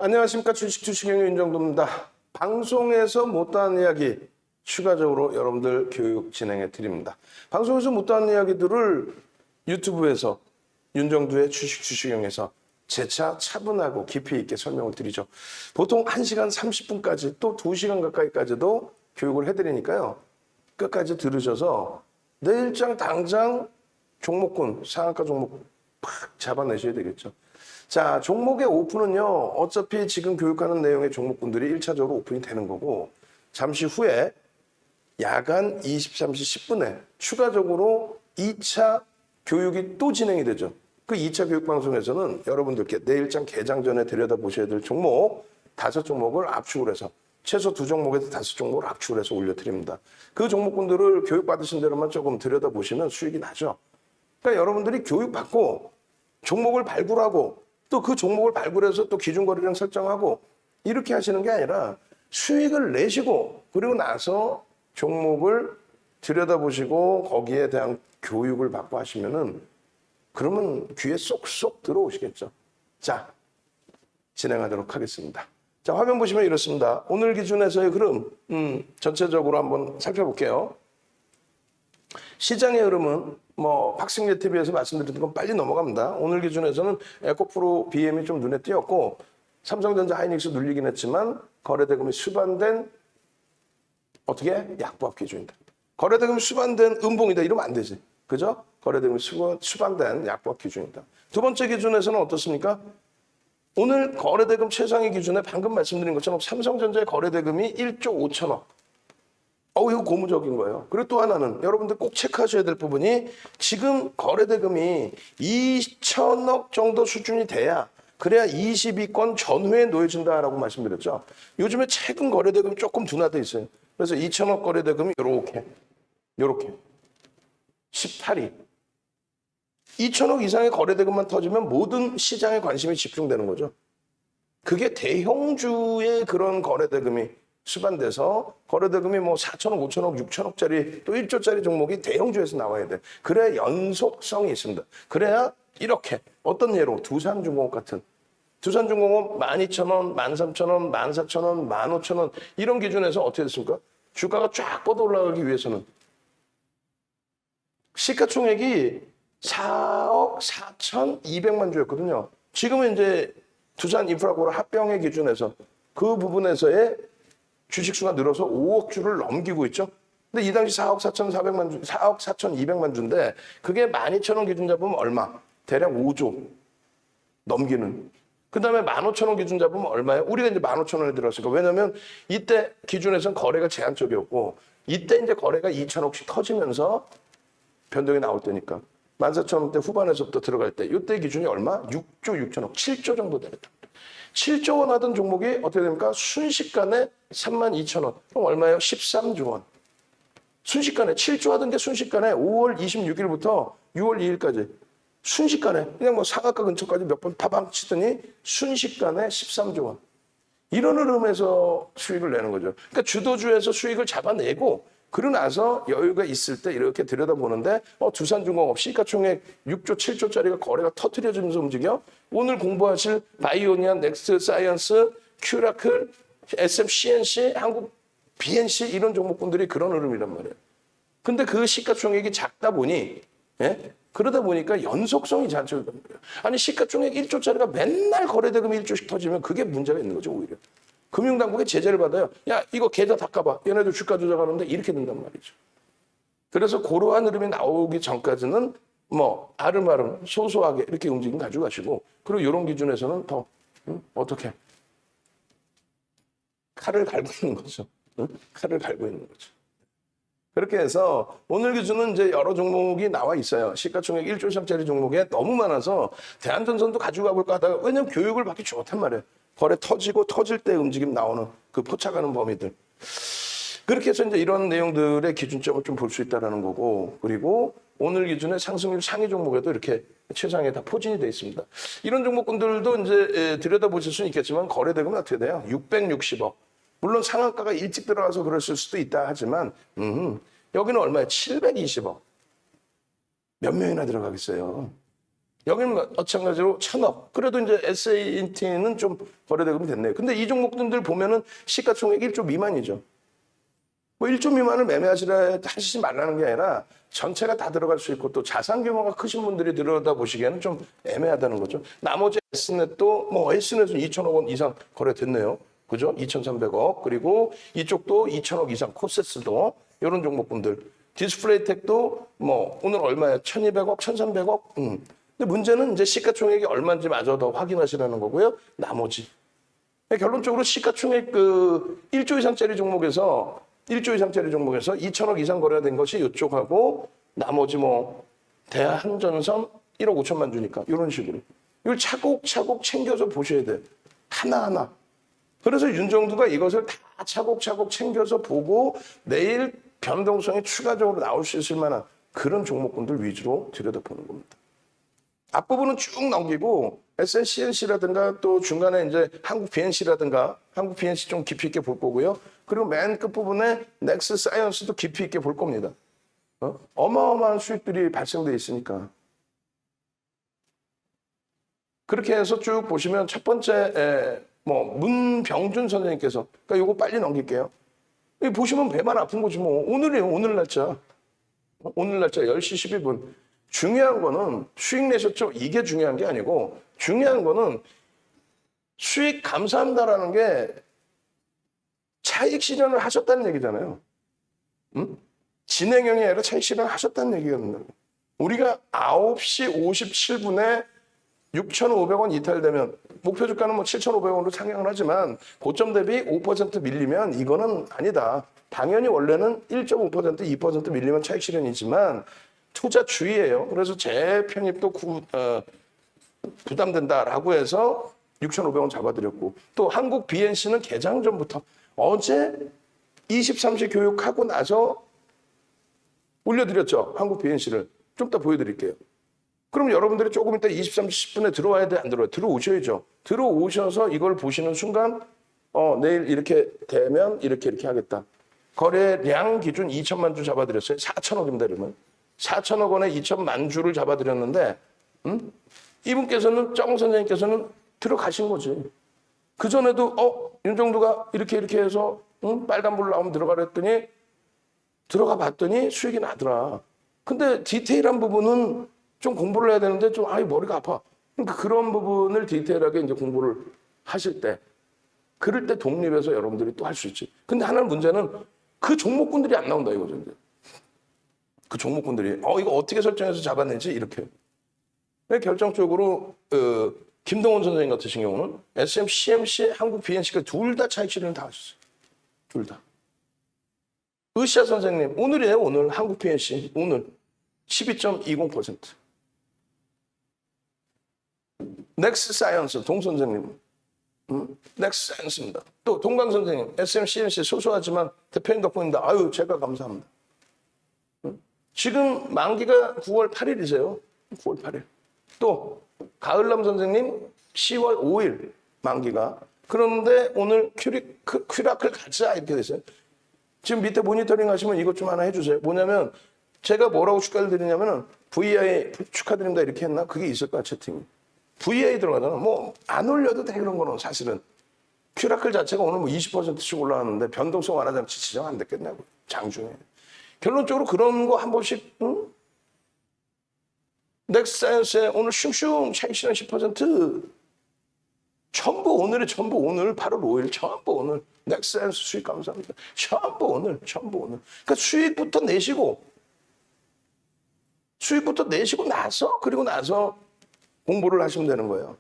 안녕하십니까. 주식의 윤정도입니다. 방송에서 못다한 이야기 추가적으로 여러분들 교육 진행해 드립니다. 방송에서 못다한 이야기들을 유튜브에서 윤정도의 주식형에서 재차 차분하고 깊이 있게 설명을 드리죠. 보통 1시간 30분까지 또 2시간 가까이까지도 교육을 해드리니까요. 끝까지 들으셔서 내일장 당장 종목군, 상한가 종목 팍 잡아내셔야 되겠죠. 자, 종목의 오픈은요, 어차피 지금 교육하는 내용의 종목군들이 1차적으로 오픈이 되는 거고, 잠시 후에 야간 23시 10분에 추가적으로 2차 교육이 또 진행이 되죠. 그 2차 교육 방송에서는 여러분들께 내일장 개장 전에 들여다보셔야 될 종목 5종목을 압축을 해서 최소 2종목에서 5종목을 압축을 해서 올려드립니다. 그 종목군들을 교육받으신 대로만 조금 들여다보시면 수익이 나죠. 그러니까 여러분들이 교육받고 종목을 발굴하고 또 그 종목을 발굴해서 또 기준거래량 설정하고 이렇게 하시는 게 아니라 수익을 내시고 그리고 나서 종목을 들여다보시고 거기에 대한 교육을 받고 하시면은 그러면 귀에 쏙쏙 들어오시겠죠. 자, 진행하도록 하겠습니다. 자, 화면 보시면 이렇습니다. 오늘 기준에서의 흐름 전체적으로 한번 살펴볼게요. 시장의 흐름은 박승재 TV에서 말씀드렸던 건 빨리 넘어갑니다. 오늘 기준에서는 에코프로 BM이 좀 눈에 띄었고 삼성전자 하이닉스 눌리긴 했지만 거래대금이 수반된 어떻게? 약보합 기준이다. 거래대금이 수반된 음봉이다. 이러면 안 되지. 그죠? 거래대금이 수반된 약보합 기준이다. 두 번째 기준에서는 어떻습니까? 오늘 거래대금 최상위 기준에 방금 말씀드린 것처럼 삼성전자의 거래대금이 1조 5천억. 이거 고무적인 거예요. 그리고 또 하나는 여러분들 꼭 체크하셔야 될 부분이 지금 거래대금이 2천억 정도 수준이 돼야 그래야 22권 전후에 놓여진다라고 말씀드렸죠. 요즘에 최근 거래대금이 조금 둔화돼 있어요. 그래서 2천억 거래대금이 이렇게 18위. 2천억 이상의 거래대금만 터지면 모든 시장에 관심이 집중되는 거죠. 그게 대형주의 그런 거래대금이 수반돼서 거래대금이 4천억, 5천억, 6천억짜리 또 1조짜리 종목이 대형주에서 나와야 돼. 그래야 연속성이 있습니다. 그래야 이렇게 어떤 예로 두산중공업 같은 두산중공업 12,000원, 13,000원, 14,000원, 15,000원 이런 기준에서 어떻게 됐습니까? 주가가 쫙 뻗어 올라가기 위해서는 시가총액이 4억 4,200만 주였거든요. 지금은 이제 두산인프라코를 합병의 기준에서 그 부분에서의 주식수가 늘어서 5억 주를 넘기고 있죠. 근데 이 당시 4억 4,400만 주, 4억 4,200만 주인데 그게 12,000원 기준 잡으면 얼마? 대략 5조 넘기는. 그 다음에 15,000원 기준 잡으면 얼마예요? 우리가 이제 15,000원에 들어갔으니까. 왜냐면 이때 기준에서는 거래가 제한적이었고 이때 이제 거래가 2천억씩 터지면서 변동이 나올 때니까. 14,000원대 후반에서부터 들어갈 때 이때 기준이 얼마? 6조 6천억, 7조 정도 되겠다. 7조 원 하던 종목이 어떻게 됩니까? 순식간에 32,000원. 그럼 얼마예요? 13조 원. 순식간에 7조 하던 게 순식간에 5월 26일부터 6월 2일까지 순식간에 그냥 상한가 근처까지 몇 번 파방 치더니 순식간에 13조 원. 이런 흐름에서 수익을 내는 거죠. 그러니까 주도주에서 수익을 잡아내고 그러고 나서 여유가 있을 때 이렇게 들여다보는데 두산중공업 시가총액 6조 7조짜리가 거래가 터트려지면서 움직여. 오늘 공부하실 바이오니아, 넥스사이언스, 큐라클, SMCNC, 한국 BNC 이런 종목군들이 그런 흐름이란 말이에요. 근데 그 시가총액이 작다 보니 그러다 보니까 연속성이 자초되는 거예요. 아니 시가총액 1조짜리가 맨날 거래대금이 1조씩 터지면 그게 문제가 있는 거죠 오히려. 금융당국에 제재를 받아요. 야 이거 계좌 닦아봐. 얘네들 주가 조작하는데 이렇게 된단 말이죠. 그래서 그러한 흐름이 나오기 전까지는 아름아름 소소하게 이렇게 움직임 가져가시고 그리고 이런 기준에서는 더 어떻게 칼을 갈고 있는 거죠. 칼을 갈고 있는 거죠. 그렇게 해서 오늘 기준은 이제 여러 종목이 나와 있어요. 시가총액 1조 이상짜리 종목에 너무 많아서 대한전선도 가지고 가볼까 하다가 왜냐면 교육을 받기 좋단 말이에요. 거래 터지고 터질 때 움직임 나오는 그 포착하는 범위들. 그렇게 해서 이제 이런 내용들의 기준점을 좀 볼 수 있다는 거고 그리고 오늘 기준에 상승률 상위 종목에도 이렇게 최상에 다 포진이 되어 있습니다. 이런 종목군들도 이제 들여다보실 수는 있겠지만 거래대금이 어떻게 돼요? 660억. 물론 상한가가 일찍 들어가서 그랬을 수도 있다 하지만 여기는 얼마예요? 720억. 몇 명이나 들어가겠어요? 여기는 마찬가지로 1,000억. 그래도 이제 SA인티는 좀 거래대금이 됐네요. 근데 이 종목들 보면은 시가총액 1조 미만이죠. 뭐 1조 미만을 매매하시라 하시지 말라는 게 아니라 전체가 다 들어갈 수 있고 또 자산 규모가 크신 분들이 들여다보시기에는 좀 애매하다는 거죠. 나머지 S넷도 뭐 S넷은 2천억 원 이상 거래됐네요. 그죠? 2,300억. 그리고 이쪽도 2천억 이상 코세스도 이런 종목군들. 디스플레이텍도 뭐 오늘 얼마야? 1,200억, 1,300억. 근데 문제는 이제 시가총액이 얼마인지 마저 더 확인하시라는 거고요. 나머지. 결론적으로 시가총액 그 1조 이상짜리 종목에서 2천억 이상 거래가 된 것이 이쪽하고 나머지 뭐 대한전선 1억 5천만 주니까 이런 식으로. 이걸 차곡차곡 챙겨서 보셔야 돼요. 하나하나. 그래서 윤정두가 이것을 다 차곡차곡 챙겨서 보고 내일 변동성이 추가적으로 나올 수 있을 만한 그런 종목군들 위주로 들여다보는 겁니다. 앞부분은 쭉 넘기고 SNCNC라든가 또 중간에 이제 한국 BNC라든가 한국 BNC 좀 깊이 있게 볼 거고요. 그리고 맨 끝부분에 넥스 사이언스도 깊이 있게 볼 겁니다. 어마어마한 수익들이 발생돼 있으니까. 그렇게 해서 쭉 보시면 첫 번째 뭐 문병준 선생님께서 그러니까 요거 빨리 넘길게요. 여기 보시면 배만 아픈 거지 뭐. 오늘이에요. 오늘 날짜. 오늘 날짜 10시 12분. 중요한 거는 수익 내셨죠? 이게 중요한 게 아니고 중요한 거는 수익 감사합니다라는 게 차익 실현을 하셨다는 얘기잖아요. 진행형이 아니라 차익 실현을 하셨다는 얘기거든요. 우리가 9시 57분에 6,500원 이탈되면 목표 주가는 뭐 7,500원으로 상향을 하지만 고점 대비 5% 밀리면 이거는 아니다. 당연히 원래는 1.5%, 2% 밀리면 차익 실현이지만 투자 주의예요. 그래서 재편입도 부담된다라고 해서 6,500원 잡아드렸고 또 한국 BNC는 개장 전부터 어제 23시 교육하고 나서 올려드렸죠. 한국 BNC를. 좀 이따 보여드릴게요. 그럼 여러분들이 조금 이따 23시 10분에 들어와야 돼? 안 들어와요? 들어오셔야죠. 들어오셔서 이걸 보시는 순간 내일 이렇게 되면 이렇게 하겠다. 거래량 기준 2천만 주 잡아드렸어요. 4천억입니다. 이러면. 4천억 원에 2천만 주를 잡아드렸는데 이분께서는 정 선생님께서는 들어가신 거지. 그전에도 윤정두가 이렇게 해서 빨간불 나오면 들어가라 했더니 들어가 봤더니 수익이 나더라. 근데 디테일한 부분은 좀 공부를 해야 되는데 좀 머리가 아파. 그러니까 그런 부분을 디테일하게 이제 공부를 하실 때 그럴 때 독립해서 여러분들이 또 할 수 있지. 근데 하나는 문제는 그 종목군들이 안 나온다 이거죠. 이제. 그 종목군들이 이거 어떻게 설정해서 잡아내지 이렇게. 결정적으로 김동원 선생님 같으신 경우는 SM, CMC, 한국 BNC가 둘 다 차익 실현을 다 하셨어요. 둘 다. 으쌰 선생님 오늘이에요. 오늘 한국 BNC 오늘 12.20%. 넥스 사이언스 동 선생님 넥스 사이언스입니다. 또 동강 선생님 SM, CMC 소소하지만 대표님 덕분입니다. 아유 제가 감사합니다. 지금 만기가 9월 8일이세요. 9월 8일. 또 가을남 선생님 10월 5일 만기가. 그런데 오늘 큐라클 가자 이렇게 됐어요. 지금 밑에 모니터링 하시면 이것 좀 하나 해주세요. 뭐냐면 제가 뭐라고 축하를 드리냐면은 VI 축하드립니다 이렇게 했나? 그게 있을까 채팅이. VI 들어가잖아. 뭐 안 올려도 돼 그런 거는 사실은. 큐라클 자체가 오늘 뭐 20%씩 올라왔는데 변동성 완화 장치 지정 안 됐겠냐고. 장중에. 결론적으로 그런 거 한 번씩 넥스사이언스에 오늘 슝슝 차익 실현 10% 전부 오늘의 전부 오늘 8월 5일 전부 오늘 넥스사이언스 수익 감사합니다. 전부 오늘. 그러니까 수익부터 내시고 나서 그리고 나서 공부를 하시면 되는 거예요.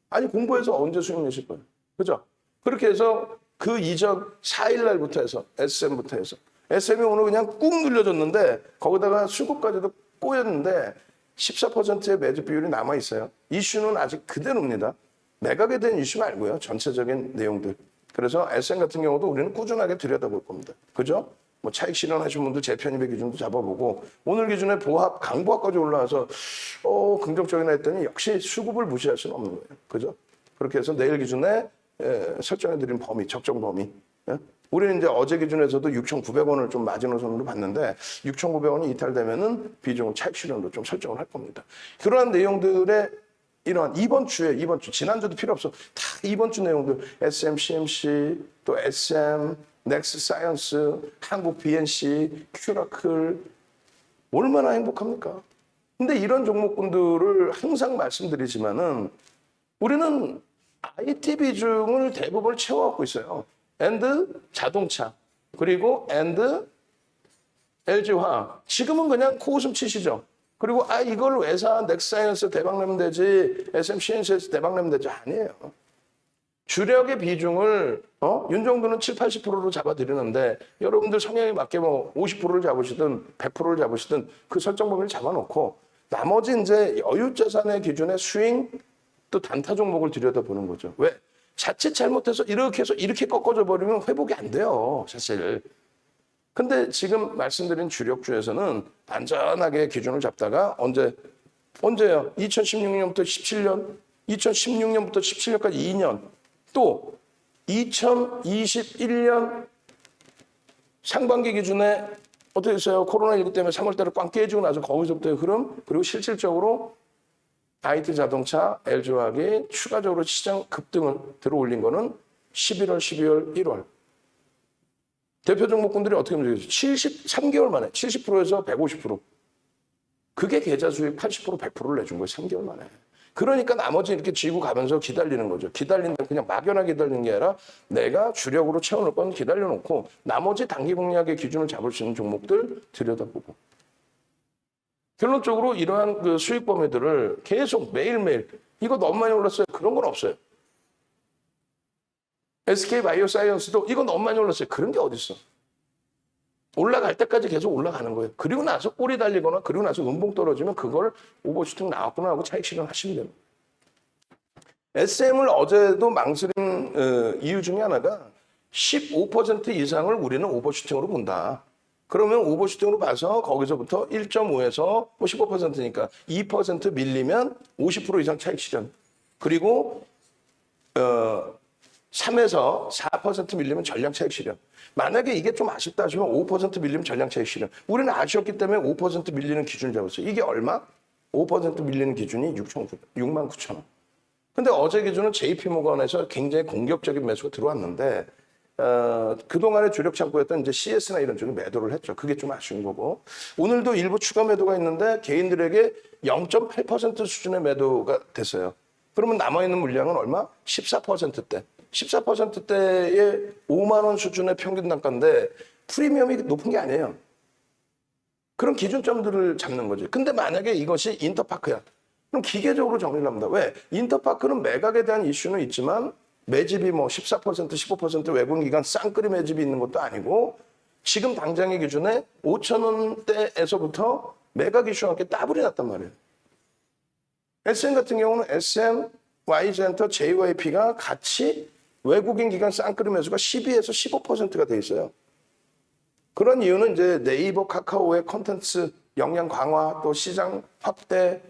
아니 공부해서 언제 수익 내실 거예요. 그죠? 그렇게 해서 그 이전 4일 날부터 해서 SM부터 해서 SM이 오늘 그냥 꾹 눌려졌는데 거기다가 수급까지도 꼬였는데 14%의 매집 비율이 남아있어요. 이슈는 아직 그대로입니다. 매각에 대한 이슈 말고요. 전체적인 내용들. 그래서 SM 같은 경우도 우리는 꾸준하게 들여다볼 겁니다. 그죠? 뭐 차익 실현하신 분들 재편입의 기준도 잡아보고 오늘 기준에 보합, 강보합까지 올라와서 긍정적이나 했더니 역시 수급을 무시할 수는 없는 거예요. 그죠? 그렇게 해서 내일 기준에 설정해드린 범위, 적정 범위 우리는 이제 어제 기준에서도 6,900원을 좀 마지노선으로 봤는데 6,900원이 이탈되면은 비중을 차익 실현으로 좀 설정을 할 겁니다. 그러한 내용들의 이러한 이번 주 지난주도 필요 없어. 다 이번 주 내용들 SMCMC 또 SM, 넥스사이언스, 한국 BNC, 큐라클 얼마나 행복합니까? 근데 이런 종목군들을 항상 말씀드리지만은 우리는 IT 비중을 대부분 채워갖고 있어요. 앤드 자동차 그리고 앤드 LG화학 지금은 그냥 코웃음 치시죠. 그리고 이걸 왜 사? 넥사이언스 대박 내면 되지, SMCNC에서 대박 내면 되지. 아니에요. 주력의 비중을 윤정도는 7, 80%로 잡아드리는데 여러분들 성향에 맞게 뭐 50%를 잡으시든 100%를 잡으시든 그 설정 범위를 잡아놓고 나머지 이제 여유 자산의 기준의 스윙 또 단타 종목을 들여다보는 거죠. 왜? 자칫 잘못해서 이렇게 해서 이렇게 꺾어져 버리면 회복이 안 돼요, 사실. 근데 지금 말씀드린 주력주에서는 안전하게 기준을 잡다가 언제요? 2016년부터 17년, 2016년부터 17년까지 2년, 또 2021년 상반기 기준에 어떻게 했어요? 코로나19 때문에 3월달에 꽝 깨지고 나서 거기서부터의 흐름, 그리고 실질적으로 IT 자동차, LG화학이 추가적으로 시장 급등을 들어올린 거는 11월, 12월, 1월. 대표 종목군들이 어떻게 움직였어요? 3개월 만에 70%에서 150%. 그게 계좌 수익 80%, 100%를 내준 거예요. 3개월 만에. 그러니까 나머지 이렇게 쥐고 가면서 기다리는 거죠. 기다린다 그냥 막연하게 기다리는 게 아니라 내가 주력으로 채워놓을 건 기다려놓고 나머지 단기 공략의 기준을 잡을 수 있는 종목들 들여다보고. 결론적으로 이러한 그 수익 범위들을 계속 매일매일 이거 너무 많이 올랐어요. 그런 건 없어요. SK바이오사이언스도 이거 너무 많이 올랐어요. 그런 게 어딨어. 올라갈 때까지 계속 올라가는 거예요. 그리고 나서 꼬리 달리거나 그리고 나서 음봉 떨어지면 그걸 오버슈팅 나왔구나 하고 차익 실현하시면 됩니다. SM을 어제도 망설인 이유 중에 하나가 15% 이상을 우리는 오버슈팅으로 본다. 그러면 오버슈팅으로 봐서 거기서부터 1.5에서 15%니까 2% 밀리면 50% 이상 차익 실현. 그리고 3에서 4% 밀리면 전량 차익 실현. 만약에 이게 좀 아쉽다 하시면 5% 밀리면 전량 차익 실현. 우리는 아쉬웠기 때문에 5% 밀리는 기준을 잡았어요. 이게 얼마? 5% 밀리는 기준이 6만 9천 원. 근데 어제 기준은 JP모건에서 굉장히 공격적인 매수가 들어왔는데 그동안의 주력 창구였던 이제 CS나 이런 쪽에 매도를 했죠. 그게 좀 아쉬운 거고. 오늘도 일부 추가 매도가 있는데 개인들에게 0.8% 수준의 매도가 됐어요. 그러면 남아있는 물량은 얼마? 14%대. 14%대의 5만 원 수준의 평균 단가인데 프리미엄이 높은 게 아니에요. 그런 기준점들을 잡는 거지. 근데 만약에 이것이 인터파크야. 그럼 기계적으로 정리를 합니다. 왜? 인터파크는 매각에 대한 이슈는 있지만 매집이 뭐 14%, 15% 외국인 기관 쌍끌이 매집이 있는 것도 아니고 지금 당장의 기준에 5천 원대에서부터 매각 이슈와 함께 따블이 났단 말이에요. SM 같은 경우는 SM, Y젠터, JYP가 같이 외국인 기관 쌍끌이 매수가 12에서 15%가 돼 있어요. 그런 이유는 이제 네이버, 카카오의 콘텐츠 역량 강화, 또 시장 확대,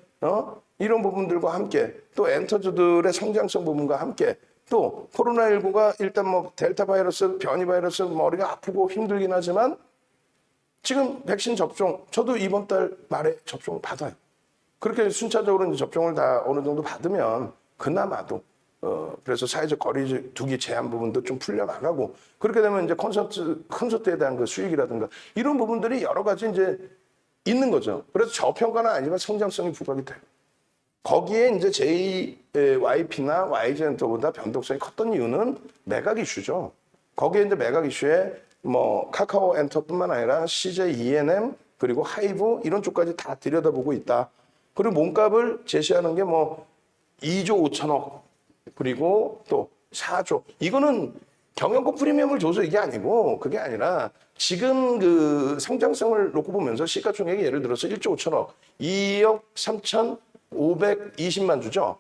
이런 부분들과 함께 또 엔터주들의 성장성 부분과 함께 또 코로나19가 일단 뭐 델타 바이러스, 변이 바이러스 머리가 아프고 힘들긴 하지만 지금 백신 접종, 저도 이번 달 말에 접종을 받아요. 그렇게 순차적으로 이제 접종을 다 어느 정도 받으면 그나마도 그래서 사회적 거리 두기 제한 부분도 좀 풀려나가고 그렇게 되면 이제 콘서트에 대한 그 수익이라든가 이런 부분들이 여러 가지 이제 있는 거죠. 그래서 저평가는 아니지만 성장성이 부각이 돼요. 거기에 이제 JYP나 Y젠터보다 변동성이 컸던 이유는 매각 이슈죠. 거기에 이제 매각 이슈에 뭐 카카오 엔터뿐만 아니라 CJ ENM 그리고 하이브 이런 쪽까지 다 들여다보고 있다. 그리고 몸값을 제시하는 게 뭐 2조 5천억 그리고 또 4조. 이거는 경영권 프리미엄을 줘서 이게 아니고 그게 아니라 지금 그 성장성을 놓고 보면서 시가총액이 예를 들어서 1조 5천억, 2억 3,520만 주죠.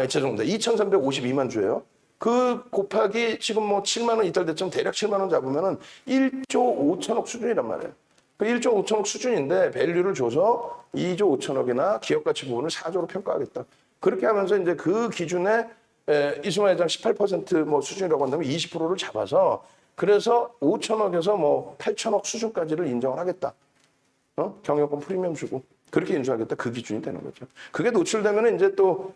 죄송합니다. 2,352만 주예요. 그 곱하기 지금 뭐 7만 원 이탈됐지만 대략 7만 원 잡으면은 1조 5천억 수준이란 말이에요. 그 1조 5천억 수준인데 밸류를 줘서 2조 5천억이나 기업 가치 부분을 4조로 평가하겠다. 그렇게 하면서 이제 그 기준에 이수만 회장 18% 뭐 수준이라고 한다면 20%를 잡아서 그래서 5천억에서 뭐 8천억 수준까지를 인정을 하겠다. 경영권 프리미엄 주고 그렇게 인수하겠다. 그 기준이 되는 거죠. 그게 노출되면 이제 또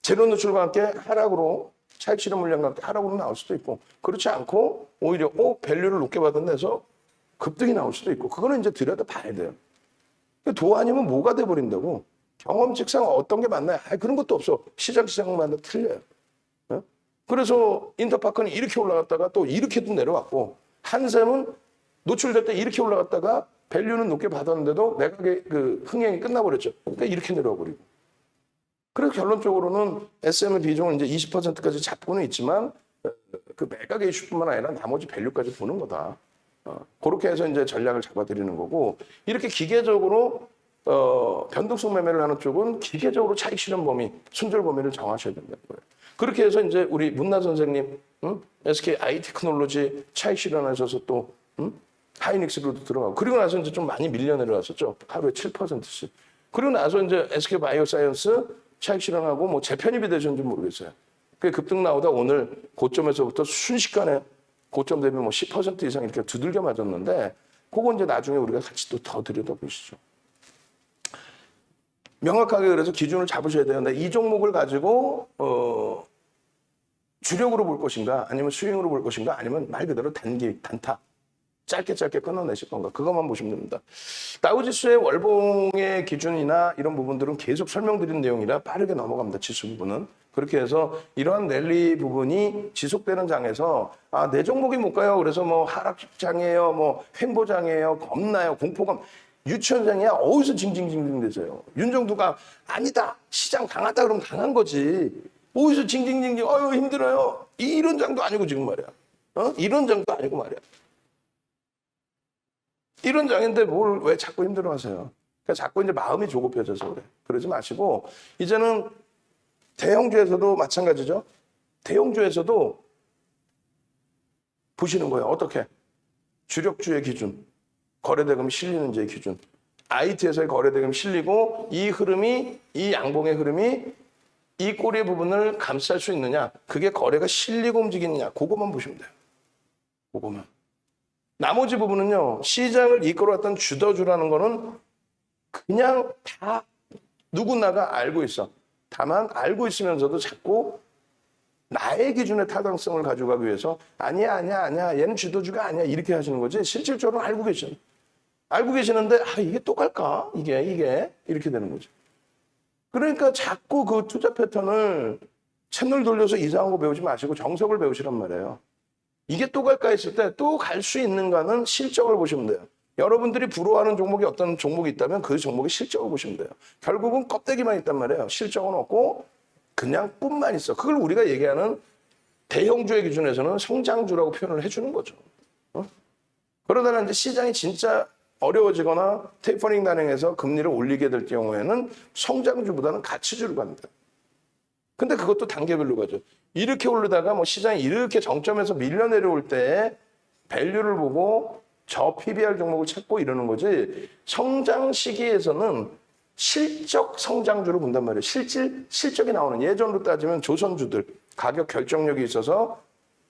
재료 노출과 함께 하락으로 차익 실현 물량과 함께 하락으로 나올 수도 있고 그렇지 않고 오히려 밸류를 높게 받은 데서 급등이 나올 수도 있고 그거는 이제 들여다봐야 돼요. 도 아니면 뭐가 돼버린다고. 경험칙상 어떤 게 맞나요? 그런 것도 없어. 시장마다 틀려요. 그래서 인터파크는 이렇게 올라갔다가 또 이렇게도 내려왔고 한샘은 노출될 때 이렇게 올라갔다가 밸류는 높게 받았는데도 매각의 그 흥행이 끝나버렸죠. 그러니까 이렇게 내려와 버리고. 그래서 결론적으로는 SM의 비중을 이제 20%까지 잡고는 있지만 그 매각의 이슈뿐만 아니라 나머지 밸류까지 보는 거다. 그렇게 해서 이제 전략을 잡아드리는 거고 이렇게 기계적으로 변동성 매매를 하는 쪽은 기계적으로 차익 실현 범위, 손절 범위를 정하셔야 된다는 거예요. 그렇게 해서 이제 우리 문나 선생님, SK 아이테크놀로지 차익 실현하셔서 또 하이닉스로도 들어가고 그리고 나서 이제 좀 많이 밀려 내려왔었죠. 하루에 7%씩. 그리고 나서 이제 SK 바이오사이언스 차익 실현하고 뭐 재편입이 되셨는지 모르겠어요. 그게 급등 나오다 오늘 고점에서부터 순식간에 고점 대비 뭐 10% 이상 이렇게 두들겨 맞았는데 그거 이제 나중에 우리가 같이 또 더 들여다보시죠. 명확하게 그래서 기준을 잡으셔야 되는데 이 종목을 가지고 주력으로 볼 것인가 아니면 스윙으로 볼 것인가 아니면 말 그대로 단타 짧게 끊어내실 건가 그것만 보시면 됩니다. 다우지수의 월봉의 기준이나 이런 부분들은 계속 설명드린 내용이라 빠르게 넘어갑니다. 지수 부분은. 그렇게 해서 이러한 랠리 부분이 지속되는 장에서 내 종목이 못 가요. 그래서 뭐 하락장이에요. 뭐 횡보장이에요. 겁나요. 공포감. 유치원장이야 어디서 징징징징 대세요. 윤정두가 아니다. 시장 강하다 그러면 강한 거지. 어디서 징징징징 힘들어요. 이런 장도 아니고 지금 말이야. 이런 장도 아니고 말이야. 이런 장인데 뭘 왜 자꾸 힘들어하세요. 그러니까 자꾸 이제 마음이 조급해져서 그래. 그러지 마시고 이제는 대형주에서도 마찬가지죠. 대형주에서도 보시는 거예요. 어떻게? 주력주의 기준, 거래대금이 실리는지의 기준. IT에서의 거래대금이 실리고 이 흐름이 이 양봉의 흐름이 이 꼬리 부분을 감쌀 수 있느냐. 그게 거래가 실리고 움직이느냐. 그것만 보시면 돼요. 그것만. 나머지 부분은요. 시장을 이끌어왔던 주도주라는 거는 그냥 다 누구나가 알고 있어. 다만 알고 있으면서도 자꾸 나의 기준의 타당성을 가져가기 위해서 아니야 얘는 주도주가 아니야 이렇게 하시는 거지 실질적으로 알고 계시는 알고 계시는데 이게 또 갈까 이게 이렇게 되는 거죠. 그러니까 자꾸 그 투자 패턴을 채널 돌려서 이상한 거 배우지 마시고 정석을 배우시란 말이에요. 이게 또 갈까 했을 때 또 갈 수 있는가는 실적을 보시면 돼요. 여러분들이 부러워하는 종목이 어떤 종목이 있다면 그 종목의 실적을 보시면 돼요. 결국은 껍데기만 있단 말이에요. 실적은 없고 그냥 뿐만 있어. 그걸 우리가 얘기하는 대형주의 기준에서는 성장주라고 표현을 해주는 거죠. 그러다가 이제 시장이 진짜 어려워지거나 테이퍼링 단행해서 금리를 올리게 될 경우에는 성장주보다는 가치주로 갑니다. 근데 그것도 단계별로 가죠. 이렇게 오르다가 뭐 시장이 이렇게 정점에서 밀려 내려올 때 밸류를 보고 저 PBR 종목을 찾고 이러는 거지 성장 시기에서는 실적 성장주로 본단 말이에요. 실적이 나오는 예전으로 따지면 조선주들 가격 결정력이 있어서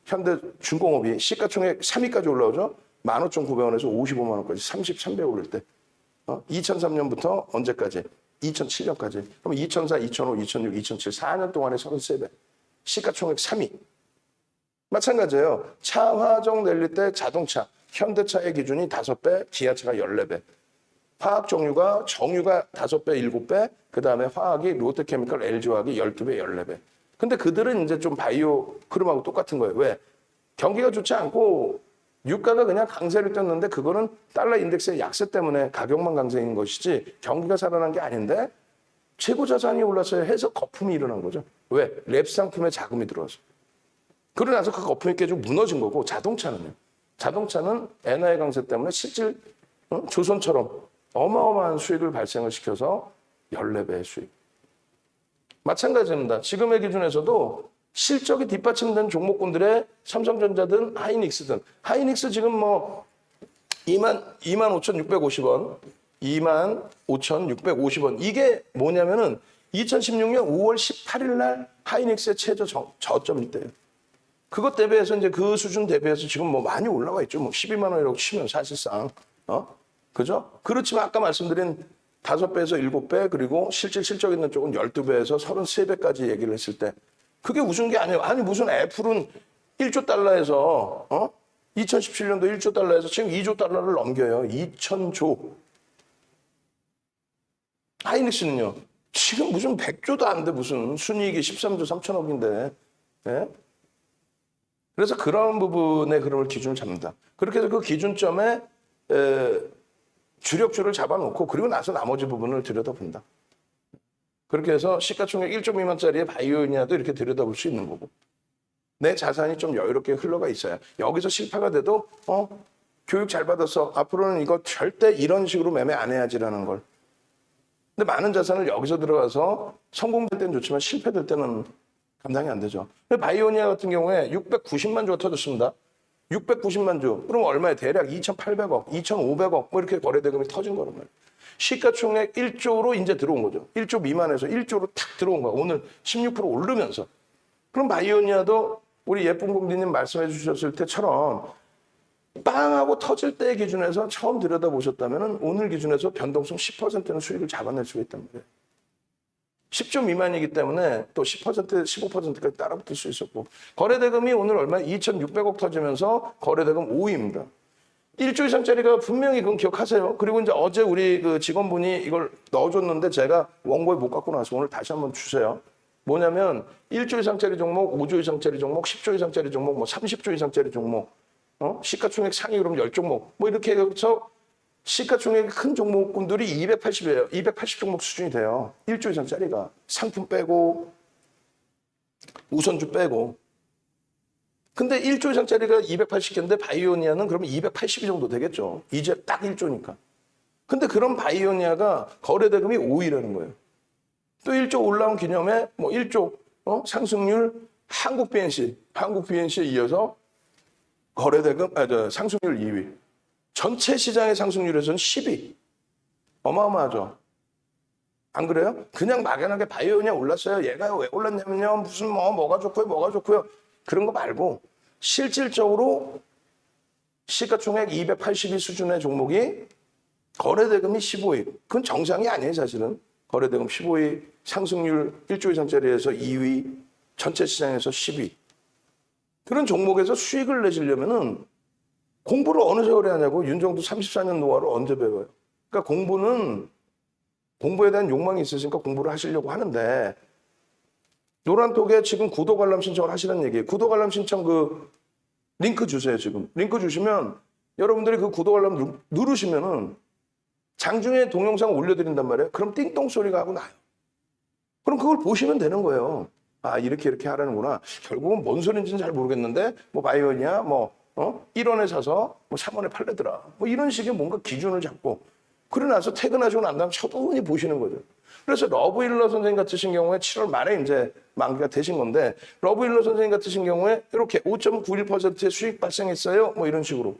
현대중공업이 시가총액 3위까지 올라오죠. 15,900원에서 55만 원까지 33배 오를 때 2003년부터 언제까지? 2007년까지. 그럼 2004, 2005, 2006, 2007 4년 동안에 33배. 시가총액 3위. 마찬가지예요. 차화정 랠리 때 자동차, 현대차의 기준이 5배, 기아차가 14배. 화학 정유가 5배, 7배, 그 다음에 화학이 롯데케미칼, LG화학이 12배, 14배. 근데 그들은 이제 좀 바이오 흐름하고 똑같은 거예요. 왜? 경기가 좋지 않고 유가가 그냥 강세를 떴는데 그거는 달러 인덱스의 약세 때문에 가격만 강세인 것이지 경기가 살아난 게 아닌데 최고 자산이 올랐어야 해서 거품이 일어난 거죠. 왜? 랩 상품에 자금이 들어와서. 그러고 나서 그 거품이 깨지고 무너진 거고 자동차는요. 자동차는 엔화의 강세 때문에 실질 조선처럼 어마어마한 수익을 발생을 시켜서 14배의 수익. 마찬가지입니다. 지금의 기준에서도 실적이 뒷받침된 종목군들의 삼성전자든 하이닉스든 하이닉스 지금 뭐 25,650원 25,650원 이게 뭐냐면은 2016년 5월 18일 날 하이닉스의 최저 저점일 때예요. 그것 대비해서 이제 그 수준 대비해서 지금 뭐 많이 올라와 있죠. 뭐 12만 원이라고 치면 사실상 그죠? 그렇지만 아까 말씀드린 5배에서 7배 그리고 실질 있는 쪽은 12배에서 33배까지 얘기를 했을 때 그게 우스운 게 아니에요. 아니 무슨 애플은 1조 달러에서 2017년도 1조 달러에서 지금 2조 달러를 넘겨요. 2천조. 하이닉스는요. 지금 무슨 100조도 안 돼. 무슨 순이익이 13조 3천억인데. 예? 그래서 그런 부분에 그런 기준을 잡는다. 그렇게 해서 그 기준점에 주력주를 잡아놓고 그리고 나서 나머지 부분을 들여다본다. 그렇게 해서 시가총액 1조 미만짜리의 바이오니아도 이렇게 들여다볼 수 있는 거고. 내 자산이 좀 여유롭게 흘러가 있어야. 여기서 실패가 돼도 교육 잘 받아서 앞으로는 이거 절대 이런 식으로 매매 안 해야지라는 걸. 근데 많은 자산을 여기서 들어가서 성공될 때는 좋지만 실패될 때는 감당이 안 되죠. 바이오니아 같은 경우에 690만 주가 터졌습니다. 690만 주. 그럼 얼마에 대략 2,800억, 2,500억 뭐 이렇게 거래대금이 터진 거란 말이에요. 시가총액 1조로 이제 들어온 거죠. 1조 미만에서 1조로 탁 들어온 거야. 오늘 16% 오르면서. 그럼 바이오니아도 우리 예쁜 공주님 말씀해 주셨을 때처럼 빵하고 터질 때의 기준에서 처음 들여다보셨다면 오늘 기준에서 변동성 10%는 수익을 잡아낼 수가 있단 말이에요. 10조 미만이기 때문에 또 10%, 15%까지 따라붙을 수 있었고 거래대금이 오늘 얼마 2,600억 터지면서 거래대금 5위입니다. 1조 이상짜리가 분명히 그건 기억하세요. 그리고 이제 어제 우리 그 직원분이 이걸 넣어줬는데 제가 원고에 못 갖고 나서 오늘 다시 한번 주세요. 뭐냐면 1조 이상짜리 종목, 5조 이상짜리 종목, 10조 이상짜리 종목, 뭐 30조 이상짜리 종목, 시가총액 상위 그럼 10종목 뭐 이렇게 해서 시가총액 큰 종목군들이 280이에요. 280 종목 수준이 돼요. 1조 이상짜리가 상품 빼고 우선주 빼고. 근데 1조 이상짜리가 280개인데 바이오니아는 그러면 280이 정도 되겠죠. 이제 딱 1조니까. 근데 그런 바이오니아가 거래대금이 5위라는 거예요. 또 1조 올라온 기념에 뭐 1조 상승률 한국 BNC에 이어서 거래대금 상승률 2위. 전체 시장의 상승률에서는 10위. 어마어마하죠. 안 그래요? 그냥 막연하게 바이오니아 올랐어요. 얘가 왜 올랐냐면요. 무슨 뭐가 좋고요. 그런 거 말고 실질적으로 시가총액 282 수준의 종목이 거래대금이 15위. 그건 정상이 아니에요, 사실은. 거래대금 15위, 상승률 1조 이상짜리에서 2위, 전체 시장에서 10위. 그런 종목에서 수익을 내시려면은 공부를 어느 세월에 하냐고. 윤정도 34년 노하우를 언제 배워요? 그러니까 공부에 대한 욕망이 있으시니까 공부를 하시려고 하는데 노란톡에 지금 구독 알람 신청을 하시라는 얘기예요. 구독 알람 신청 그 링크 주세요, 지금. 링크 주시면 여러분들이 그 구독 알람 누르시면은 장중에 동영상 올려드린단 말이에요. 그럼 띵동 소리가 하고 나요. 그럼 그걸 보시면 되는 거예요. 아, 이렇게 하라는구나. 결국은 뭔 소리인지는 잘 모르겠는데 뭐 바이오니아 1원에 사서 뭐 3원에 팔래더라. 뭐 이런 식의 뭔가 기준을 잡고 그러고 나서 퇴근하시고 난 다음 차분히 보시는 거죠. 그래서 러브힐러 선생님 같으신 경우에 7월 말에 이제 만기가 되신 건데 러브힐러 선생님 같으신 경우에 이렇게 5.91%의 수익 발생했어요. 뭐 이런 식으로.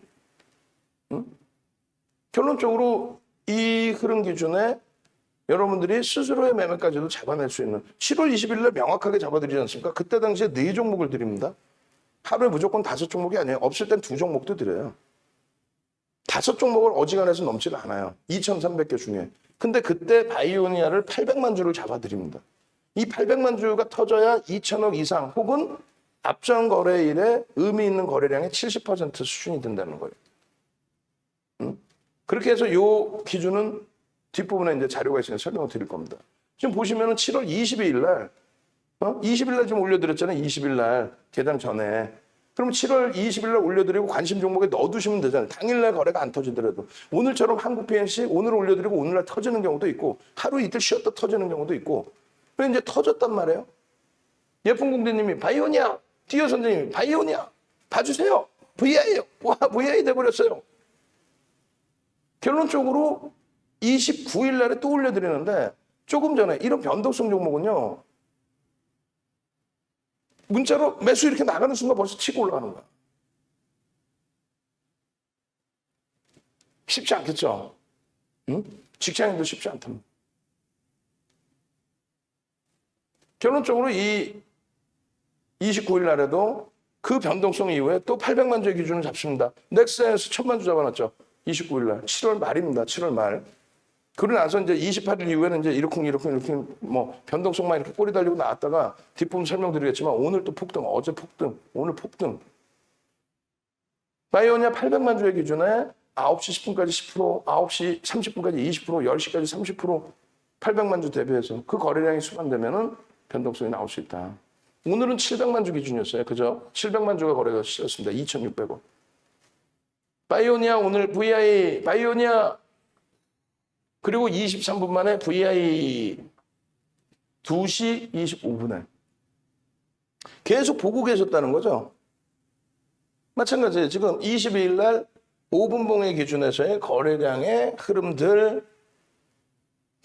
결론적으로 이 흐름 기준에 여러분들이 스스로의 매매까지도 잡아낼 수 있는 7월 20일 날 명확하게 잡아드리지 않습니까? 그때 당시에 4종목을 드립니다. 하루에 무조건 5종목이 아니에요. 없을 땐 2종목도 드려요. 5종목을 어지간해서 넘지를 않아요. 2,300개 중에. 근데 그때 바이오니아를 800만 주를 잡아드립니다. 이 800만 주가 터져야 2천억 이상 혹은 앞전 거래일에 의미 있는 거래량의 70% 수준이 된다는 거예요. 그렇게 해서 이 기준은 뒷부분에 이제 자료가 있으니까 설명을 드릴 겁니다. 지금 보시면은 7월 22일 날, 20일 날 좀 올려드렸잖아요. 20일 날 개장 전에. 그러면 7월 20일 날 올려드리고 관심 종목에 넣어두시면 되잖아요. 당일날 거래가 안 터지더라도. 오늘처럼 한국 PNC 오늘 올려드리고 오늘날 터지는 경우도 있고 하루 이틀 쉬었다 터지는 경우도 있고. 그래 이제 터졌단 말이에요. 예쁜 공대님이 바이오니아, 디어 선생님이 바이오니아 봐주세요. VI예요. 와, VI 돼버렸어요. 결론적으로 29일 날에 또 올려드리는데 조금 전에 이런 변동성 종목은요. 문자로 매수 이렇게 나가는 순간 벌써 치고 올라가는 거야. 쉽지 않겠죠? 응? 직장인도 쉽지 않답니다. 결론적으로 이 29일 날에도 그 변동성 이후에 또 800만 주의 기준을 잡습니다. 넥슨에서 1000만 주 잡아놨죠. 29일 날. 7월 말입니다. 7월 말. 그러고 나서 이제 28일 이후에는 이제 이렇게 뭐 변동성만 이렇게 꼬리 달리고 나왔다가 뒷부분 설명드리겠지만 오늘 또 폭등, 어제 폭등, 오늘 폭등. 바이오니아 800만 주의 기준에 9시 10분까지 10%, 9시 30분까지 20%, 10시까지 30%, 800만 주 대비해서 그 거래량이 수반되면은 변동성이 나올 수 있다. 오늘은 700만 주 기준이었어요. 그죠? 700만 주가 거래가 시작했습니다. 2,600원. 바이오니아 오늘 바이오니아 그리고 23분 만에 VI 2시 25분에 계속 보고 계셨다는 거죠. 마찬가지예요. 지금 22일 날 5분봉의 기준에서의 거래량의 흐름들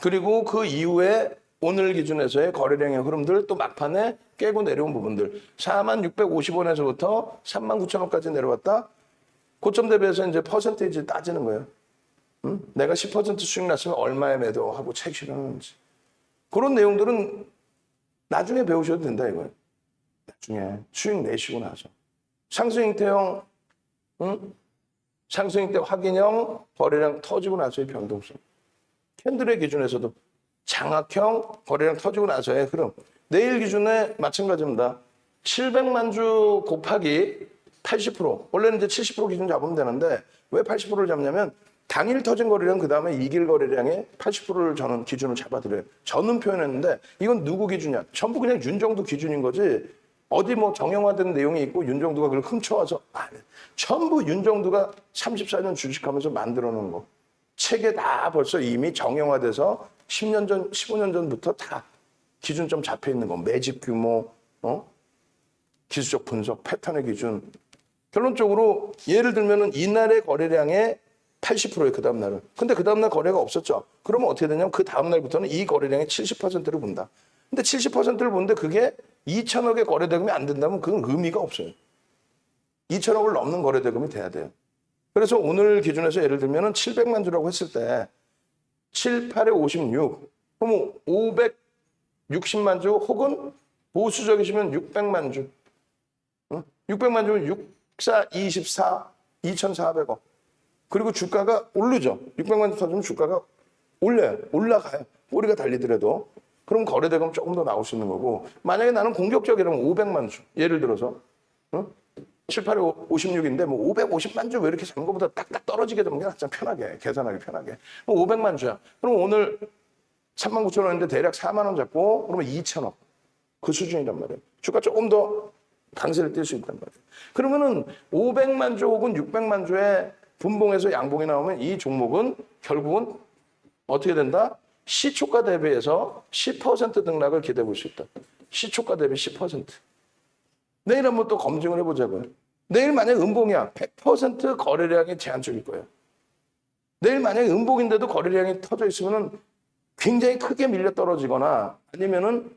그리고 그 이후에 오늘 기준에서의 거래량의 흐름들 또 막판에 깨고 내려온 부분들 4650원에서부터 39,000원까지 내려왔다. 고점 대비해서 이제 퍼센테이지 따지는 거예요. 응? 내가 10% 수익 났으면 얼마에 매도하고 책 실현하는지 그런 내용들은 나중에 배우셔도 된다 이거예요. 나중에 수익 내시고 나서 상승 형태형 상승 형태 확인형 거래량 터지고 나서의 변동성 캔들의 기준에서도 장악형 거래량 터지고 나서의 흐름 내일 기준에 마찬가지입니다. 700만 주 곱하기 80% 원래는 이제 70% 기준 잡으면 되는데 왜 80%를 잡냐면 당일 터진 거래량 그다음에 이길 거래량의 80%를 저는 기준을 잡아드려요. 저는 표현했는데 이건 누구 기준이야? 전부 그냥 윤정도 기준인 거지. 어디 뭐 정형화된 내용이 있고 윤정도가 그걸 훔쳐와서 전부 윤정도가 34년 주식하면서 만들어 놓은 거. 책에 다 벌써 이미 정형화돼서 10년 전, 15년 전부터 다 기준점 잡혀 있는 거. 매집 규모, 기술적 분석, 패턴의 기준. 결론적으로 예를 들면은 이날의 거래량의 80%예요, 그 다음날은. 근데 그 다음날 거래가 없었죠. 그러면 어떻게 되냐면 그 다음날부터는 이 거래량의 70%를 본다. 근데 70%를 보는데 그게 2천억의 거래대금이 안 된다면 그건 의미가 없어요. 2천억을 넘는 거래대금이 돼야 돼요. 그래서 오늘 기준에서 예를 들면은 700만 주라고 했을 때 7, 8에 56, 그럼 560만 주 혹은 보수적이시면 600만 주. 600만 주면 6, 4, 24, 2,400억. 그리고 주가가 오르죠. 600만 주 터지면 주가가 올려요. 올라가요. 꼬리가 달리더라도. 그럼 거래대금 조금 더 나올 수 있는 거고 만약에 나는 공격적이라면 500만 주. 예를 들어서 7, 8에 56인데 뭐 550만 주 왜 이렇게 잡는 것보다 딱딱 떨어지게 되는 게 낫잖아. 편하게. 계산하기 편하게. 그럼 500만 주야. 그럼 오늘 39,000원인데 대략 4만 원 잡고 그러면 2천억. 그 수준이란 말이에요. 주가 조금 더 강세를 띌 수 있단 말이에요. 그러면은 500만 주 혹은 600만 주의 분봉에서 양봉이 나오면 이 종목은 결국은 어떻게 된다? 시초가 대비해서 10% 등락을 기대해 볼 수 있다. 시초가 대비 10%. 내일 한번 또 검증을 해보자고요. 내일 만약에 음봉이야. 100% 거래량이 제한적일 거예요. 내일 만약에 음봉인데도 거래량이 터져 있으면 굉장히 크게 밀려 떨어지거나 아니면은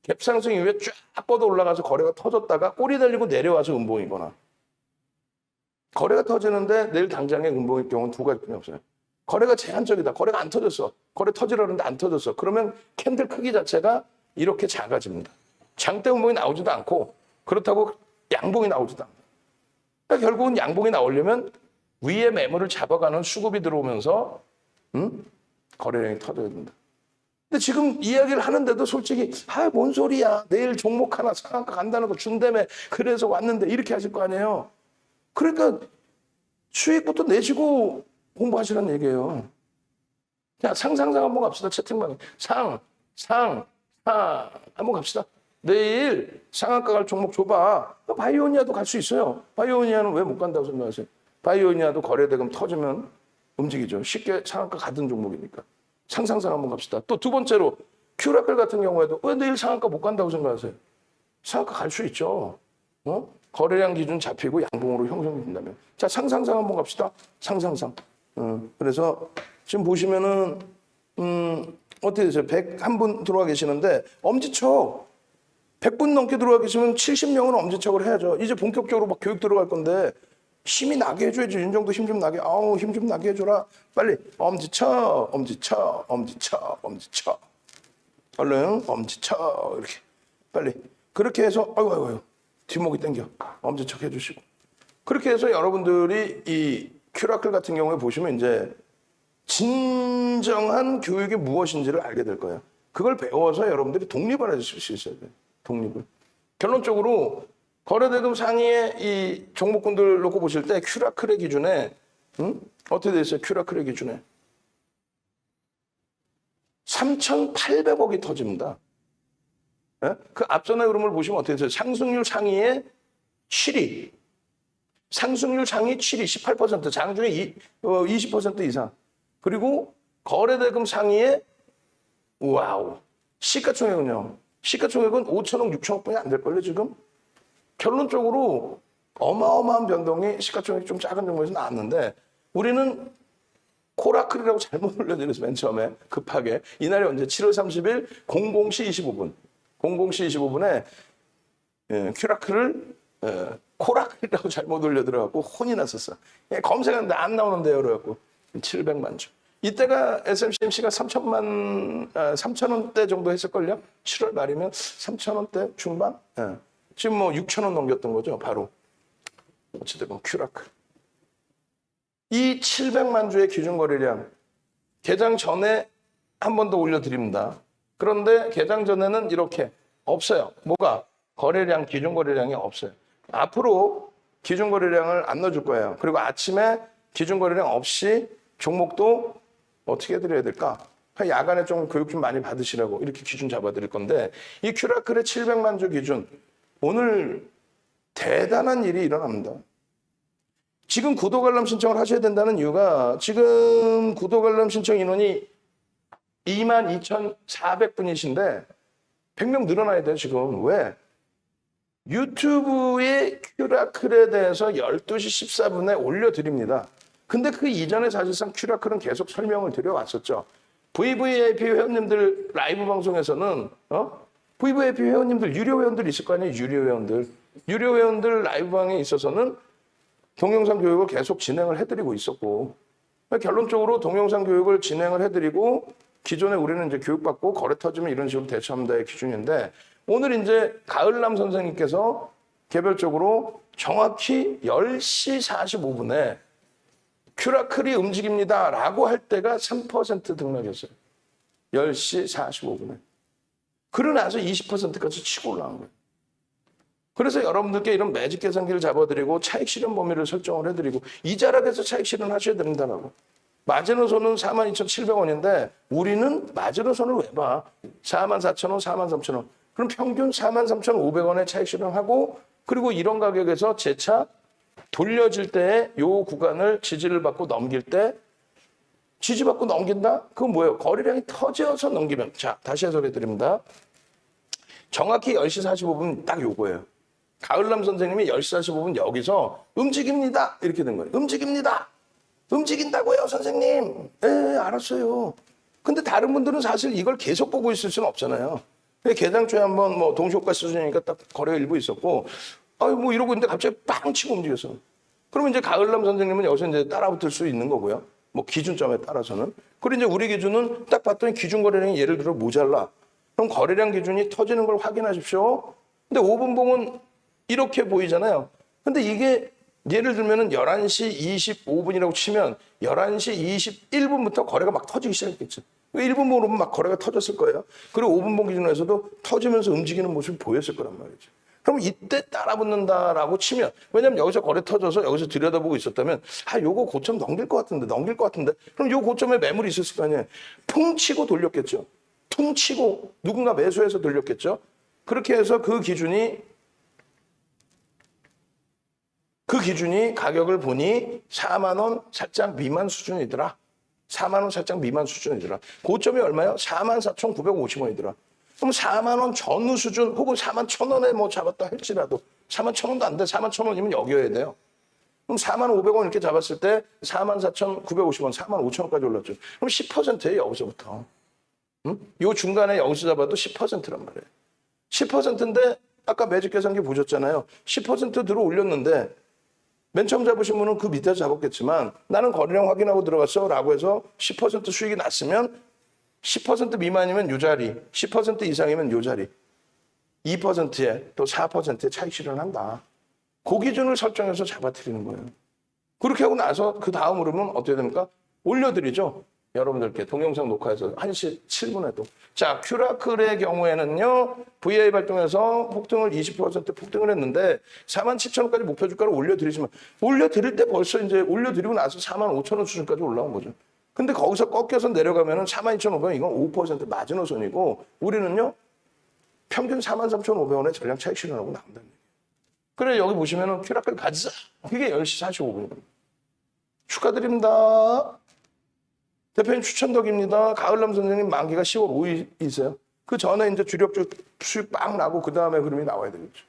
갭상승 이후에 쫙 뻗어 올라가서 거래가 터졌다가 꼬리 달리고 내려와서 음봉이거나 거래가 터지는데 내일 당장에 음봉일 경우는 두 가지뿐이 없어요. 거래가 제한적이다. 거래가 안 터졌어. 거래 터지려는데 안 터졌어. 그러면 캔들 크기 자체가 이렇게 작아집니다. 장대 음봉이 나오지도 않고 그렇다고 양봉이 나오지도 않고. 그러니까 결국은 양봉이 나오려면 위에 매물을 잡아가는 수급이 들어오면서 거래량이 터져야 된다. 근데 지금 이야기를 하는데도 솔직히 뭔 소리야. 내일 종목 하나 상한가 간다는 거 준다며 그래서 왔는데 이렇게 하실 거 아니에요. 그러니까 수익부터 내시고 공부하시라는 얘기예요. 자, 상상 한번 갑시다. 채팅방에. 상 한번 갑시다. 내일 상한가 갈 종목 줘봐. 바이오니아도 갈 수 있어요. 바이오니아는 왜 못 간다고 생각하세요? 바이오니아도 거래대금 터지면 움직이죠. 쉽게 상한가 가던 종목이니까. 상상 한번 갑시다. 또 두 번째로 큐라클 같은 경우에도 왜 내일 상한가 못 간다고 생각하세요? 상한가 갈 수 있죠. 거래량 기준 잡히고 양봉으로 형성된다면. 자, 상상 한번 갑시다. 상상. 그래서 지금 보시면은 어떻게 되세요? 101분 들어와 계시는데 엄지척 100분 넘게 들어와 계시면 70명은 엄지척을 해야죠. 이제 본격적으로 막 교육 들어갈 건데 힘이 나게 해줘야지. 윤정도 힘 좀 나게. 힘 좀 나게 해줘라. 빨리 엄지척. 얼른 엄지척 이렇게 빨리 그렇게 해서 아이고 뒷목이 당겨. 엄지척 해주시고. 그렇게 해서 여러분들이 이 큐라클 같은 경우에 보시면 이제 진정한 교육이 무엇인지를 알게 될 거예요. 그걸 배워서 여러분들이 독립을 하실 수 있어야 돼요. 독립을. 결론적으로 거래대금 상위의 이 종목군들 놓고 보실 때 큐라클의 기준에 어떻게 돼 있어요? 큐라클의 기준에 3,800억이 터집니다. 예? 그 앞전의 흐름을 보시면 어떻게 돼요? 상승률 상위의 7위. 상승률 상위 7위, 18%, 장중에 20% 이상. 그리고 거래대금 상위의 와우. 시가총액은요. 시가총액은 5천억, 6천억 분이 안 될걸요, 지금? 결론적으로 어마어마한 변동이 시가총액이 좀 작은 정도에서 나왔는데 우리는 코라클이라고 잘못 올려드려서 맨 처음에 급하게 이날이 언제 7월 30일 00시 25분 00시 25분에 큐라클을 코라클이라고 잘못 올려들어갖고 혼이 났었어. 검색하는데 안 나오는데요. 그래갖고 700만 주. 이때가 SMCMC가 3,000원대 정도 했을걸요? 7월 말이면 3,000원대 중반? 예. 지금 뭐 6,000원 넘겼던 거죠, 바로. 어찌됐건 큐라클. 이 700만 주의 기준 거래량, 개장 전에 한 번 더 올려드립니다. 그런데 개장 전에는 이렇게 없어요. 뭐가? 거래량, 기준 거래량이 없어요. 앞으로 기준 거래량을 안 넣어줄 거예요. 그리고 아침에 기준 거래량 없이 종목도 어떻게 해드려야 될까? 야간에 좀 교육 좀 많이 받으시라고 이렇게 기준 잡아드릴 건데 이 큐라클의 700만 주 기준 오늘 대단한 일이 일어납니다. 지금 구독 알람 신청을 하셔야 된다는 이유가 지금 구독 알람 신청 인원이 22,400분이신데 100명 늘어나야 돼요, 지금. 왜? 유튜브의 큐라클에 대해서 12시 14분에 올려드립니다. 근데 그 이전에 사실상 큐라클은 계속 설명을 드려왔었죠. VVIP 회원님들 라이브 방송에서는 VVIP 회원님들 유료 회원들 있을 거 아니에요. 유료 회원들 라이브 방에 있어서는 동영상 교육을 계속 진행을 해드리고 있었고 결론적으로 동영상 교육을 진행을 해드리고 기존에 우리는 이제 교육받고 거래 터지면 이런 식으로 대처합니다의 기준인데 오늘 이제 가을남 선생님께서 개별적으로 정확히 10시 45분에 큐라클이 움직입니다 라고 할 때가 3% 등락했어요. 10시 45분에. 그러고 나서 20%까지 치고 올라간 거예요. 그래서 여러분들께 이런 매직 계산기를 잡아드리고 차익 실현 범위를 설정을 해드리고 이 자락에서 차익 실현 하셔야 된다라고. 마지노선은 42,700원인데 우리는 마지노선을 왜 봐? 44,000원, 43,000원. 그럼 평균 43,500원에 차익 실현하고 그리고 이런 가격에서 재차 돌려질 때 이 구간을 지지를 받고 넘길 때 지지받고 넘긴다? 그건 뭐예요? 거래량이 터져서 넘기면. 자, 다시 해석해 드립니다. 정확히 10시 45분 딱 요거예요. 가을남 선생님이 10시 45분 여기서 움직입니다. 이렇게 된 거예요. 움직입니다. 움직인다고요, 선생님. 예, 알았어요. 근데 다른 분들은 사실 이걸 계속 보고 있을 수는 없잖아요. 개장 초에 한번 뭐 동시효과 수준이니까 딱 거래가 일부 있었고, 뭐 이러고 있는데 갑자기 빵 치고 움직였어. 그러면 이제 가을남 선생님은 여기서 이제 따라붙을 수 있는 거고요. 뭐 기준점에 따라서는. 그리고 이제 우리 기준은 딱 봤더니 기준 거래량이 예를 들어 모자라. 그럼 거래량 기준이 터지는 걸 확인하십시오. 근데 5분봉은 이렇게 보이잖아요. 근데 이게 예를 들면은 11시 25분이라고 치면 11시 21분부터 거래가 막 터지기 시작했겠죠. 1분봉으로 막 거래가 터졌을 거예요. 그리고 5분봉 기준에서도 터지면서 움직이는 모습이 보였을 거란 말이죠. 그럼 이때 따라붙는다라고 치면 왜냐면 여기서 거래 터져서 여기서 들여다보고 있었다면 요거 고점 넘길 것 같은데 그럼 요 고점에 매물이 있었을 거 아니에요. 퉁치고 돌렸겠죠. 퉁치고 누군가 매수해서 돌렸겠죠. 그렇게 해서 그 기준이 가격을 보니 4만 원 살짝 미만 수준이더라. 4만 원 살짝 미만 수준이더라. 고점이 얼마요? 44,950원이더라. 그럼 4만 원 전후 수준 혹은 4만 1,000원에 뭐 잡았다 할지라도 4만 1,000원도 안 돼. 4만 1,000원이면 여기여야 돼요. 그럼 4만 500원 이렇게 잡았을 때 44,950원, 4만 5천원까지 올랐죠. 그럼 10%예요, 여기서부터. 요 중간에 여기서 잡아도 10%란 말이에요. 10%인데 아까 매직 계산기 보셨잖아요. 10% 들어 올렸는데 맨 처음 잡으신 분은 그 밑에서 잡았겠지만 나는 거래량 확인하고 들어갔어 라고 해서 10% 수익이 났으면 10% 미만이면 요 자리, 10% 이상이면 요 자리. 2%에 또 4%의 차익 실현을 한다. 그 기준을 설정해서 잡아드리는 거예요. 그렇게 하고 나서 그 다음 흐름은 어떻게 됩니까? 올려드리죠. 여러분들께 동영상 녹화해서 1시 7분에도. 자, 큐라클의 경우에는요, VA 발동해서 폭등을 20% 폭등을 했는데 47,000원까지 목표 주가를 올려드리지만, 올려드릴 때 벌써 이제 올려드리고 나서 45,000원 수준까지 올라온 거죠. 근데 거기서 꺾여서 내려가면은 42,500원, 이건 5% 마지노선이고, 우리는요, 평균 43,500원의 전량 차익 실현하고 나온다는 얘기예요. 그래, 여기 보시면은 큐라클 가자. 그게 10시 45분입니다. 축하드립니다. 대표님 추천덕입니다. 가을남 선생님 만기가 10월 5일이세요. 그 전에 이제 주력주 수익 빵 나고 그 다음에 그림이 나와야 되겠죠.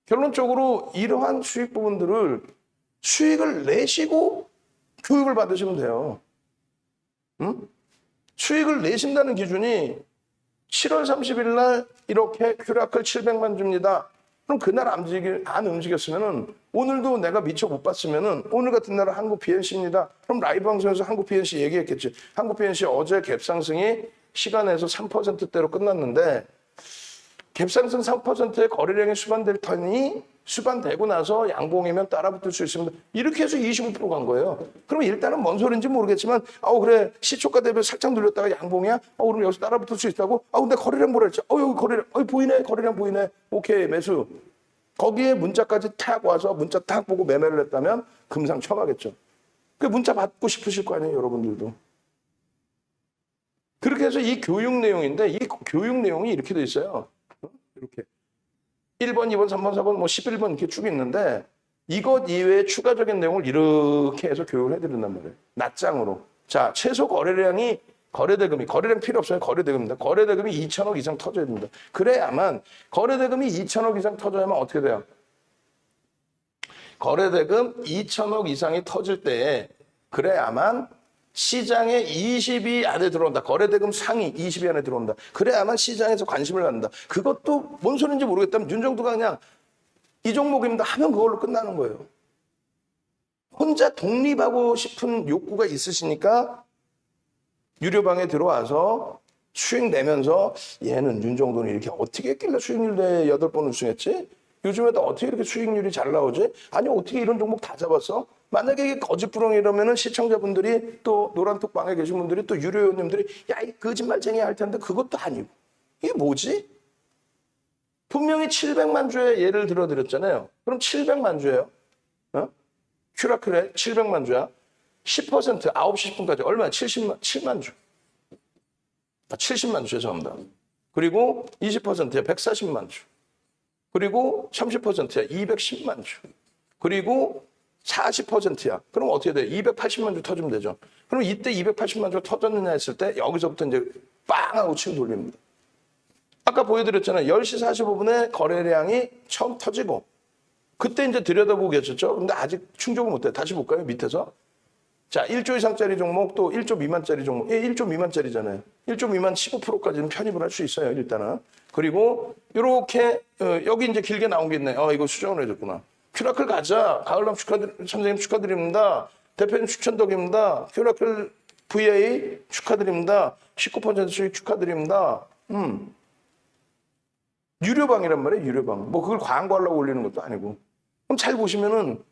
결론적으로 이러한 수익 부분들을 수익을 내시고 교육을 받으시면 돼요. 응? 수익을 내신다는 기준이 7월 30일 날 이렇게 큐라클 700만 줍니다. 그럼 그날 안 움직였으면은 오늘도 내가 미처 못 봤으면은 오늘 같은 날은 한국 PNC입니다. 그럼 라이브 방송에서 한국 PNC 얘기했겠지. 한국 PNC 어제 갭상승이 시간에서 3%대로 끝났는데 갭상승 3%의 거래량이 수반될 터니 수반되고 나서 양봉이면 따라붙을 수 있습니다. 이렇게 해서 25%간 거예요. 그러면 일단은 뭔 소리인지 모르겠지만 그래 시초가 대비 살짝 눌렸다가 양봉이야? 그럼 여기서 따라붙을 수 있다고? 근데 거래량 뭐라 했지? 여기 거래량 보이네. 거래량 보이네. 오케이 매수. 거기에 문자까지 탁 와서 문자 탁 보고 매매를 했다면 금상 쳐가겠죠. 그 문자 받고 싶으실 거 아니에요, 여러분들도. 그렇게 해서 이 교육 내용인데 이 교육 내용이 이렇게 돼 있어요. 이렇게 1번, 2번, 3번, 4번, 11번 이렇게 쭉 있는데 이것 이외에 추가적인 내용을 이렇게 해서 교육을 해드린단 말이에요. 낱장으로. 자, 최소 거래량이 거래량 필요 없어요. 거래대금입니다. 거래대금이 2천억 이상 터져야 됩니다. 그래야만 거래대금이 2천억 이상 터져야만 어떻게 돼요? 거래대금 2천억 이상이 터질 때에 그래야만 시장에 20이 안에 들어온다. 거래대금 상위 20이 안에 들어온다. 그래야만 시장에서 관심을 갖는다. 그것도 뭔 소리인지 모르겠다면 윤정두가 그냥 이 종목입니다 하면 그걸로 끝나는 거예요. 혼자 독립하고 싶은 욕구가 있으시니까 유료방에 들어와서 수익 내면서 얘는 윤정도는 이렇게 어떻게 했길래 수익률 내 8번 우승했지? 요즘에도 어떻게 이렇게 수익률이 잘 나오지? 아니 어떻게 이런 종목 다 잡았어? 만약에 이게 거짓부렁이라면 시청자분들이 또 노란톡방에 계신 분들이 또 유료회원님들이 야, 이 거짓말쟁이 할 텐데 그것도 아니고 이게 뭐지? 분명히 700만 주에 예를 들어드렸잖아요. 그럼 700만 주예요. 큐라클에 700만 주야. 10% 9시 10분까지 얼마야? 7만 주. 70만 주 죄송합니다. 그리고 20%에 140만 주. 그리고 30%에 210만 주. 그리고 40%야. 그럼 어떻게 돼? 280만 주 터지면 되죠. 그럼 이때 280만 주 터졌느냐 했을 때 여기서부터 이제 빵 하고 치고 돌립니다. 아까 보여드렸잖아요. 10시 45분에 거래량이 처음 터지고 그때 이제 들여다보고 계셨죠. 근데 아직 충족을 못해. 다시 볼까요? 밑에서. 자, 1조 이상짜리 종목 또 1조 미만짜리 종목. 1조 미만짜리잖아요. 1조 미만 15%까지는 편입을 할 수 있어요. 일단은. 그리고 이렇게 여기 이제 길게 나온 게 있네. 이거 수정을 해줬구나. 큐라클 가자. 가을남 선생님 축하드립니다. 대표님 추천덕입니다. 큐라클 VA 축하드립니다. 19% 수익 축하드립니다. 유료방이란 말이에요. 유료방. 뭐 그걸 광고하려고 올리는 것도 아니고. 그럼 잘 보시면은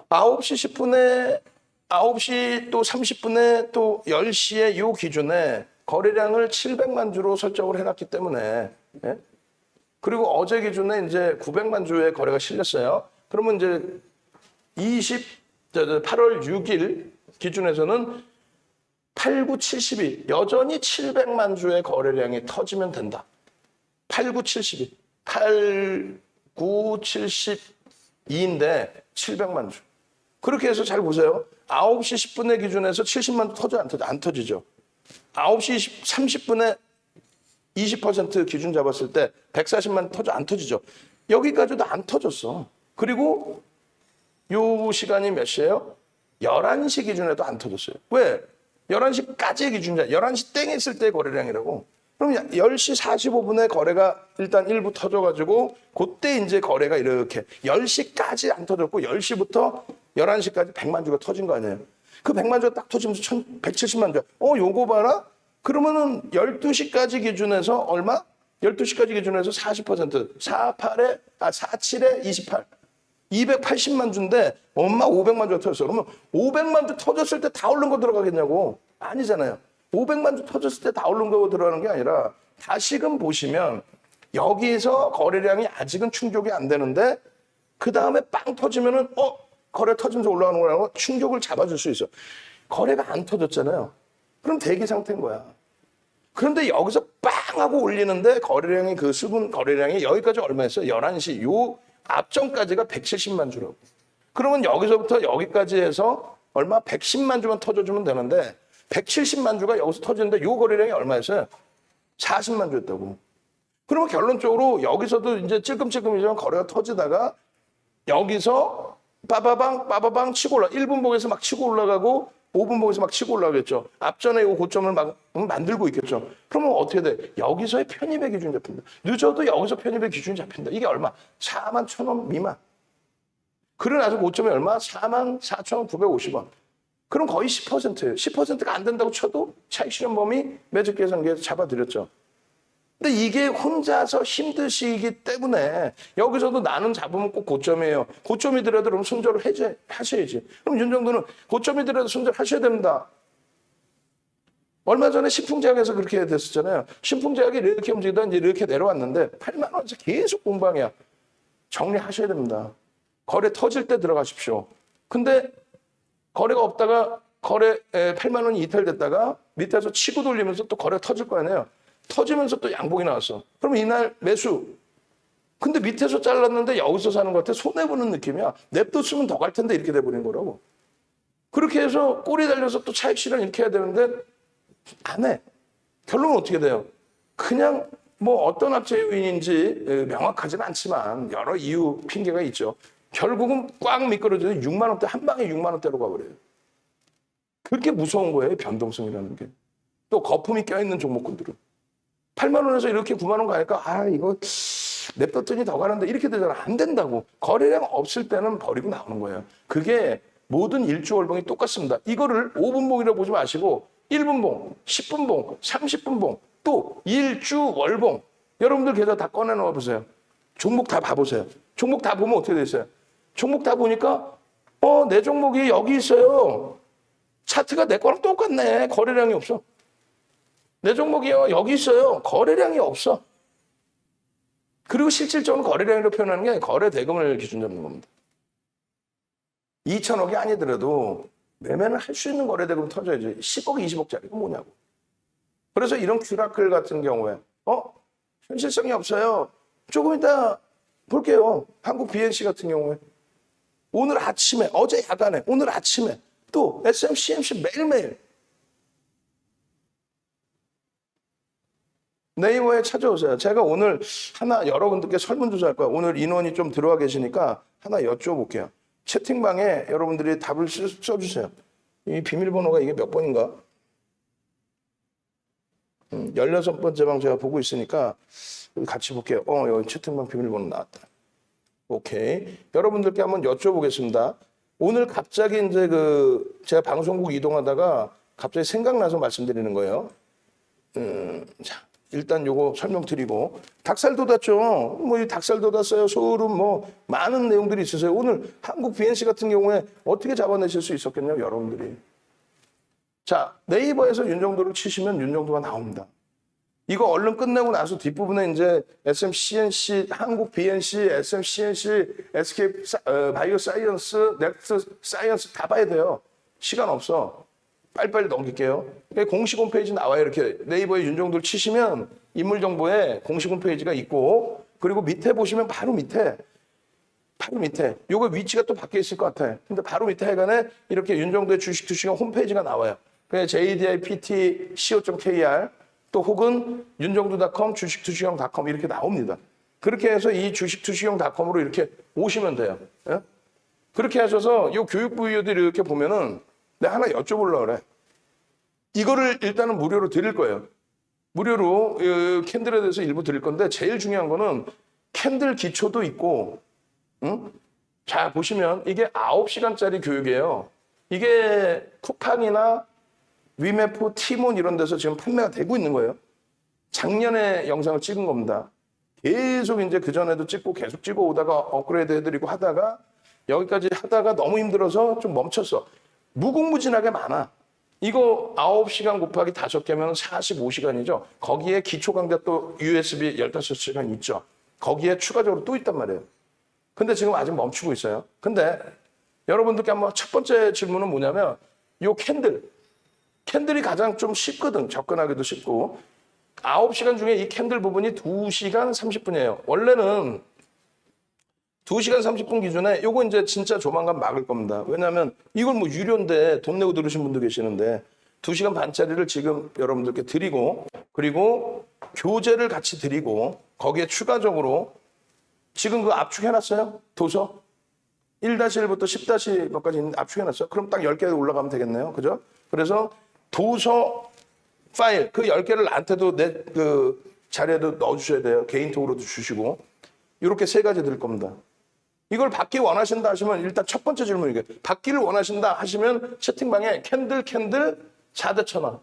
9시 10분에 9시 또 30분에 또 10시에 이 기준에 거래량을 700만 주로 설정을 해놨기 때문에 예? 그리고 어제 기준에 이제 900만 주의 거래가 실렸어요. 그러면 이제 8월 6일 기준에서는 8, 9, 72 여전히 700만 주의 거래량이 터지면 된다. 8, 9, 72 8, 9, 72인데 700만 주. 그렇게 해서 잘 보세요. 9시 10분의 기준에서 70만 주 터져 안 터져? 안 터지죠. 9시 30분에 20% 기준 잡았을 때 140만 터져 안 터지죠. 여기까지도 안 터졌어. 그리고 요 시간이 몇 시예요? 11시 기준에도 안 터졌어요. 왜? 11시까지의 기준이야. 11시 땡 했을 때 거래량이라고. 그럼 10시 45분에 거래가 일단 일부 터져가지고 그때 이제 거래가 이렇게 10시까지 안 터졌고 10시부터 11시까지 100만 주가 터진 거 아니에요. 그 100만 주가 딱 터지면서 170만 주. 요거 봐라? 그러면은 12시까지 기준에서 얼마? 12시까지 기준으로 해서 40%, 47에 28. 280만 주인데 엄마 500만 주 터졌어. 그러면 500만 주 터졌을 때 다 오른 거 들어가겠냐고. 아니잖아요. 500만 주 터졌을 때 다 오른 거 들어가는 게 아니라 다시금 보시면 여기서 거래량이 아직은 충족이 안 되는데 그 다음에 빵 터지면은 거래 터지면서 올라가는 거라고 충족을 잡아줄 수 있어. 거래가 안 터졌잖아요. 그럼 대기 상태인 거야. 그런데 여기서 빵 하고 올리는데 거래량이 그 수분 거래량이 여기까지 얼마였어요? 11시 요 앞전까지가 170만 주라고. 그러면 여기서부터 여기까지 해서 얼마? 110만 주만 터져주면 되는데 170만 주가 여기서 터지는데 요 거래량이 얼마였어요? 40만 주였다고. 그러면 결론적으로 여기서도 이제 찔끔찔끔이지만 거래가 터지다가 여기서 빠바방 치고 올라 1분 봉에서 막 치고 올라가고 5분 봉에서 막 치고 올라가겠죠. 앞전에 이 고점을 막 만들고 있겠죠. 그러면 어떻게 돼? 여기서의 편입의 기준이 잡힌다. 늦어도 여기서 편입의 기준이 잡힌다. 이게 얼마? 41,000원 미만. 그러고 나서 고점이 얼마? 44,950원. 그럼 거의 10%예요. 10%가 안 된다고 쳐도 차익 실현 범위 매직 계산기에서 잡아드렸죠. 근데 이게 혼자서 힘드시기 때문에 여기서도 나는 잡으면 꼭 고점이에요. 고점이더라도 그럼 손절을 하셔야지. 그럼 윤 정도는 고점이더라도 손절하셔야 됩니다. 얼마 전에 신풍제약에서 그렇게 됐었잖아요. 신풍제약이 이렇게 움직이다 이제 이렇게 내려왔는데 8만 원에서 계속 공방이야. 정리하셔야 됩니다. 거래 터질 때 들어가십시오. 근데 거래가 없다가 거래 8만 원이 이탈됐다가 밑에서 치고 돌리면서 또 거래가 터질 거 아니에요. 터지면서 또 양봉이 나왔어. 그러면 이날 매수. 근데 밑에서 잘랐는데 여기서 사는 것 같아. 손해보는 느낌이야. 냅뒀으면 더 갈 텐데 이렇게 돼버린 거라고. 그렇게 해서 꼬리 달려서 또 차익 실현 이렇게 해야 되는데 안 해. 결론은 어떻게 돼요? 그냥 뭐 어떤 악재의 요인인지 명확하진 않지만 여러 이유 핑계가 있죠. 결국은 꽉 미끄러져서 6만 원대 한 방에 6만 원대로 가버려요. 그렇게 무서운 거예요. 변동성이라는 게. 또 거품이 껴있는 종목군들은. 8만 원에서 이렇게 9만 원 가니까 이거 냅뒀더니 더 가는데 이렇게 되잖아. 안 된다고. 거래량 없을 때는 버리고 나오는 거예요. 그게 모든 일주월봉이 똑같습니다. 이거를 5분봉이라고 보지 마시고 1분봉, 10분봉, 30분봉, 또 일주월봉. 여러분들 계좌 다 꺼내놓아 보세요. 종목 다 봐보세요. 종목 다 보면 어떻게 됐어요? 종목 다 보니까 내 종목이 여기 있어요. 차트가 내 거랑 똑같네. 거래량이 없어. 내 종목이요. 여기 있어요. 거래량이 없어. 그리고 실질적으로 거래량으로 표현하는 게 거래 대금을 기준 잡는 겁니다. 2천억이 아니더라도 매매는 할 수 있는 거래 대금 터져야지. 10억, 20억짜리가 뭐냐고. 그래서 이런 큐라클 같은 경우에 현실성이 없어요. 조금 이따 볼게요. 한국 BNC 같은 경우에 오늘 아침에 어제 야간에 오늘 아침에 또 SMCMC 매일매일 네이버에 찾아오세요. 제가 오늘 하나 여러분들께 설문조사할 거예요. 오늘 인원이 좀 들어와 계시니까 하나 여쭤볼게요. 채팅방에 여러분들이 답을 써주세요. 이 비밀번호가 이게 몇 번인가? 16번째 방 제가 보고 있으니까 같이 볼게요. 여기 채팅방 비밀번호 나왔다. 오케이. 여러분들께 한번 여쭤보겠습니다. 오늘 갑자기 이제 제가 방송국 이동하다가 갑자기 생각나서 말씀드리는 거예요. 자, 일단 요거 설명드리고 닭살 돋았죠. 뭐 이 닭살 돋았어요. 소름 뭐 많은 내용들이 있으세요. 오늘 한국 BNC 같은 경우에 어떻게 잡아내실 수 있었겠냐고 여러분들이. 자, 네이버에서 윤정도를 치시면 윤정도가 나옵니다. 이거 얼른 끝내고 나서 뒷부분에 이제 SMCNC, 한국 BNC, SMCNC, SK 바이오사이언스, 넥스 사이언스 다 봐야 돼요. 시간 없어. 빨리빨리 넘길게요. 공식 홈페이지 나와요. 이렇게 네이버에 윤정도를 치시면 인물 정보에 공식 홈페이지가 있고 그리고 밑에 보시면 바로 밑에 요거 위치가 또 바뀌어 있을 것 같아. 근데 바로 밑에 하여간에 이렇게 윤정도의 주식 투시경 홈페이지가 나와요. JDIPT.co.kr 또 혹은 윤정도.com, 주식투시경.com 이렇게 나옵니다. 그렇게 해서 이 주식투시경.com으로 이렇게 오시면 돼요. 예? 그렇게 하셔서 이 교육부위원들이 이렇게 보면은 내가 하나 여쭤보려고 그래. 이거를 일단은 무료로 드릴 거예요. 무료로 캔들에 대해서 일부 드릴 건데 제일 중요한 거는 캔들 기초도 있고 자 보시면 이게 9시간짜리 교육이에요. 이게 쿠팡이나 위메프, 티몬 이런 데서 지금 판매가 되고 있는 거예요. 작년에 영상을 찍은 겁니다. 계속 이제 그전에도 찍고 계속 찍어 오다가 업그레이드 해드리고 하다가 여기까지 하다가 너무 힘들어서 좀 멈췄어. 무궁무진하게 많아. 이거 9시간 곱하기 5개면 45시간이죠. 거기에 기초 강좌 또 USB 15시간 있죠. 거기에 추가적으로 또 있단 말이에요. 근데 지금 아직 멈추고 있어요. 근데 여러분들께 한번 첫 번째 질문은 뭐냐면 요 캔들이 가장 좀 쉽거든. 접근하기도 쉽고 9시간 중에 이 캔들 부분이 2시간 30분이에요. 원래는 2시간 30분 기준에 요거 이제 진짜 조만간 막을 겁니다. 왜냐하면 이걸 뭐 유료인데 돈 내고 들으신 분도 계시는데 2시간 반짜리를 지금 여러분들께 드리고 그리고 교재를 같이 드리고 거기에 추가적으로 지금 그 압축해놨어요? 도서? 1-1부터 10-몇까지 압축해놨어요? 그럼 딱 10개 올라가면 되겠네요. 그죠? 그래서 도서 파일 그 10개를 나한테도 내 그 자리에도 넣어주셔야 돼요. 개인톡으로도 주시고 이렇게 3가지 드릴 겁니다. 이걸 받기 원하신다 하시면 일단 첫 번째 질문이에요. 받기를 원하신다 하시면 채팅방에 캔들 4대 1,000원.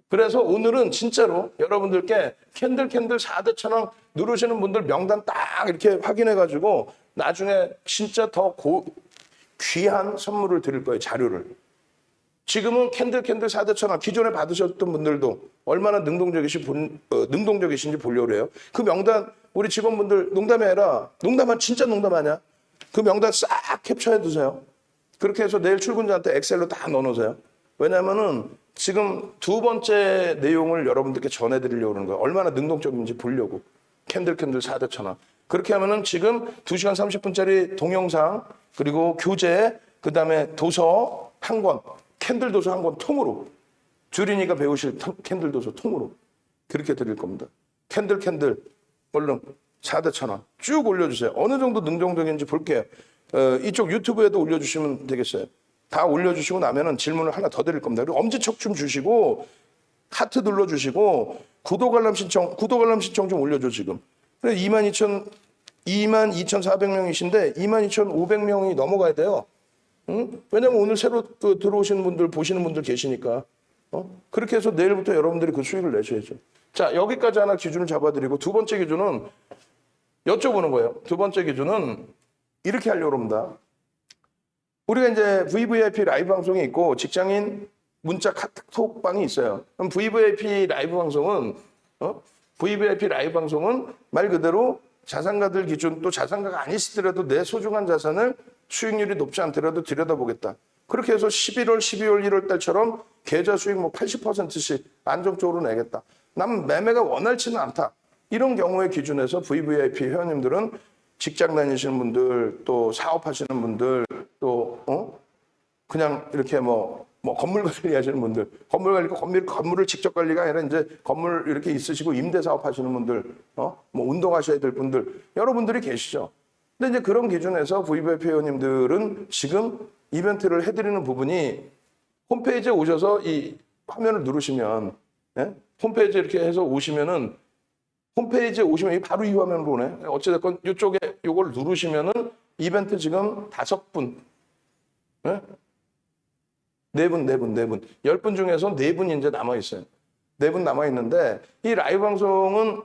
그래서 오늘은 진짜로 여러분들께 캔들 4대 1,000원 누르시는 분들 명단 딱 이렇게 확인해가지고 나중에 진짜 더 귀한 선물을 드릴 거예요. 자료를. 지금은 캔들 4대 1,000원 기존에 받으셨던 분들도 얼마나 능동적이신지 보려고 해요. 그 명단 우리 직원분들 농담이 아니라 진짜 농담 아니야. 그 명단 싹 캡처해 두세요. 그렇게 해서 내일 출근자한테 엑셀로 다 넣어놓으세요. 왜냐하면은 지금 두 번째 내용을 여러분들께 전해드리려고 하는 거예요. 얼마나 능동적인지 보려고. 캔들 4대 1,000원. 그렇게 하면은 지금 2시간 30분짜리 동영상 그리고 교재 그다음에 도서 한 권 캔들 도서 한 권 통으로 주린이가 배우실 캔들 도서 통으로 그렇게 드릴 겁니다. 캔들 얼른 4대 1,000원 쭉 올려주세요. 어느 정도 능동적인지 볼게요. 이쪽 유튜브에도 올려주시면 되겠어요. 다 올려주시고 나면은 질문을 하나 더 드릴 겁니다. 그리고 엄지척 좀 주시고 하트 눌러주시고 구독 알람 신청 좀 올려줘 지금. 그래 22,400명이신데 22,500명이 넘어가야 돼요. 응? 왜냐면 오늘 새로 들어오시는 분들 보시는 분들 계시니까 그렇게 해서 내일부터 여러분들이 그 수익을 내셔야죠. 자 여기까지 하나 기준을 잡아드리고 두 번째 기준은 여쭤보는 거예요. 두 번째 기준은 이렇게 하려고 합니다. 우리가 이제 VVIP 라이브 방송이 있고 직장인 문자 카톡방이 있어요. 그럼 VVIP 라이브 방송은 말 그대로 자산가들 기준 또 자산가가 아니시더라도 내 소중한 자산을 수익률이 높지 않더라도 들여다보겠다. 그렇게 해서 11월, 12월, 1월 달처럼 계좌 수익 뭐 80%씩 안정적으로 내겠다. 난 매매가 원활치는 않다. 이런 경우의 기준에서 VVIP 회원님들은 직장 다니시는 분들, 또 사업하시는 분들, 또 그냥 이렇게 뭐 건물 관리하시는 분들, 건물을 직접 관리가 아니라 이제 건물 이렇게 있으시고 임대 사업하시는 분들, 뭐 운동하셔야 될 분들, 여러분들이 계시죠. 근데 이제 그런 기준에서 VVIP 회원님들은 지금 이벤트를 해드리는 부분이 홈페이지에 오셔서 이 화면을 누르시면, 홈페이지에 이렇게 해서 오시면은 홈페이지에 오시면 바로 이 화면으로 오네. 어찌됐건 이쪽에 이걸 누르시면은 이벤트 지금 5분, 4분. 10분 중에서 4분이 이제 남아있어요. 4분 남아있는데 이 라이브 방송은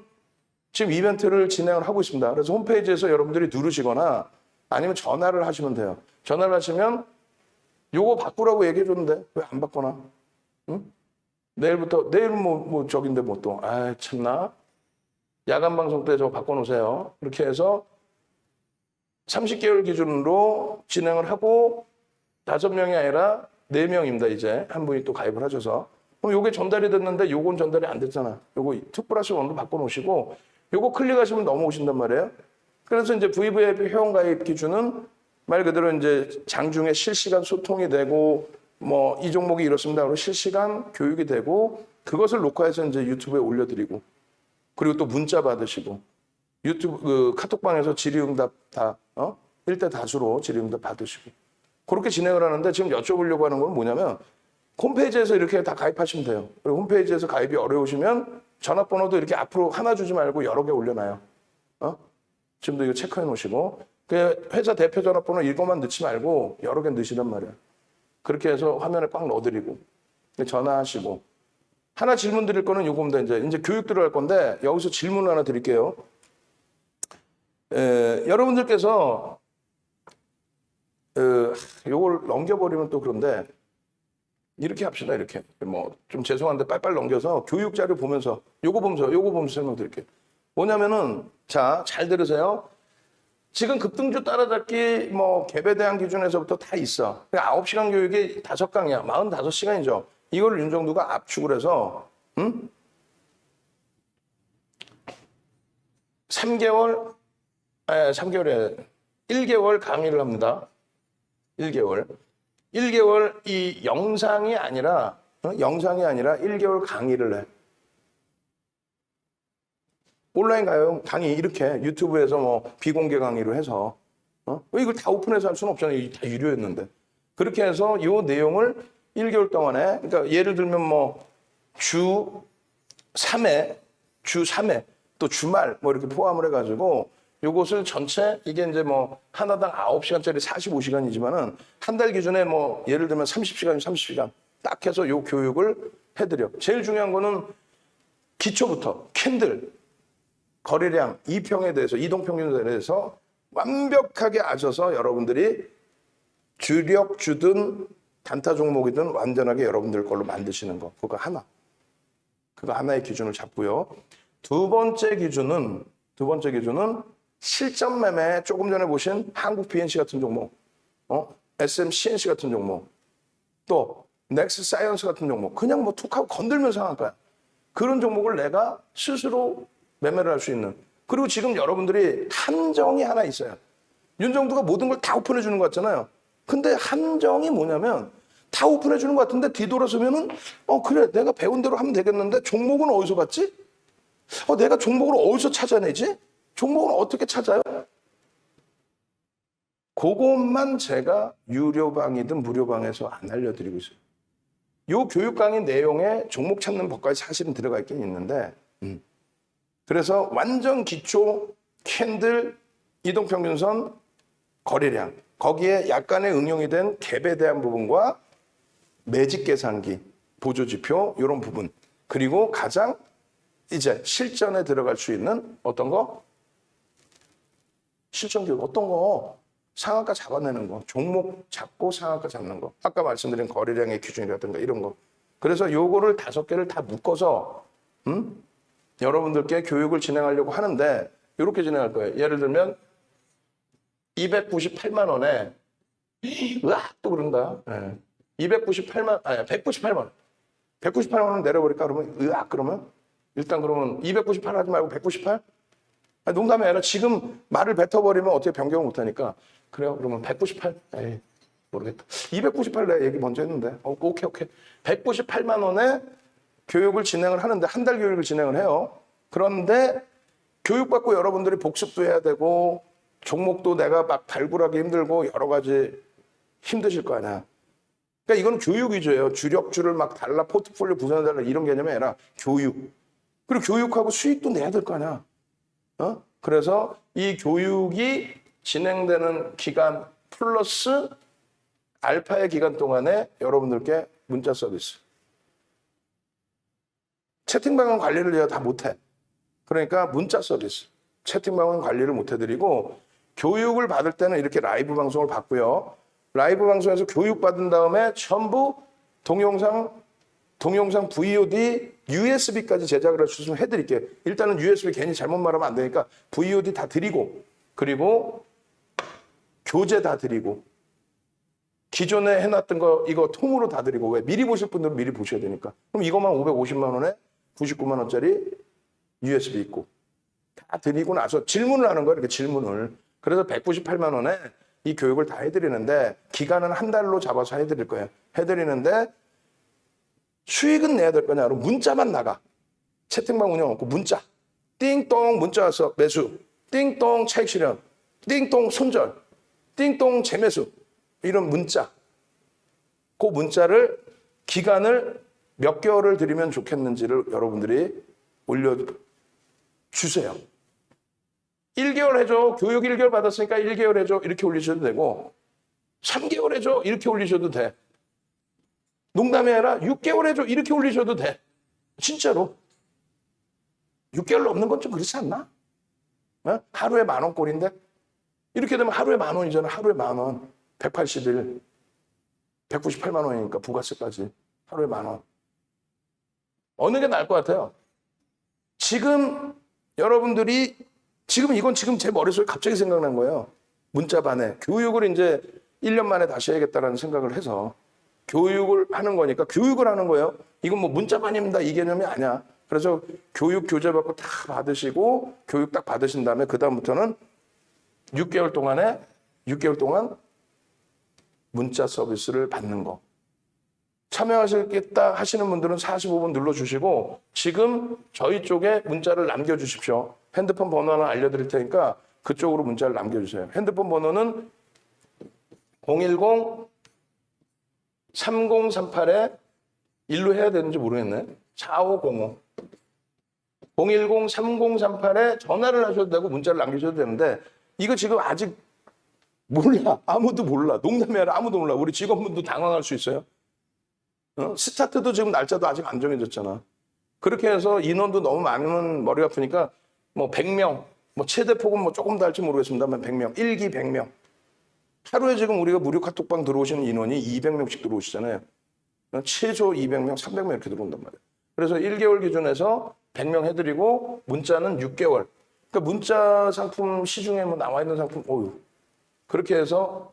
지금 이벤트를 진행을 하고 있습니다. 그래서 홈페이지에서 여러분들이 누르시거나 아니면 전화를 하시면 돼요. 전화를 하시면 요거 바꾸라고 얘기해 줬는데 왜 안 바꿔나? 응? 내일은 뭐 저긴데 뭐 또. 아 참나. 야간 방송 때 저거 바꿔놓으세요. 이렇게 해서 30개월 기준으로 진행을 하고 5명이 아니라 4명입니다. 이제 한 분이 또 가입을 하셔서. 그럼 요게 전달이 됐는데 요건 전달이 안 됐잖아. 요거 2+1로 바꿔놓으시고 요거 클릭하시면 넘어오신단 말이에요. 그래서 이제 VVIP 회원 가입 기준은 말 그대로 이제 장중에 실시간 소통이 되고 뭐 이 종목이 이렇습니다. 그리고 실시간 교육이 되고 그것을 녹화해서 이제 유튜브에 올려드리고 그리고 또 문자 받으시고 유튜브 카톡방에서 질의응답 다 1대 다수로 질의응답 받으시고 그렇게 진행을 하는데 지금 여쭤보려고 하는 건 뭐냐면 홈페이지에서 이렇게 다 가입하시면 돼요. 그리고 홈페이지에서 가입이 어려우시면 전화번호도 이렇게 앞으로 하나 주지 말고 여러 개 올려놔요. 지금도 이거 체크해 놓으시고 그 회사 대표 전화번호 이것만 넣지 말고 여러 개 넣으시단 말이에요. 그렇게 해서 화면에 꽉 넣어드리고 전화하시고 하나 질문 드릴 거는 요겁니다. 이제 교육 들어갈 건데 여기서 질문을 하나 드릴게요. 여러분들께서 요걸 넘겨버리면 또 그런데 이렇게 합시다. 이렇게 뭐 좀 죄송한데 빨빨 넘겨서 교육 자료 보면서 요거 보면서 설명드릴게요. 뭐냐면은 자, 잘 들으세요. 지금 급등주 따라잡기 뭐 개배에 대한 기준에서부터 다 있어. 9시간 교육이 5강이야. 45시간이죠. 이걸 윤정두가 압축을 해서 3개월에 1개월 강의를 합니다. 1개월 이 영상이 아니라 1개월 강의를 해. 온라인 강의 이렇게 유튜브에서 뭐 비공개 강의로 해서 왜 이걸 다 오픈해서 할 수는 없잖아요. 다 유료였는데. 그렇게 해서 이 내용을 1개월 동안에 그러니까 예를 들면 뭐 주 3회 또 주말 뭐 이렇게 포함을 해가지고 요것을 전체 이게 이제 뭐 하나당 9시간짜리 45시간이지만은 한 달 기준에 뭐 예를 들면 30시간 딱 해서 요 교육을 해드려. 제일 중요한 거는 기초부터 캔들 거래량, 이평에 대해서 이동평균에 대해서 완벽하게 아셔서 여러분들이 주력주든 단타 종목이든 완전하게 여러분들 걸로 만드시는 거. 그거 하나의 기준을 잡고요. 두 번째 기준은 실전 매매 조금 전에 보신 한국 BNC 같은 종목, SMCNC 같은 종목, 또 넥스 사이언스 같은 종목, 그냥 뭐 툭하고 건들면 상할 거야. 그런 종목을 내가 스스로 매매를 할 수 있는. 그리고 지금 여러분들이 한정이 하나 있어요. 윤정두가 모든 걸 다 오픈해 주는 것 같잖아요. 근데 한정이 뭐냐면 다 오픈해 주는 것 같은데 뒤돌아서면은 그래 내가 배운 대로 하면 되겠는데 종목은 어디서 봤지? 내가 종목을 어디서 찾아내지? 종목은 어떻게 찾아요? 그것만 제가 유료방이든 무료방에서 안 알려드리고 있어요. 요 교육 강의 내용에 종목 찾는 법까지 사실은 들어가 있긴 있는데 그래서 완전 기초 캔들 이동평균선 거래량 거기에 약간의 응용이 된 갭에 대한 부분과 매직 계산기 보조지표 이런 부분 그리고 가장 이제 실전에 들어갈 수 있는 어떤 거? 실전 교육 어떤 거? 상한가 잡아내는 거 종목 잡고 상한가 잡는 거 아까 말씀드린 거래량의 기준이라든가 이런 거 그래서 요거를 5개를 다 묶어서 여러분들께 교육을 진행하려고 하는데 이렇게 진행할 거예요. 예를 들면 298만 원에 으악 또 그런다. 198만 원. 198만 원 내려버릴까 그러면 으악 그러면 일단 그러면 298 하지 말고 198? 농담이 아니라 지금 말을 뱉어버리면 어떻게 변경을 못하니까 그래요. 그러면 198? 에이 모르겠다. 298 내가 얘기 먼저 했는데 오케이 198만 원에 교육을 진행을 하는데 한 달 교육을 진행을 해요. 그런데 교육받고 여러분들이 복습도 해야 되고 종목도 내가 막 발굴하기 힘들고 여러 가지 힘드실 거 아니야. 그러니까 이건 교육 위주예요. 주력주를 막 달라 포트폴리오 구성해달라 이런 개념이 아니라 교육. 그리고 교육하고 수익도 내야 될 거 아니야. 그래서 이 교육이 진행되는 기간 플러스 알파의 기간 동안에 여러분들께 문자 서비스. 채팅방은 관리를 제가 다 못해. 그러니까 문자 서비스. 채팅방은 관리를 못 해드리고 교육을 받을 때는 이렇게 라이브 방송을 받고요. 라이브 방송에서 교육받은 다음에 전부 동영상 VOD, USB까지 제작을 할 수 있으면 해드릴게요. 일단은 USB 괜히 잘못 말하면 안 되니까 VOD 다 드리고 그리고 교재 다 드리고 기존에 해놨던 거 이거 통으로 다 드리고 왜 미리 보실 분들은 미리 보셔야 되니까 그럼 이것만 550만 원에 99만 원짜리 USB 있고 다 드리고 나서 질문을 하는 거예요. 이렇게 질문을. 그래서 198만 원에 이 교육을 다 해드리는데 기간은 한 달로 잡아서 해드릴 거예요. 해드리는데 수익은 내야 될 거냐? 그럼 문자만 나가. 채팅방 운영 없고 문자. 띵동 문자 와서 매수. 띵동 차익 실현. 띵동 손절. 띵동 재매수. 이런 문자. 그 문자를 기간을 몇 개월을 드리면 좋겠는지를 여러분들이 올려주세요. 1개월 해줘. 교육 1개월 받았으니까 1개월 해줘. 이렇게 올리셔도 되고 3개월 해줘. 이렇게 올리셔도 돼. 농담이 아니라 6개월 해줘. 이렇게 올리셔도 돼. 진짜로. 6개월 넘는 건 좀 그렇지 않나? 어? 하루에 10,000원꼴인데? 이렇게 되면 하루에 10,000원이잖아. 하루에 10,000원. 180일. 198만 원이니까 부가세까지. 하루에 10,000원. 어느 게 나을 것 같아요? 지금 여러분들이 지금 제 머릿속에 갑자기 생각난 거예요. 문자반에 교육을 이제 1년 만에 다시 해야겠다라는 생각을 해서 교육을 하는 거니까 교육을 하는 거예요. 이건 뭐 문자반입니다. 이 개념이 아니야. 그래서 교육 교재 받고 다 받으시고 교육 딱 받으신 다음에 그다음부터는 6개월 동안 문자 서비스를 받는 거. 참여하시겠다 하시는 분들은 45번 눌러주시고 지금 저희 쪽에 문자를 남겨주십시오. 핸드폰 번호 하나 알려드릴 테니까 그쪽으로 문자를 남겨주세요. 핸드폰 번호는 010-3038에 일로 해야 되는지 모르겠네. 4505. 010-3038에 전화를 하셔도 되고 문자를 남기셔도 되는데 이거 지금 아직 몰라. 아무도 몰라. 농담이 아니라 아무도 몰라. 우리 직원분도 당황할 수 있어요. 스타트도 지금 날짜도 아직 안 정해졌잖아. 그렇게 해서 인원도 너무 많으면 머리가 아프니까 뭐 100명, 뭐 최대 폭은 뭐 조금 더 할지 모르겠습니다만 100명, 1기 100명. 하루에 지금 우리가 무료 카톡방 들어오시는 인원이 200명씩 들어오시잖아요. 최소 200명, 300명 이렇게 들어온단 말이에요. 그래서 1개월 기준에서 100명 해드리고 문자는 6개월. 그러니까 문자 상품 시중에 뭐 나와 있는 상품, 그렇게 해서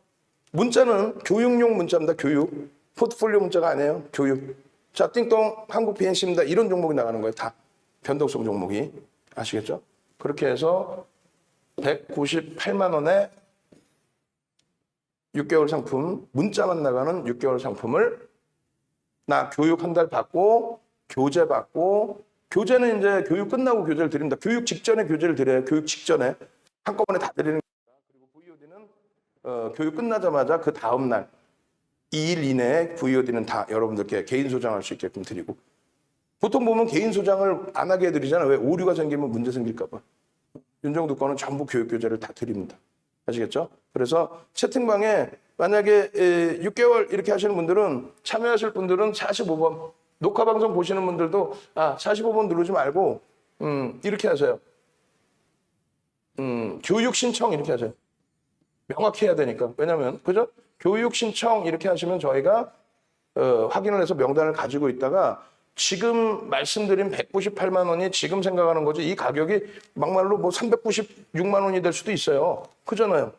문자는 교육용 문자입니다. 교육. 포트폴리오 문자가 아니에요. 교육. 자, 띵동 한국 BNC입니다. 이런 종목이 나가는 거예요. 다. 변동성 종목이. 아시겠죠? 그렇게 해서 198만 원에 6개월 상품, 문자만 나가는 6개월 상품을 나 교육 한 달 받고 교재 받고 교재는 이제 교육 끝나고 교재를 드립니다. 교육 직전에 교재를 드려요. 교육 직전에. 한꺼번에 다 드리는 겁니다. 그리고 VOD는 교육 끝나자마자 그 다음 날 2일 이내에 VOD는 다 여러분들께 개인 소장할 수 있게끔 드리고 보통 보면 개인 소장을 안 하게 해드리잖아요. 왜? 오류가 생기면 문제 생길까 봐. 윤정두 거는 전부 교육 교재를 다 드립니다. 아시겠죠? 그래서 채팅방에 만약에 6개월 이렇게 하시는 분들은 참여하실 분들은 45번 녹화 방송 보시는 분들도 45번 누르지 말고 이렇게 하세요. 교육 신청 이렇게 하세요. 명확히 해야 되니까. 왜냐면 그죠? 교육 신청 이렇게 하시면 저희가 확인을 해서 명단을 가지고 있다가 지금 말씀드린 198만 원이 지금 생각하는 거지 이 가격이 막말로 뭐 396만 원이 될 수도 있어요. 그잖아요.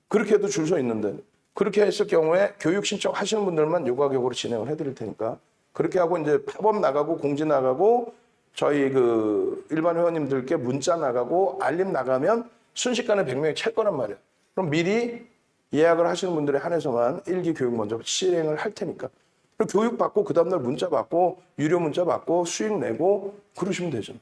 그렇게 해도 줄 서 있는데 그렇게 했을 경우에 교육 신청 하시는 분들만 요 가격으로 진행을 해드릴 테니까 그렇게 하고 이제 팝업 나가고 공지 나가고 저희 그 일반 회원님들께 문자 나가고 알림 나가면 순식간에 100명이 찰 거란 말이에요. 그럼 미리 예약을 하시는 분들에 한해서만 1기 교육 먼저 실행을 할 테니까. 그리고 교육 받고 그 다음날 문자 받고 유료 문자 받고 수익 내고 그러시면 되죠.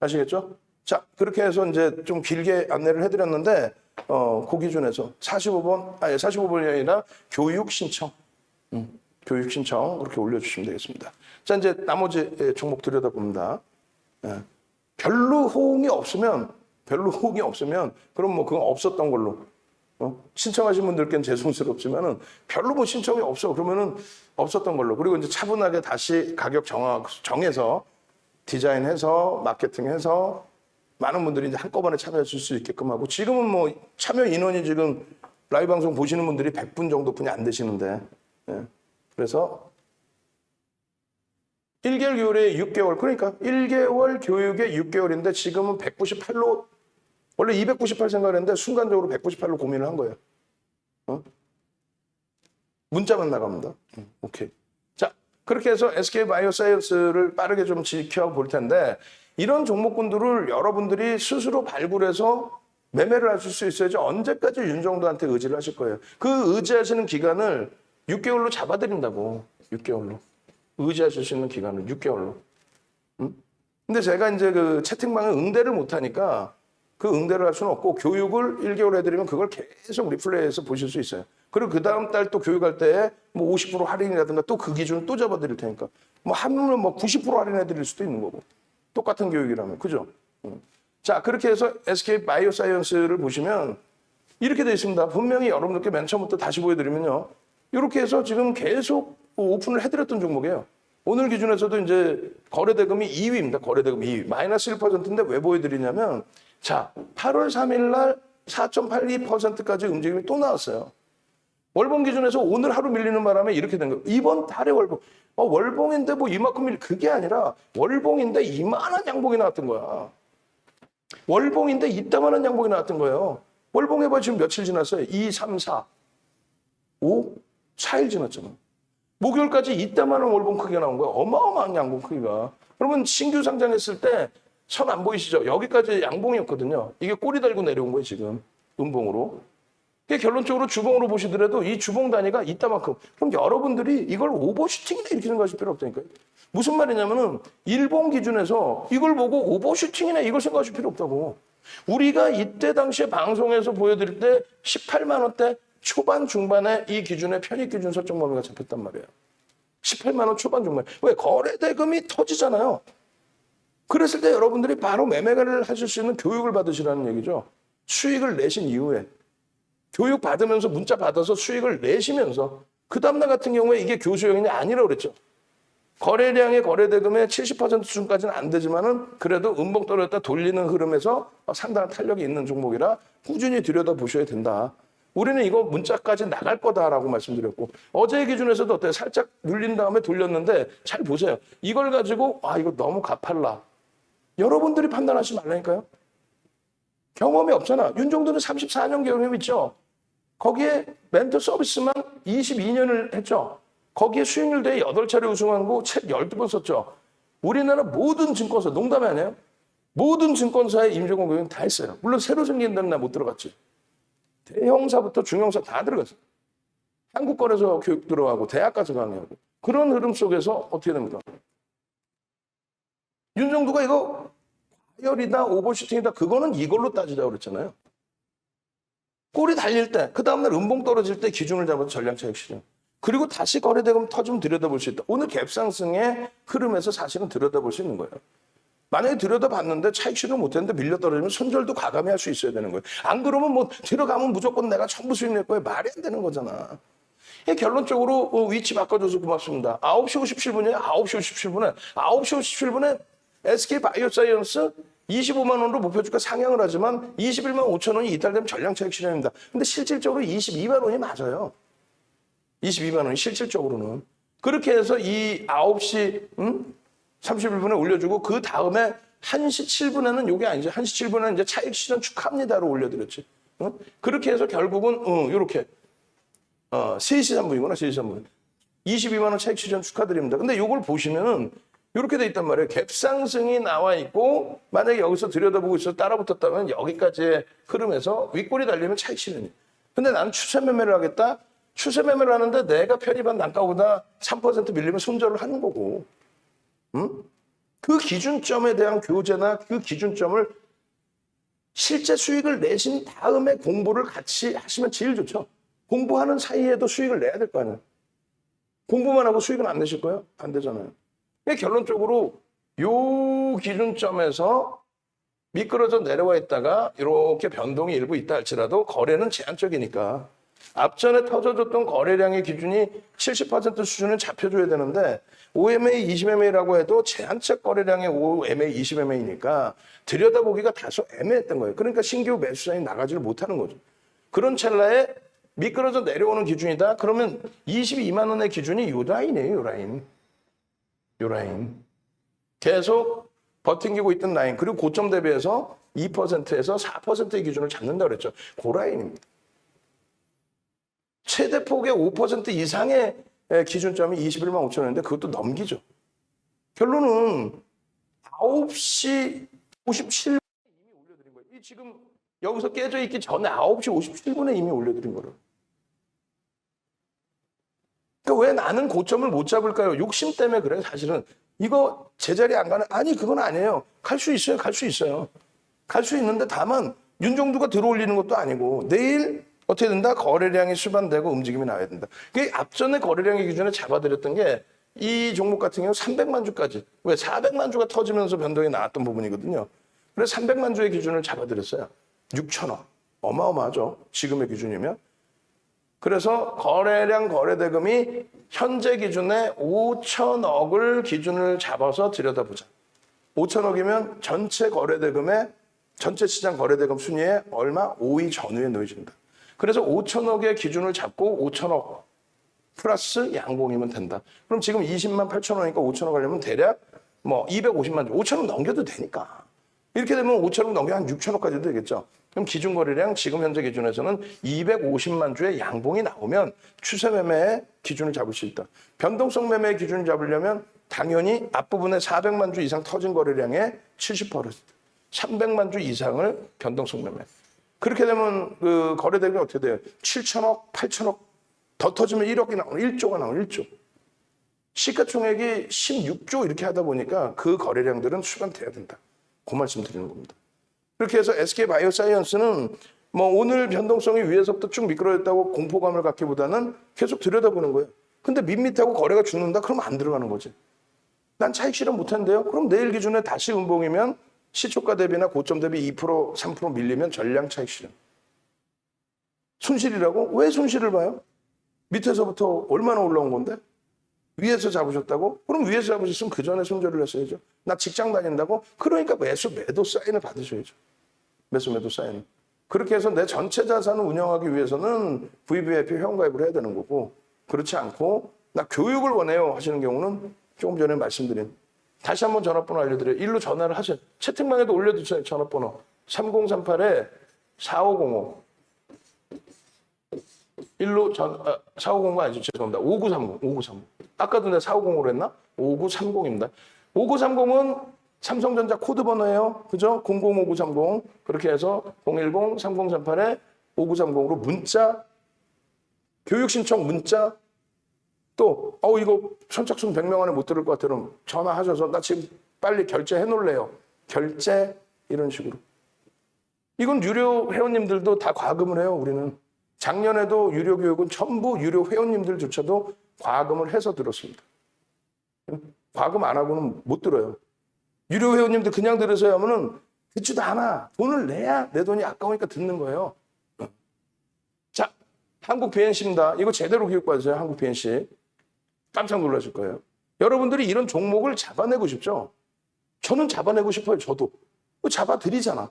아시겠죠? 자, 그렇게 해서 이제 좀 길게 안내를 해드렸는데 그 기준에서 45번이 아니라 교육 신청. 교육 신청 그렇게 올려주시면 되겠습니다. 자, 이제 나머지 종목 들여다봅니다. 별로 호응이 없으면 그럼 뭐 그건 없었던 걸로. 신청하신 분들께는 죄송스럽지만은 별로 뭐 신청이 없어. 그러면은 없었던 걸로. 그리고 이제 차분하게 다시 가격 정해서 디자인해서 마케팅해서 많은 분들이 이제 한꺼번에 참여하실 수 있게끔 하고 지금은 뭐 참여 인원이 지금 라이브 방송 보시는 분들이 100분 정도뿐이 안 되시는데 그래서 1개월 교육에 6개월 그러니까 1개월 교육에 6개월인데 지금은 198로 원래 298 생각했는데 순간적으로 198로 고민을 한 거예요. 문자만 나갑니다. 오케이. 자, 그렇게 해서 SK 바이오사이언스를 빠르게 좀 지켜볼 텐데 이런 종목군들을 여러분들이 스스로 발굴해서 매매를 하실 수 있어야지 언제까지 윤정도한테 의지를 하실 거예요. 그 의지하시는 기간을 6개월로 잡아드린다고. 6개월로. 의지하실 수 있는 기간을 6개월로. 근데 제가 이제 그 채팅방에 응대를 못하니까 그 응대를 할 수는 없고 교육을 1개월 해드리면 그걸 계속 리플레이해서 보실 수 있어요. 그리고 그 다음 달 또 교육할 때 뭐 50% 할인이라든가 또 그 기준을 또 잡아드릴 테니까 뭐 하면 뭐 90% 할인해드릴 수도 있는 거고 똑같은 교육이라면 그죠? 자, 그렇게 해서 SK 바이오사이언스를 보시면 이렇게 되어 있습니다. 분명히 여러분들께 맨 처음부터 다시 보여드리면요. 이렇게 해서 지금 계속 오픈을 해드렸던 종목이에요. 오늘 기준에서도 이제 거래대금이 2위입니다. 거래대금 2위. 마이너스 1%인데 왜 보여드리냐면, 자, 8월 3일 날 4.82%까지 움직임이 또 나왔어요. 월봉 기준에서 오늘 하루 밀리는 바람에 이렇게 된 거예요. 이번 달에 월봉. 월봉인데 뭐 이만큼 그게 아니라 월봉인데 이만한 양봉이 나왔던 거야. 월봉인데 이따만한 양봉이 나왔던 거예요. 월봉 해봐 지금 며칠 지났어요? 2, 3, 4, 5, 4일 지났잖아. 목요일까지 이따만한 월봉 크기가 나온 거야. 어마어마한 양봉 크기가. 여러분 신규 상장했을 때 선 안 보이시죠? 여기까지 양봉이었거든요. 이게 꼬리 달고 내려온 거예요 지금. 음봉으로. 결론적으로 주봉으로 보시더라도 이 주봉 단위가 이따만큼. 그럼 여러분들이 이걸 오버슈팅이다 이렇게 생각하실 필요 없다니까요. 무슨 말이냐면은 일봉 기준에서 이걸 보고 오버슈팅이네 이걸 생각하실 필요 없다고. 우리가 이때 당시에 방송에서 보여드릴 때 18만 원대 초반 중반에 이 기준에 편입 기준 설정 범위가 잡혔단 말이에요. 18만 원 초반 중반. 왜? 거래대금이 터지잖아요. 그랬을 때 여러분들이 바로 매매를 하실 수 있는 교육을 받으시라는 얘기죠. 수익을 내신 이후에. 교육 받으면서 문자 받아서 수익을 내시면서 그 다음날 같은 경우에 이게 교수형이 아니라고 그랬죠. 거래량의 거래대금의 70% 수준까지는 안 되지만은 그래도 음봉 떨어졌다 돌리는 흐름에서 상당한 탄력이 있는 종목이라 꾸준히 들여다보셔야 된다. 우리는 이거 문자까지 나갈 거다라고 말씀드렸고 어제 기준에서도 어때요? 살짝 눌린 다음에 돌렸는데 잘 보세요. 이걸 가지고 이거 너무 가팔라. 여러분들이 판단하지 말라니까요. 경험이 없잖아. 윤종도는 34년 경험 있죠. 거기에 멘토 서비스만 22년을 했죠. 거기에 수익률 대회 8차례 우승한 거 책 12번 썼죠. 우리나라 모든 증권사, 농담이 아니에요. 모든 증권사의 임직원 교육은 다 했어요. 물론 새로 생긴 데는 나 못 들어갔지. 대형사부터 중형사 다 들어갔어요. 한국거래소 교육 들어가고 대학 가서 강의하고. 그런 흐름 속에서 어떻게 됩니까? 윤정도가 이거 과열이다 오버슈팅이다 그거는 이걸로 따지자고 그랬잖아요. 꼬리 달릴 때, 그 다음날 음봉 떨어질 때 기준을 잡아서 전량차익 실현. 그리고 다시 거래대금 터지면 들여다볼 수 있다. 오늘 갭상승의 흐름에서 사실은 들여다볼 수 있는 거예요. 만약에 들여다봤는데 차익 실현 못했는데 밀려 떨어지면 손절도 과감히 할 수 있어야 되는 거예요. 안 그러면 뭐 들어가면 무조건 내가 전부 수익 낼 거예요. 말이 안 되는 거잖아. 결론적으로 위치 바꿔줘서 고맙습니다. 9시 57분이에요. 9시 57분에. 9시 57분에 SK바이오사이언스 25만 원으로 목표주가 상향을 하지만 21만 5천 원이 이탈되면 전량차익 실현입니다. 근데 실질적으로 22만 원이 맞아요. 22만 원이 실질적으로는. 그렇게 해서 이 9시 31분에 올려주고 그 다음에 1시 7분에는 이게 아니죠. 1시 7분에는 이제 차익 실현 축하합니다로 올려드렸지. 그렇게 해서 결국은 이렇게 3시 3분이구나. 3시 3분. 22만 원 차익 실현 축하드립니다. 근데 이걸 보시면은 이렇게 돼 있단 말이에요. 갭상승이 나와 있고 만약에 여기서 들여다보고 있어서 따라붙었다면 여기까지의 흐름에서 윗골이 달리면 차익 실현이에요. 근데 나는 추세 매매를 하겠다. 추세 매매를 하는데 내가 편입한 단가보다 3% 밀리면 손절을 하는 거고. 그 기준점에 대한 교재나 그 기준점을 실제 수익을 내신 다음에 공부를 같이 하시면 제일 좋죠. 공부하는 사이에도 수익을 내야 될 거 아니에요. 공부만 하고 수익은 안 내실 거예요? 안 되잖아요. 결론적으로 요 기준점에서 미끄러져 내려와 있다가 이렇게 변동이 일부 있다 할지라도 거래는 제한적이니까 앞전에 터져줬던 거래량의 기준이 70% 수준은 잡혀줘야 되는데 OMA, 20MA라고 해도 제한적 거래량의 OMA, 20MA니까 들여다보기가 다소 애매했던 거예요. 그러니까 신규 매수자이 나가지를 못하는 거죠. 그런 찰나에 미끄러져 내려오는 기준이다. 그러면 22만 원의 기준이 요 라인이에요. 요 라인. 요 라인. 계속 버팅기고 있던 라인. 그리고 고점 대비해서 2%에서 4%의 기준을 잡는다고 그랬죠. 그 라인입니다. 최대 폭의 5% 이상의 기준점이 21만 5천 원인데 그것도 넘기죠. 결론은 9시 57분에 이미 올려드린 거예요. 이 지금 여기서 깨져 있기 전에 9시 57분에 이미 올려드린 거를. 그러니까 왜 나는 고점을 못 잡을까요? 욕심 때문에 그래요. 사실은 이거 제자리 안 가는 아니 그건 아니에요. 갈 수 있어요. 갈 수 있어요. 갈 수 있는데 다만 윤종두가 들어올리는 것도 아니고 내일 어떻게 된다? 거래량이 수반되고 움직임이 나와야 된다. 그게 앞전에 거래량의 기준에 잡아드렸던 게 이 종목 같은 경우 300만 주까지. 왜? 400만 주가 터지면서 변동이 나왔던 부분이거든요. 그래서 300만 주의 기준을 잡아드렸어요. 6천억. 어마어마하죠. 지금의 기준이면. 그래서 거래량 거래대금이 현재 기준에 5천억을 기준을 잡아서 들여다보자. 5천억이면 전체 거래대금의 전체 시장 거래대금 순위에 얼마? 5위 전후에 놓여진다. 그래서 5천억의 기준을 잡고 5천억 플러스 양봉이면 된다. 그럼 지금 20만 8천원이니까 5천억 하려면 대략 뭐 250만 주, 5천억 넘겨도 되니까. 이렇게 되면 5천억 넘겨 한 6천억까지도 되겠죠. 그럼 기준 거래량 지금 현재 기준에서는 250만 주의 양봉이 나오면 추세 매매의 기준을 잡을 수 있다. 변동성 매매의 기준을 잡으려면 당연히 앞부분에 400만 주 이상 터진 거래량의 70%, 300만 주 이상을 변동성 매매. 그렇게 되면 그 거래대금이 어떻게 돼요? 7천억, 8천억 더 터지면 1억이 나오는 1조가 나오는 1조. 시가총액이 16조 이렇게 하다 보니까 그 거래량들은 수반돼야 된다. 그 말씀 드리는 겁니다. 그렇게 해서 SK바이오사이언스는 뭐 오늘 변동성이 위에서부터 쭉 미끄러졌다고 공포감을 갖기보다는 계속 들여다보는 거예요. 근데 밋밋하고 거래가 죽는다? 그러면 안 들어가는 거지. 난 차익 실현 못한대요? 그럼 내일 기준에 다시 음봉이면 시초가 대비나 고점 대비 2%, 3% 밀리면 전량 차익 실현. 손실이라고? 왜 손실을 봐요? 밑에서부터 얼마나 올라온 건데? 위에서 잡으셨다고? 그럼 위에서 잡으셨으면 그 전에 손절을 했어야죠. 나 직장 다닌다고? 그러니까 매도 사인을 받으셔야죠. 매도 사인을. 그렇게 해서 내 전체 자산을 운영하기 위해서는 VVIP 회원가입을 해야 되는 거고, 그렇지 않고 나 교육을 원해요 하시는 경우는 조금 전에 말씀드린 다시 한번 전화번호 알려드려요. 일로 전화를 하세요. 채팅방에도 올려두세요. 전화번호 3038-4505 일로 4505 아니죠. 죄송합니다. 5930. 아까도 내가 4505로 했나? 5930입니다. 5930은 삼성전자 코드 번호예요. 그죠? 005930. 그렇게 해서 010-3038-5930으로 문자, 교육 신청 문자, 또 이거 선착순 100명 안에 못 들을 것 같아. 그럼 전화하셔서 나 지금 빨리 결제해 놓을래요. 결제 이런 식으로. 이건 유료 회원님들도 다 과금을 해요. 우리는. 작년에도 유료 교육은 전부 유료 회원님들조차도 과금을 해서 들었습니다. 과금 안 하고는 못 들어요. 유료 회원님들 그냥 들으세요 하면은 듣지도 않아. 돈을 내야 내 돈이 아까우니까 듣는 거예요. 자, 한국 BNC입니다. 이거 제대로 교육받으세요. 한국 BNC. 깜짝 놀라실 거예요. 여러분들이 이런 종목을 잡아내고 싶죠? 저는 잡아내고 싶어요. 저도. 잡아드리잖아.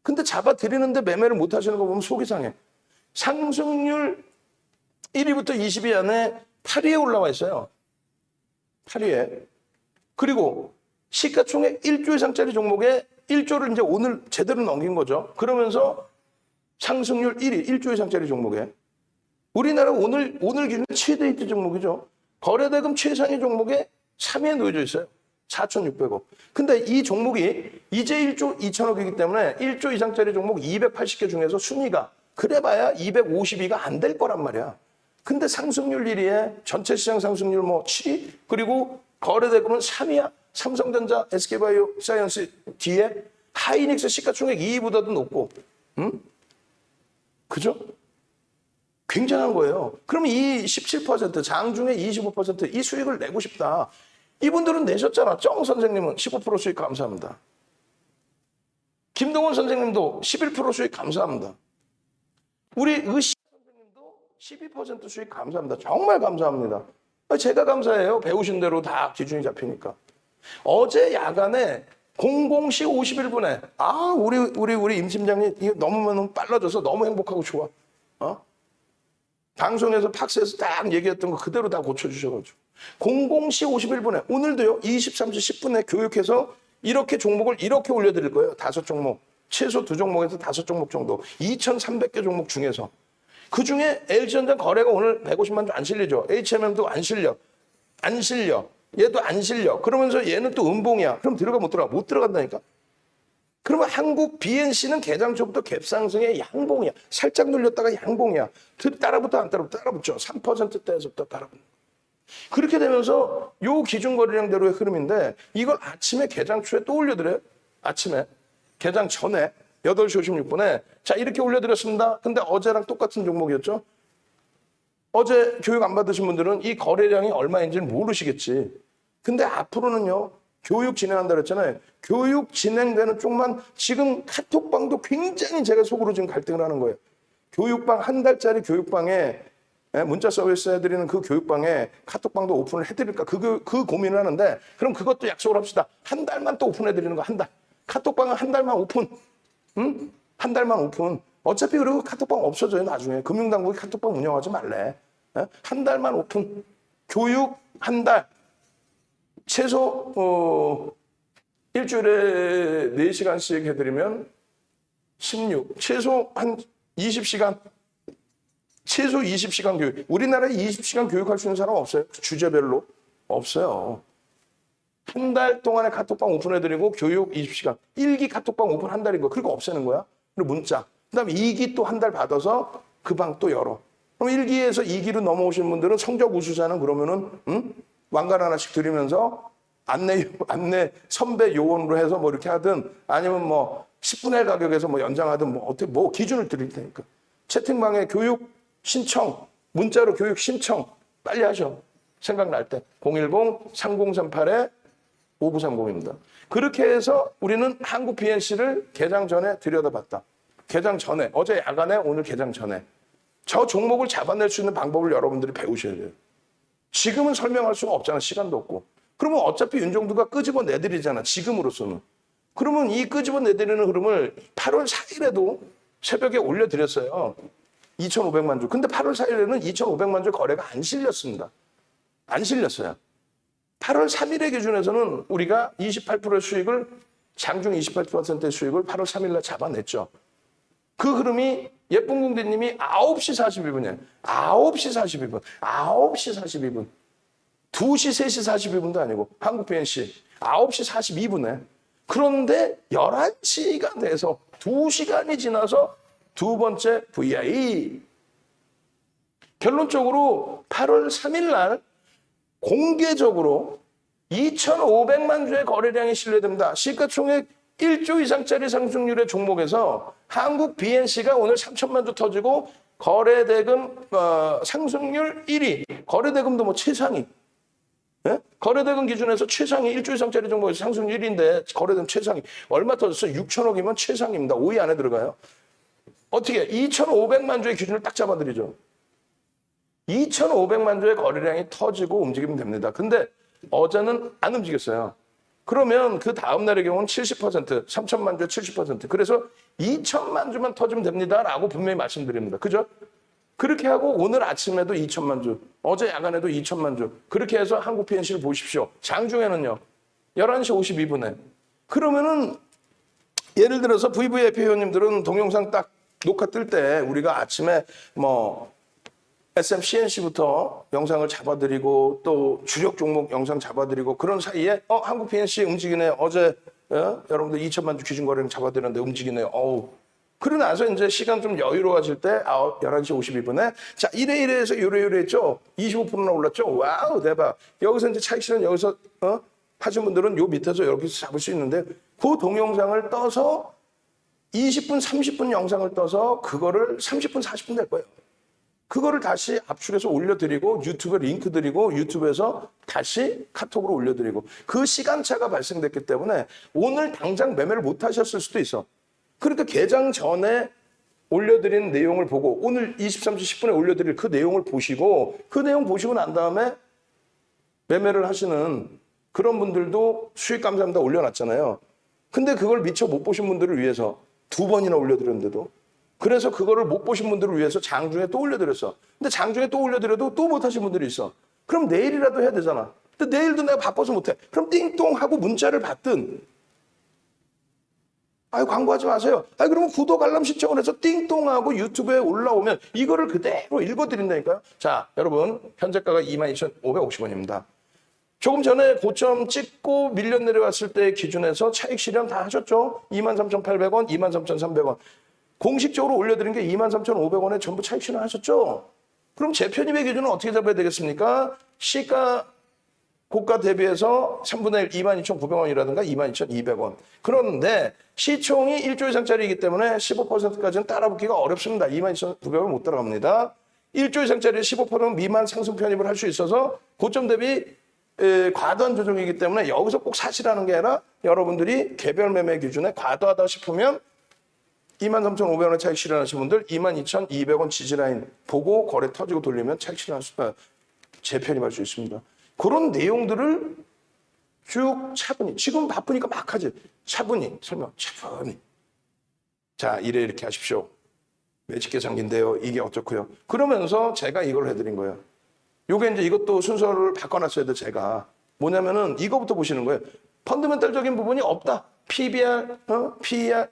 근데 잡아드리는데 매매를 못 하시는 거 보면 속이 상해. 상승률 1위부터 20위 안에 8위에 올라와 있어요. 8위에. 그리고 시가총액 1조 이상짜리 종목에 1조를 이제 오늘 제대로 넘긴 거죠. 그러면서 상승률 1위, 1조 이상짜리 종목에. 우리나라 오늘 기준 최대 히트 종목이죠. 거래대금 최상위 종목에 3위에 놓여져 있어요. 4,600억. 근데 이 종목이 이제 1조 2천억이기 때문에 1조 이상짜리 종목 280개 중에서 순위가 그래봐야 252가 안 될 거란 말이야. 근데 상승률 1위에 전체 시장 상승률 7위 그리고 거래대금은 3위야. 삼성전자, SK바이오사이언스 뒤에 하이닉스 시가총액 2위보다도 높고, 그죠? 굉장한 거예요. 그럼 이 17% 장중에 25% 수익을 내고 싶다. 이분들은 내셨잖아. 정 선생님은 15% 수익 감사합니다. 김동원 선생님도 11% 수익 감사합니다. 우리 의시 선생님도 12% 수익 감사합니다. 정말 감사합니다. 제가 감사해요. 배우신 대로 다 기준이 잡히니까. 어제 야간에 00시 51분에 우리 임 팀장님 이거 너무 빨라져서 너무 행복하고 좋아. 방송에서 팍스에서 딱 얘기했던 거 그대로 다 고쳐주셔가지고 00시 51분에 오늘도요 23시 10분에 교육해서 이렇게 종목을 이렇게 올려드릴 거예요. 5종목 최소 2종목에서 5종목 정도 2,300개 종목 중에서 그중에 LG전자 거래가 오늘 150만 주 안 실리죠. HMM도 안 실려 얘도 안 실려. 그러면서 얘는 또 음봉이야. 그럼 들어가 못 들어가? 못 들어간다니까. 그러면 한국 BNC는 개장 초부터 갭상승의 양봉이야. 살짝 눌렸다가 양봉이야. 따라붙어 안 따라붙어? 따라붙죠. 3%대에서부터 따라붙는. 그렇게 되면서 요 기준 거래량대로의 흐름인데 이걸 아침에 개장 초에 또 올려드려요. 아침에. 개장 전에 8시 56분에 자 이렇게 올려드렸습니다. 근데 어제랑 똑같은 종목이었죠. 어제 교육 안 받으신 분들은 이 거래량이 얼마인지는 모르시겠지. 근데 앞으로는요. 교육 진행한다 그랬잖아요. 교육 진행되는 쪽만 지금 카톡방도 굉장히 제가 속으로 지금 갈등을 하는 거예요. 교육방 한 달짜리 교육방에 예, 문자 서비스 해드리는 그 교육방에 카톡방도 오픈을 해드릴까 그 고민을 하는데 그럼 그것도 약속을 합시다. 한 달만 또 오픈해드리는 거 한 달. 카톡방은 한 달만 오픈. 응? 한 달만 오픈. 어차피 그리고 카톡방 없어져요 나중에. 금융당국이 카톡방 운영하지 말래. 예? 한 달만 오픈. 교육 한 달. 최소 일주일에 4시간씩 해드리면 16. 최소 한 20시간. 최소 20시간 교육. 우리나라에 20시간 교육할 수 있는 사람 없어요? 주제별로? 없어요. 한 달 동안에 카톡방 오픈해드리고 교육 20시간. 1기 카톡방 오픈 한 달인 거야. 그리고 없애는 거야. 그리고 문자. 그 다음에 2기 또 한 달 받아서 그 방 또 열어. 그럼 1기에서 2기로 넘어오신 분들은 성적 우수자는 그러면은 왕관 하나씩 드리면서 안내 선배 요원으로 해서 뭐 이렇게 하든 아니면 뭐 10분의 1 가격에서 뭐 연장하든 뭐 어떻게 뭐 기준을 드릴 테니까. 채팅방에 교육 신청, 문자로 교육 신청 빨리 하셔. 생각날 때 010-3038-5930입니다. 그렇게 해서 우리는 한국 BNC를 개장 전에 들여다봤다. 개장 전에, 어제 야간에 오늘 개장 전에 저 종목을 잡아낼 수 있는 방법을 여러분들이 배우셔야 돼요. 지금은 설명할 수가 없잖아. 시간도 없고. 그러면 어차피 윤종두가 끄집어 내드리잖아. 지금으로서는. 그러면 이 끄집어 내드리는 흐름을 8월 4일에도 새벽에 올려드렸어요. 2,500만 주. 근데 8월 4일에는 2,500만 주 거래가 안 실렸습니다. 안 실렸어요. 8월 3일의 기준에서는 우리가 28%의 수익을, 장중 28%의 수익을 8월 3일 날 잡아냈죠. 그 흐름이 예쁜 공대님이 9시 42분이에요. 9시 42분. 9시 42분. 2시, 3시 42분도 아니고 한국 BNC 9시 42분에. 그런데 11시가 돼서 2시간이 지나서 두 번째 VI. 결론적으로 8월 3일 날 공개적으로 2,500만 주의 거래량이 신뢰됩니다. 시가총액 1조 이상짜리 상승률의 종목에서 한국 BNC가 오늘 3천만 주 터지고 거래대금 상승률 1위. 거래대금도 뭐 최상위. 예? 거래대금 기준에서 최상위 1조 이상짜리 종목에서 상승률 1위인데 거래대금 최상위. 얼마 터졌어요? 6천억이면 최상위입니다. 5위 안에 들어가요. 어떻게 2,500만 주의 기준을 딱 잡아드리죠. 2,500만 주의 거래량이 터지고 움직이면 됩니다. 근데 어제는 안 움직였어요. 그러면 그 다음 날의 경우는 70%, 3천만 주에 70%. 그래서 2천만 주만 터지면 됩니다라고 분명히 말씀드립니다. 그죠? 그렇게 하고 오늘 아침에도 2천만 주, 어제 야간에도 2천만 주. 그렇게 해서 한국 BNC를 보십시오. 장중에는요. 11시 52분에. 그러면은 예를 들어서 VVIP 회원님들은 동영상 딱 녹화 뜰 때 우리가 아침에 뭐 SMCNC부터 영상을 잡아드리고 또 주력 종목 영상 잡아드리고 그런 사이에 한국 BNC 움직이네. 어제 여러분들 2천만 주 기준 거래량 잡아드렸는데 움직이네요. 그러고 나서 이제 시간 좀 여유로워질 때 11시 52분에 자 이래서 요래 했죠. 25%나 올랐죠. 와우 대박. 여기서 이제 차익 실현 여기서 하신 분들은 요 밑에서 여기서 잡을 수 있는데 그 동영상을 떠서 20분 30분 영상을 떠서 그거를 30분 40분 될 거예요. 그거를 다시 압축해서 올려드리고 유튜브에 링크 드리고 유튜브에서 다시 카톡으로 올려드리고 그 시간차가 발생됐기 때문에 오늘 당장 매매를 못 하셨을 수도 있어. 그러니까 개장 전에 올려드린 내용을 보고 오늘 23시 10분에 올려드릴 그 내용을 보시고 그 내용 보시고 난 다음에 매매를 하시는 그런 분들도 수익 감사합니다 올려놨잖아요. 근데 그걸 미처 못 보신 분들을 위해서 2번이나 올려드렸는데도 그래서 그거를 못 보신 분들을 위해서 장중에 또 올려드렸어. 근데 장중에 또 올려드려도 또 못 하신 분들이 있어. 그럼 내일이라도 해야 되잖아. 근데 내일도 내가 바빠서 못해. 그럼 띵동 하고 문자를 받든. 광고하지 마세요. 그러면 구독 알람 신청을 해서 띵동하고 유튜브에 올라오면 이거를 그대로 읽어드린다니까요. 자, 여러분 현재가가 22,550원입니다. 조금 전에 고점 찍고 밀려 내려왔을 때 기준에서 차익 실현 다 하셨죠? 23,800원, 23,300원. 공식적으로 올려드린 게 23,500원에 전부 차익 실현 하셨죠? 그럼 제 편입의 기준은 어떻게 잡아야 되겠습니까? 시가 고가 대비해서 3분의 1, 22,900원이라든가 22,200원. 그런데 시총이 1조 이상짜리이기 때문에 15%까지는 따라붙기가 어렵습니다. 22,900원 못 따라갑니다. 1조 이상짜리 15% 미만 상승 편입을 할 수 있어서 고점 대비 과도한 조정이기 때문에 여기서 꼭 사시라는 게 아니라 여러분들이 개별 매매 기준에 과도하다 싶으면 23,500원의 차익 실현하신 분들 22,200원 지지라인 보고 거래 터지고 돌리면 차익 실현할 수가 재편입할 수 있습니다. 그런 내용들을 쭉 차분히, 지금 바쁘니까 막 하지. 차분히 설명, 차분히. 자, 이렇게 하십시오. 매직 계산기인데요. 이게 어떻고요? 그러면서 제가 이걸 해드린 거예요. 요게 이제 이것도 순서를 바꿔놨어야 돼, 제가. 뭐냐면은 이거부터 보시는 거예요. 펀더멘탈적인 부분이 없다. PBR, PER.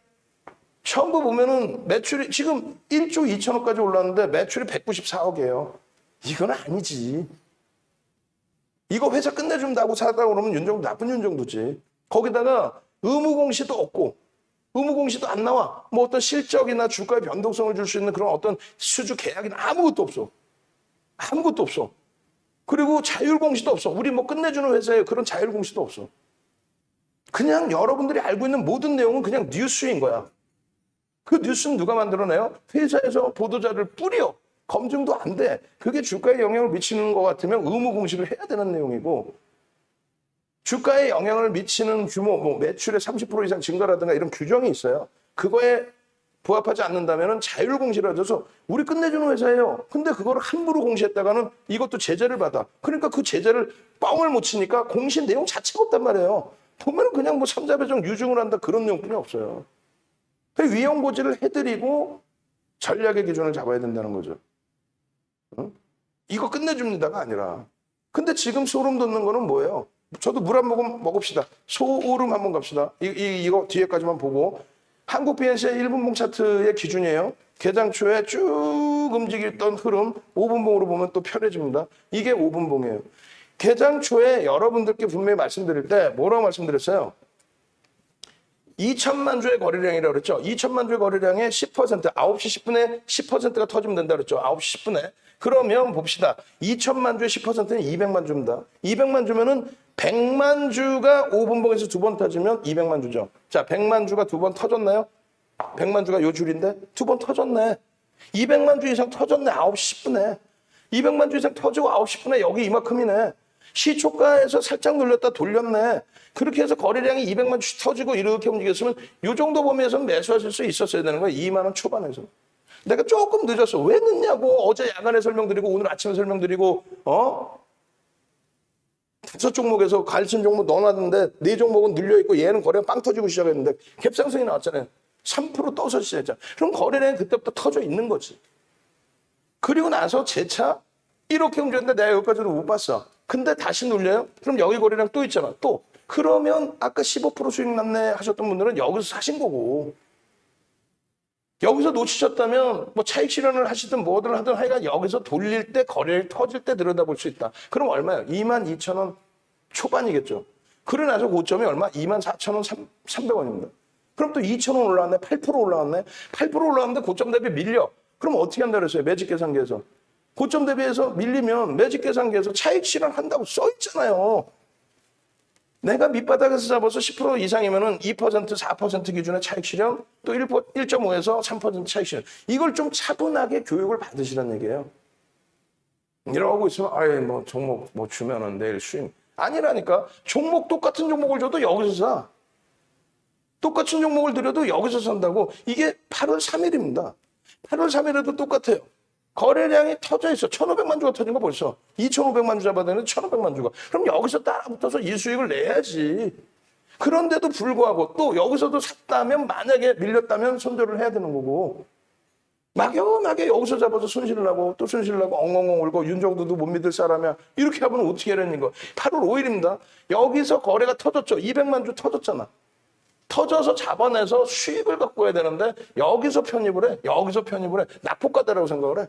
전부 보면은 매출이 지금 1조 2천억까지 올랐는데 매출이 194억이에요. 이건 아니지. 이거 회사 끝내준다고 사다고 그러면 윤정도 나쁜 윤정도지. 거기다가 의무공시도 없고 의무공시도 안 나와. 뭐 어떤 실적이나 주가의 변동성을 줄 수 있는 그런 어떤 수주 계약이나 아무것도 없어. 아무것도 없어. 그리고 자율공시도 없어. 우리 뭐 끝내주는 회사에 그런 자율공시도 없어. 그냥 여러분들이 알고 있는 모든 내용은 그냥 뉴스인 거야. 그 뉴스는 누가 만들어내요? 회사에서 보도자를 뿌려. 검증도 안 돼. 그게 주가에 영향을 미치는 것 같으면 의무 공시를 해야 되는 내용이고, 주가에 영향을 미치는 규모, 뭐 매출의 30% 이상 증가라든가 이런 규정이 있어요. 그거에 부합하지 않는다면 자율 공시를 해줘서 우리 끝내주는 회사예요. 근데 그거를 함부로 공시했다가는 이것도 제재를 받아. 그러니까 그 제재를 뻥을 못 치니까 공시 내용 자체가 없단 말이에요. 보면 그냥 뭐 삼자배정 유증을 한다 그런 내용뿐이 없어요. 위험 고지를 해드리고 전략의 기준을 잡아야 된다는 거죠. 응? 이거 끝내줍니다가 아니라. 근데 지금 소름 돋는 거는 뭐예요? 저도 물 한 모금 먹읍시다. 소오름 한번 갑시다. 이거 뒤에까지만 보고. 한국 BNC의 1분봉 차트의 기준이에요. 개장 초에 쭉 움직였던 흐름 5분봉으로 보면 또 편해집니다. 이게 5분봉이에요. 개장 초에 여러분들께 분명히 말씀드릴 때 뭐라고 말씀드렸어요? 2천만 주의 거래량이라고 그랬죠. 2천만 주의 거래량의 10%, 9시 10분에 10%가 터지면 된다 그랬죠. 9시 10분에. 그러면 봅시다. 2천만 주의 10%는 200만 주입니다. 200만 주면은 100만 주가 5분봉에서 두 번 터지면 200만 주죠. 자, 100만 주가 두 번 터졌나요? 100만 주가 요 줄인데 두 번 터졌네. 200만 주 이상 터졌네. 9시 10분에. 200만 주 이상 터지고 9시 10분에 여기 이만큼이네. 시초가에서 살짝 눌렸다 돌렸네. 그렇게 해서 거래량이 200만 주 터지고 이렇게 움직였으면 이 정도 범위에서는 매수하실 수 있었어야 되는 거예요. 2만 원 초반에서. 내가 조금 늦었어. 왜 늦냐고. 어제 야간에 설명드리고 오늘 아침에 설명드리고 5종목에서 가르친 종목 넣어놨는데 4종목은 늘려있고 얘는 거래가 빵 터지고 시작했는데 갭상승이 나왔잖아요. 3% 떠서 시작했잖아. 그럼 거래량이 그때부터 터져 있는 거지. 그리고 나서 재차 이렇게 움직였는데 내가 여기까지도 못 봤어. 근데 다시 눌려요? 그럼 여기 거래량 또 있잖아. 또. 그러면 아까 15% 수익 났네 하셨던 분들은 여기서 사신 거고. 여기서 놓치셨다면 뭐 차익 실현을 하시든 뭐든 하든 하여간 여기서 돌릴 때 거래를 터질 때 들여다볼 수 있다. 그럼 얼마예요? 22,000원 초반이겠죠. 그러고 나서 고점이 얼마? 24,300원입니다. 그럼 또 2,000원 올라왔네. 8% 올라왔네. 8% 올라왔는데 고점 대비 밀려. 그럼 어떻게 한다 그랬어요? 매직 계산기에서. 고점 대비해서 밀리면 매직 계산기에서 차익 실현한다고 써 있잖아요. 내가 밑바닥에서 잡아서 10% 이상이면은 2%, 4% 기준의 차익 실현, 또 1.5에서 3% 차익 실현. 이걸 좀 차분하게 교육을 받으시라는 얘기예요. 이러고 있으면 아예 뭐 종목 뭐 주면은 내일 수익. 아니라니까. 종목 똑같은 종목을 줘도 여기서 사. 똑같은 종목을 드려도 여기서 산다고. 이게 8월 3일입니다. 8월 3일에도 똑같아요. 거래량이 터져 있어. 1,500만 주가 터진 거 벌써. 2,500만 주 잡아야 되는데 1,500만 주가. 그럼 여기서 따라붙어서 이 수익을 내야지. 그런데도 불구하고 또 여기서도 샀다면 만약에 밀렸다면 손절을 해야 되는 거고. 막연하게 여기서 잡아서 손실을 하고 또 손실을 하고 엉엉엉 울고 윤정도도 못 믿을 사람이야. 이렇게 하면 어떻게 하라는 거. 8월 5일입니다. 여기서 거래가 터졌죠. 200만 주 터졌잖아. 터져서 잡아내서 수익을 갖고 와야 되는데 여기서 편입을 해. 여기서 편입을 해. 낙폭과다라고 생각을 해.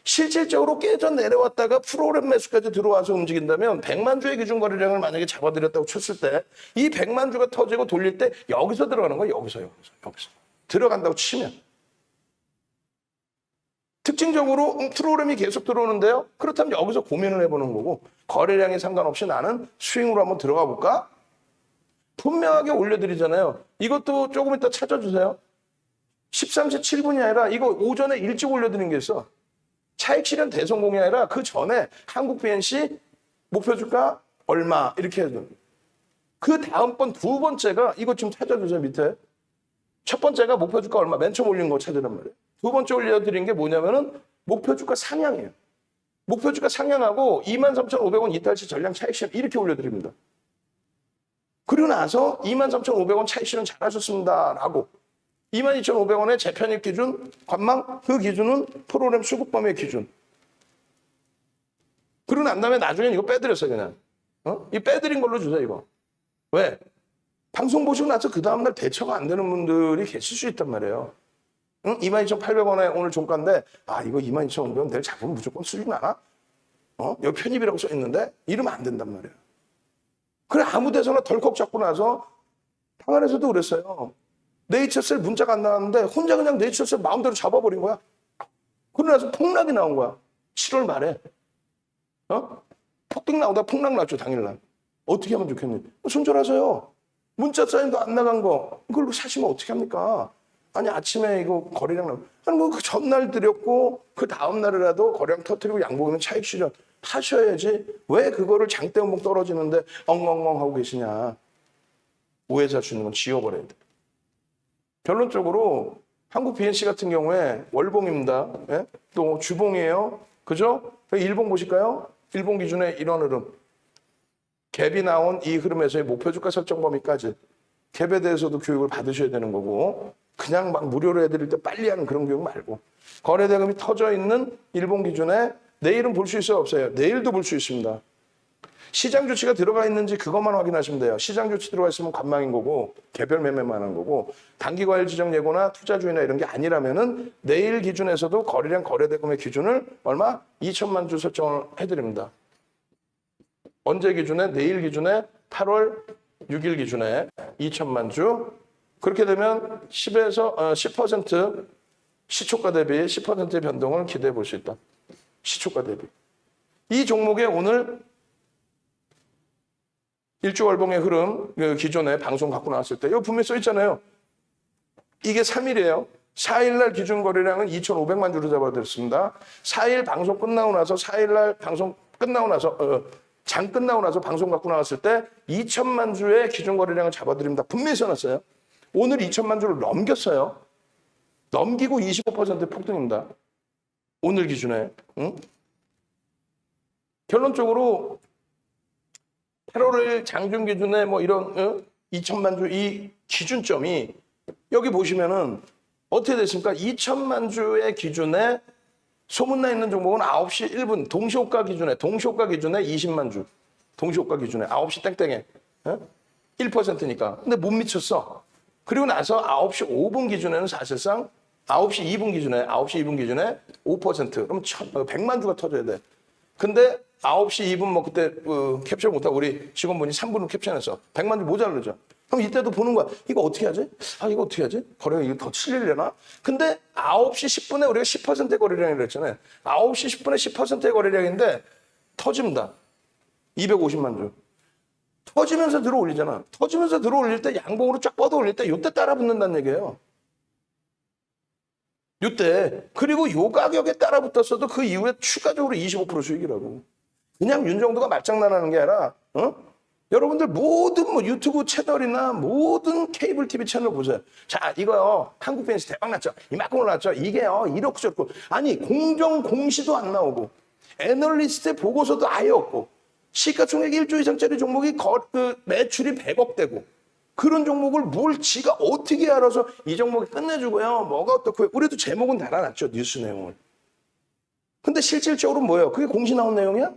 실질적으로 깨져 내려왔다가 프로그램 매수까지 들어와서 움직인다면 100만 주의 기준 거래량을 만약에 잡아드렸다고 쳤을 때 이 100만 주가 터지고 돌릴 때 여기서 들어가는 거야. 여기서. 들어간다고 치면. 특징적으로 프로그램이 계속 들어오는데요. 그렇다면 여기서 고민을 해보는 거고 거래량에 상관없이 나는 스윙으로 한번 들어가 볼까? 분명하게 올려드리잖아요. 이것도 조금 이따 찾아주세요. 13시 7분이 아니라 이거 오전에 일찍 올려드린 게 있어. 차익 실현 대성공이 아니라 그 전에 한국 BNC 목표 주가 얼마 이렇게 해줘. 그 다음번 두 번째가 이것 좀 찾아주세요. 밑에 첫 번째가 목표 주가 얼마, 맨 처음 올린 거 찾으란 말이에요. 두 번째 올려드린 게 뭐냐면은 목표 주가 상향이에요. 목표 주가 상향하고 23,500원 이탈 시 전량 차익 실현 이렇게 올려드립니다. 그리고 나서 23,500원 차익 실현 잘하셨습니다라고 22,500원의 재편입 기준, 관망 그 기준은 프로그램 수급 범위의 기준. 그러고 난 다음에 나중에 이거 빼드렸어요 그냥. 이 빼드린 걸로 주세요 이거. 왜? 방송 보시고 나서 그 다음날 대처가 안 되는 분들이 계실 수 있단 말이에요. 22,800원에 오늘 종가인데 이거 22,500원 내일 잡으면 무조건 수익 나나? 여기 편입이라고 써 있는데 이러면 안 된단 말이에요. 그래 아무 데서나 덜컥 잡고 나서 방안에서도 그랬어요. 네이처셀 문자가 안 나왔는데 혼자 그냥 네이처셀 마음대로 잡아버린 거야. 그러고 나서 폭락이 나온 거야. 7월 말에. 폭등 나오다가 폭락 났죠 당일날. 어떻게 하면 좋겠니? 손절하세요. 문자 사인도 안 나간 거 그걸로 사시면 어떻게 합니까? 아니 아침에 이거 거래량 나고 아니 뭐 그 전날 드렸고 그 다음 날이라도 거래량 터뜨리고 양봉이면 차익 실현 하셔야지 왜 그거를 장대음봉 떨어지는데 엉엉엉 하고 계시냐. 오해 살 수 있는 건 지워버려야 돼. 결론적으로 한국 BNC 같은 경우에 월봉입니다. 예? 또 주봉이에요. 그죠? 일봉 보실까요? 일봉 기준의 이런 흐름. 갭이 나온 이 흐름에서의 목표 주가 설정 범위까지 갭에 대해서도 교육을 받으셔야 되는 거고 그냥 막 무료로 해드릴 때 빨리 하는 그런 교육 말고 거래대금이 터져 있는 일봉 기준에 내일은 볼 수 있어요 없어요? 내일도 볼 수 있습니다. 시장 조치가 들어가 있는지 그것만 확인하시면 돼요. 시장 조치 들어가 있으면 관망인 거고 개별 매매만 하는 거고 단기 과열 지정 예고나 투자주의나 이런 게 아니라면은 내일 기준에서도 거래량 거래대금의 기준을 얼마? 2천만 주 설정을 해드립니다. 언제 기준에? 내일 기준에 8월 6일 기준에 2천만 주. 그렇게 되면 10% 시초가 대비 10%의 변동을 기대해 볼 수 있다. 시초가 대비. 이 종목에 오늘 일주월봉의 흐름 기존에 방송 갖고 나왔을 때 이거 분명히 써 있잖아요. 이게 3일이에요. 4일날 기준 거래량은 2,500만 주로 잡아드렸습니다. 4일 방송 끝나고 나서 4일날 방송 끝나고 나서 장 끝나고 나서 방송 갖고 나왔을 때 2천만 주의 기준 거래량을 잡아드립니다. 분명히 써놨어요. 오늘 2천만 주를 넘겼어요. 넘기고 25% 폭등입니다. 오늘 기준에. 결론적으로 8월 장중 기준에 뭐 이런 2천만 주 이 기준점이 여기 보시면은 어떻게 됐습니까? 2천만 주의 기준에 소문나 있는 종목은 9시 1분 동시호가 기준에 20만 주. 동시호가 기준에 9시 땡땡에 1%니까. 근데 못 미쳤어. 그리고 나서 9시 5분 기준에는 사실상 9시 2분 기준에 5%. 그럼 100만 주가 터져야 돼. 근데 9시 2분 뭐 그때 캡처 못하고 우리 직원분이 3분을 캡처해서 100만 주 모자르죠. 그럼 이때도 보는 거야. 이거 어떻게 하지? 이거 어떻게 하지? 거래가 이거 더 칠리려나? 근데 9시 10분에 우리가 10%의 거래량이라고 했잖아요. 9시 10분에 10%의 거래량인데 터집니다. 250만 주. 터지면서 들어 올리잖아. 터지면서 들어 올릴 때 양봉으로 쫙 뻗어 올릴 때 이때 따라 붙는다는 얘기예요. 이때. 그리고 요 가격에 따라 붙었어도 그 이후에 추가적으로 25% 수익이라고. 그냥 윤정도가 말장난하는 게 아니라 여러분들 모든 뭐 유튜브 채널이나 모든 케이블 TV 채널 보세요. 자, 이거요. 한국 BNC 대박 났죠. 이만큼 올랐죠. 이게요. 이렇고 저렇고. 아니, 공정 공시도 안 나오고 애널리스트의 보고서도 아예 없고 시가총액 1조 이상짜리 종목이 매출이 100억 되고 그런 종목을 뭘 지가 어떻게 알아서 이 종목이 끝내주고요. 뭐가 어떻고 우리도 제목은 달아놨죠. 뉴스 내용을. 근데 실질적으로 뭐예요? 그게 공시 나온 내용이야?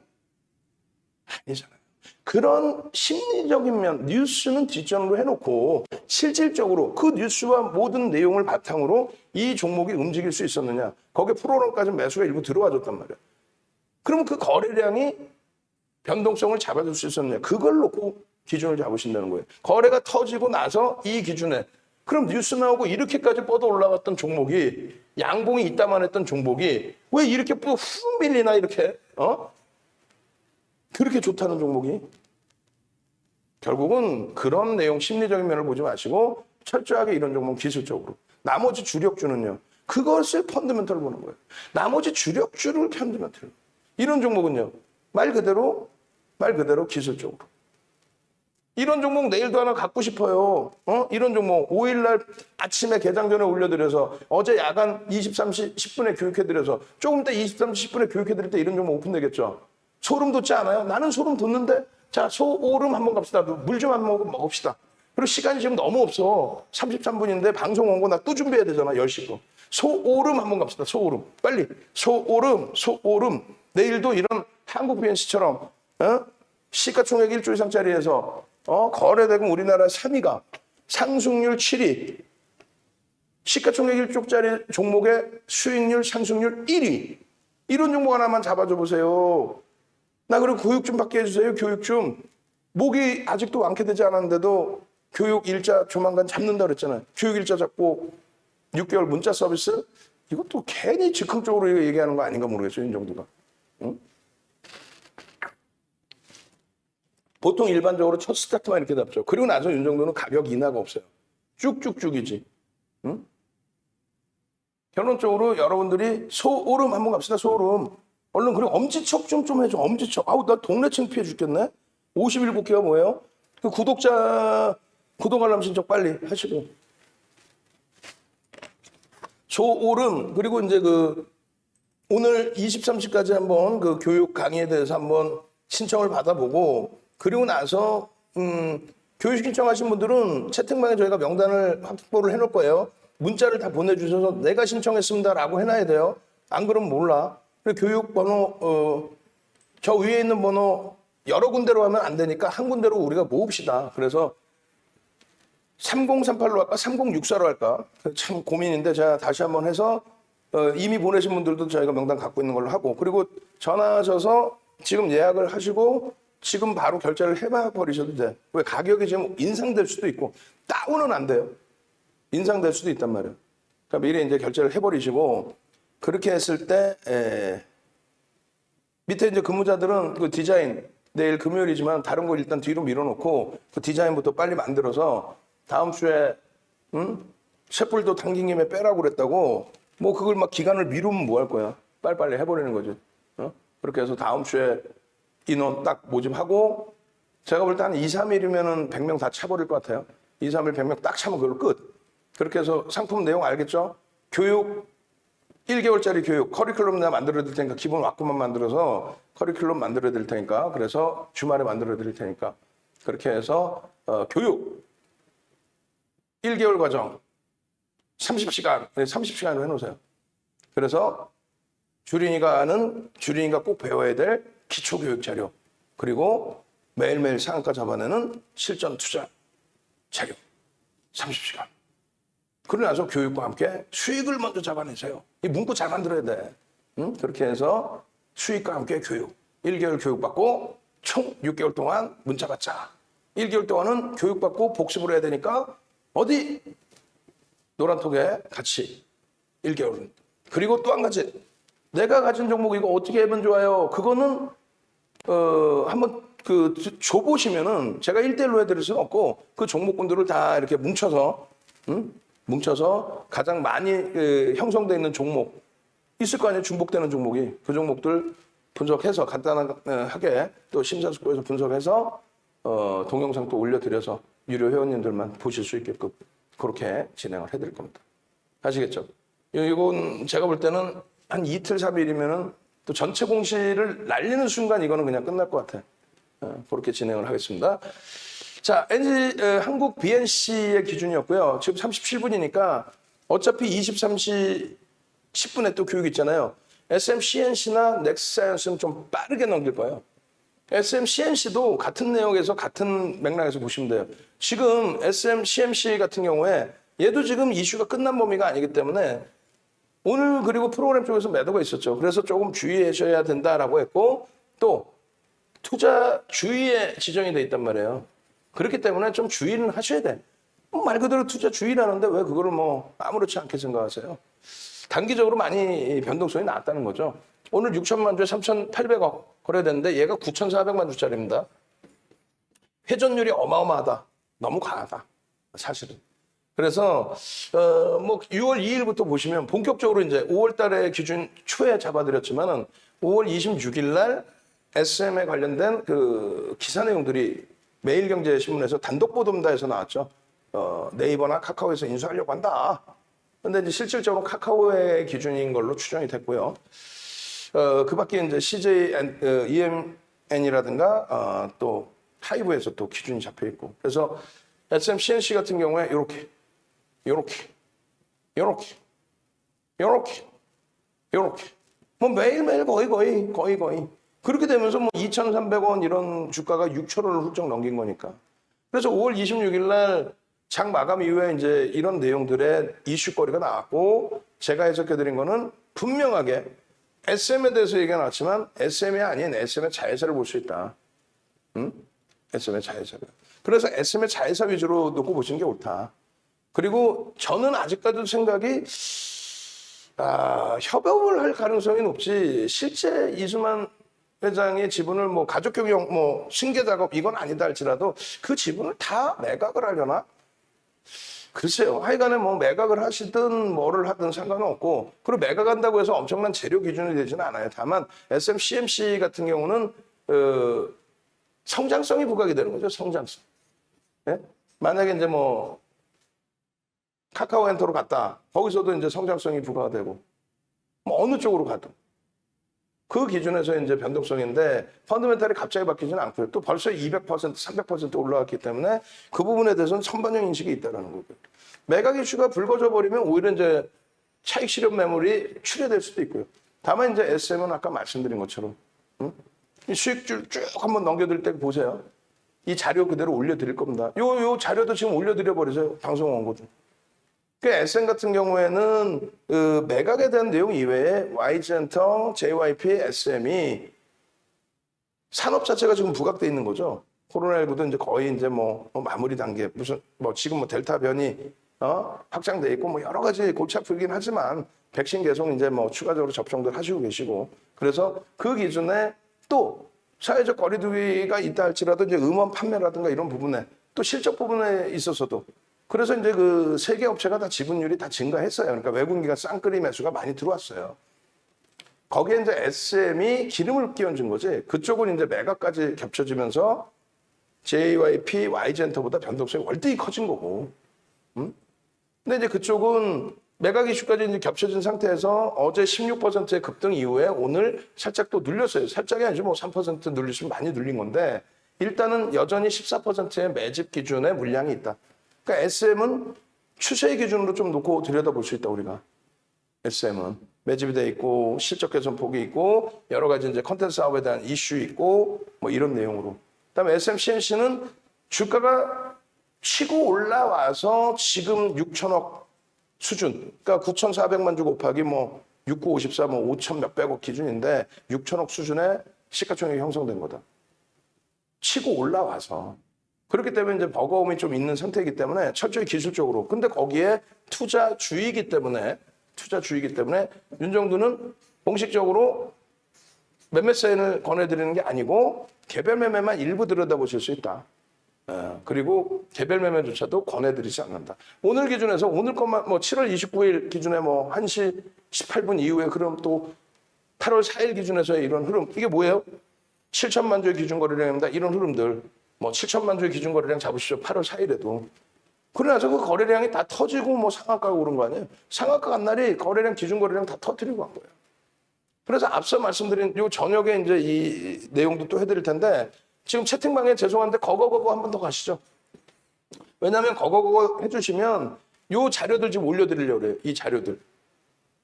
아니잖아요. 그런 심리적인 면, 뉴스는 뒷전으로 해놓고 실질적으로 그 뉴스와 모든 내용을 바탕으로 이 종목이 움직일 수 있었느냐. 거기에 프로그램까지 매수가 일부 들어와줬단 말이에요. 그러면 그 거래량이 변동성을 잡아줄 수 있었느냐. 그걸 놓고 기준을 잡으신다는 거예요. 거래가 터지고 나서 이 기준에 그럼 뉴스 나오고 이렇게까지 뻗어 올라갔던 종목이 양봉이 있다만 했던 종목이 왜 이렇게 후 밀리나 이렇게 그렇게 좋다는 종목이 결국은 그런 내용 심리적인 면을 보지 마시고 철저하게 이런 종목은 기술적으로 나머지 주력주는요. 그것을 펀더멘털 보는 거예요. 나머지 주력주를 펀더멘털. 이런 종목은요. 말 그대로 기술적으로. 이런 종목 내일도 하나 갖고 싶어요. 이런 종목 5일날 아침에 개장 전에 올려드려서 어제 야간 23시 10분에 교육해드려서 조금 이따 23시 10분에 교육해드릴 때 이런 종목 오픈되겠죠. 소름 돋지 않아요? 나는 소름 돋는데? 자, 소오름 한번 갑시다. 물 좀 한번 먹읍시다. 그리고 시간이 지금 너무 없어. 33분인데 방송 온 거 나 또 준비해야 되잖아. 10시 거. 소오름 한번 갑시다. 소오름. 빨리. 소오름, 소오름. 내일도 이런 한국 BNC처럼 시가총액 1조 이상짜리에서 거래대금 우리나라 3위가 상승률 7위. 시가총액 1조짜리 종목의 수익률 상승률 1위. 이런 종목 하나만 잡아줘 보세요. 나 그리고 교육 좀 받게 해주세요. 교육 좀. 목이 아직도 완쾌되지 않았는데도 교육 일자 조만간 잡는다 그랬잖아요. 교육 일자 잡고 6개월 문자 서비스? 이것도 괜히 즉흥적으로 얘기하는 거 아닌가 모르겠어요. 윤정도가. 응? 보통 일반적으로 첫 스타트만 이렇게 잡죠. 그리고 나서 윤정도는 가격 인하가 없어요. 쭉쭉쭉이지. 응? 결론적으로 여러분들이 소오름 한번 갑시다. 소오름. 얼른 그리고 엄지척 좀 해줘. 엄지척. 아우 나 동네 창피해 죽겠네. 57개가 뭐예요? 그 구독자 구독 알람 신청 빨리 하시고. 소오름 그리고 이제 그 오늘 23시까지 한번 그 교육 강의에 대해서 한번 신청을 받아보고 그리고 나서 교육 신청하신 분들은 채팅방에 저희가 명단을 확보를 해놓을 거예요. 문자를 다 보내주셔서 내가 신청했습니다라고 해놔야 돼요. 안 그러면 몰라. 교육 번호 저 위에 있는 번호 여러 군데로 하면 안 되니까 한 군데로 우리가 모읍시다. 그래서 3038로 할까 3064로 할까 참 고민인데 제가 다시 한번 해서 이미 보내신 분들도 저희가 명단 갖고 있는 걸로 하고 그리고 전화하셔서 지금 예약을 하시고 지금 바로 결제를 해봐 버리셔도 돼. 왜 가격이 지금 인상될 수도 있고 다운은 안 돼요. 인상될 수도 있단 말이에요. 그러니까 미리 이제 결제를 해버리시고 그렇게 했을 때 밑에 이제 근무자들은 그 디자인 내일 금요일이지만 다른 거 일단 뒤로 밀어놓고 그 디자인부터 빨리 만들어서 다음 주에 셰프도 당긴 김에 빼라고 그랬다고 뭐 그걸 막 기간을 미루면 뭐 할 거야. 빨리빨리 해버리는 거지. 그렇게 해서 다음 주에 인원 딱 모집하고 제가 볼 때 한 2, 3일이면은 100명 다 차버릴 것 같아요. 2, 3일 100명 딱 차면 그걸로 끝. 그렇게 해서 상품 내용 알겠죠? 교육 1개월짜리 교육 커리큘럼 내가 만들어 드릴 테니까 기본 와꾸만 만들어서 커리큘럼 만들어 드릴 테니까 그래서 주말에 만들어 드릴 테니까 그렇게 해서 교육 1개월 과정 30시간 30시간으로 해놓으세요. 그래서 주린이가 꼭 배워야 될 기초교육 자료 그리고 매일매일 상한가 잡아내는 실전 투자 자료 30시간. 그러고 나서 교육과 함께 수익을 먼저 잡아내세요. 이 문구 잘 만들어야 돼. 그렇게 해서 수익과 함께 교육. 1개월 교육받고 총 6개월 동안 문자 받자. 1개월 동안은 교육받고 복습을 해야 되니까 어디? 노란톡에 같이 1개월은. 그리고 또 한 가지. 내가 가진 종목 이거 어떻게 하면 좋아요? 그거는 한번 줘보시면은 제가 1대1로 해드릴 수는 없고 그 종목군들을 다 이렇게 뭉쳐서 가장 많이 형성되어 있는 종목 있을 거 아니에요. 중복되는 종목이. 그 종목들 분석해서 간단하게 또 심사숙고해서 분석해서 동영상 또 올려드려서 유료 회원님들만 보실 수 있게끔 그렇게 진행을 해드릴 겁니다. 아시겠죠? 이건 제가 볼 때는 한 이틀, 3일이면은 또 전체 공시를 날리는 순간 이거는 그냥 끝날 것 같아요. 그렇게 진행을 하겠습니다. 자, 한국 BNC의 기준이었고요. 지금 37분이니까 어차피 23시 10분에 또 교육 있잖아요. SMCNC나 넥스사이언스는 좀 빠르게 넘길 거예요. SMCNC도 같은 내용에서 같은 맥락에서 보시면 돼요. 지금 SMCMC 같은 경우에 얘도 지금 이슈가 끝난 범위가 아니기 때문에 오늘 그리고 프로그램 쪽에서 매도가 있었죠. 그래서 조금 주의하셔야 된다라고 했고 또 투자 주의에 지정이 돼 있단 말이에요. 그렇기 때문에 좀 주의는 하셔야 돼. 말 그대로 투자 주의라는데 왜 그거를 뭐 아무렇지 않게 생각하세요? 단기적으로 많이 변동성이 나왔다는 거죠. 오늘 6천만 주에 3,800억 거래됐는데 얘가 9,400만 주짜리입니다. 회전율이 어마어마하다. 너무 강하다. 사실은. 그래서 뭐 6월 2일부터 보시면 본격적으로 이제 5월 달에 기준 초에 잡아드렸지만은 5월 26일 날 SM에 관련된 그 기사 내용들이 매일경제신문에서 단독 보도입니다에서 나왔죠. 네이버나 카카오에서 인수하려고 한다. 근데 이제 실질적으로 카카오의 기준인 걸로 추정이 됐고요. 그 밖에 이제 EMN이라든가 또 하이브에서 또 기준이 잡혀 있고. 그래서 SMCNC 같은 경우에 이렇게 뭐 매일매일 거의. 그렇게 되면서 뭐 2,300원 이런 주가가 6,000원을 훌쩍 넘긴 거니까. 그래서 5월 26일 날 장 마감 이후에 이제 이런 내용들의 이슈거리가 나왔고, 제가 해석해드린 거는 분명하게 SM에 대해서 얘기가 나왔지만 SM이 아닌 SM의 자회사를 볼 수 있다. SM의 자회사를. 그래서 SM의 자회사 위주로 놓고 보시는 게 옳다. 그리고 저는 아직까지도 생각이 협업을 할 가능성이 높지, 실제 이수만 회장의 지분을 뭐 가족경영 뭐 승계 작업 이건 아니다 할지라도 그 지분을 다 매각을 하려나? 글쎄요. 하여간에 뭐 매각을 하시든 뭐를 하든 상관은 없고, 그리고 매각한다고 해서 엄청난 재료 기준이 되지는 않아요. 다만 SMCMC 같은 경우는 성장성이 부각이 되는 거죠. 성장성. 예? 만약에 이제 뭐 카카오엔터로 갔다. 거기서도 이제 성장성이 부과가 되고, 뭐 어느 쪽으로 가든. 그 기준에서 이제 변동성인데, 펀더멘탈이 갑자기 바뀌지는 않고요. 또 벌써 200%, 300% 올라왔기 때문에 그 부분에 대해서는 선반영 인식이 있다는 거고요. 매각 이슈가 불거져 버리면 오히려 이제 차익 실현 매물이 출회될 수도 있고요. 다만 이제 SM은 아까 말씀드린 것처럼, 이 수익줄 쭉 한번 넘겨드릴 때 보세요. 이 자료 그대로 올려드릴 겁니다. 요 자료도 지금 올려드려 버리세요. 방송 원고도. 그 SM 같은 경우에는 그 매각에 대한 내용 이외에 YG엔터, JYP, SM이 산업 자체가 지금 부각돼 있는 거죠. 코로나19도 이제 거의 이제 뭐 마무리 단계, 무슨 뭐 지금 뭐 델타 변이 확장돼 있고 뭐 여러 가지 골치 아프긴 하지만 백신 계속 이제 뭐 추가적으로 접종들 하시고 계시고, 그래서 그 기준에 또 사회적 거리두기가 있다 할지라도 이제 음원 판매라든가 이런 부분에 또 실적 부분에 있어서도, 그래서 이제 그 세계 업체가 다 지분율이 다 증가했어요. 그러니까 외국인기가 쌍끌이 매수가 많이 들어왔어요. 거기에 이제 SM이 기름을 끼얹은 거지. 그쪽은 이제 매각까지 겹쳐지면서 JYP, YG엔터보다 변동성이 월등히 커진 거고. 근데 이제 그쪽은 매각 이슈까지 이제 겹쳐진 상태에서 어제 16%의 급등 이후에 오늘 살짝 또 눌렸어요. 살짝이 아니죠. 뭐 3% 눌리시면 많이 눌린 건데, 일단은 여전히 14%의 매집 기준의 물량이 있다. 그러니까 SM은 추세의 기준으로 좀 놓고 들여다볼 수 있다, 우리가. SM은 매집이 돼 있고 실적 개선 폭이 있고 여러 가지 이제 컨텐츠 사업에 대한 이슈 있고 뭐 이런 내용으로. 그다음에 SMCNC는 주가가 치고 올라와서 지금 6천억 수준, 그러니까 9,400만 주 곱하기 뭐 6954, 뭐 5천 몇백억 기준인데 6천억 수준의 시가총액이 형성된 거다. 치고 올라와서. 그렇기 때문에 이제 버거움이 좀 있는 상태이기 때문에 철저히 기술적으로. 근데 거기에 투자주의이기 때문에 윤정두는 공식적으로 매매 사인을 권해드리는 게 아니고 개별 매매만 일부 들여다보실 수 있다. 그리고 개별 매매조차도 권해드리지 않는다. 오늘 기준에서 오늘 것만 뭐 7월 29일 기준에 뭐 1시 18분 이후에 흐름, 또 8월 4일 기준에서의 이런 흐름, 이게 뭐예요? 7천만 주의 기준 거래량입니다. 이런 흐름들. 뭐 7천만 주의 기준 거래량 잡으시죠. 8월 4일에도. 그러나서 그 거래량이 다 터지고 뭐 상한가가 오른 거 아니에요? 상한가 간 날이 거래량, 기준 거래량 다 터뜨리고 간 거예요. 그래서 앞서 말씀드린 요 저녁에 이제 이 내용도 또 해드릴 텐데, 지금 채팅방에 죄송한데 거거거거 한 번 더 가시죠. 왜냐하면 거거거거 해주시면 요 자료들 지금 올려드리려고 그래요. 이 자료들.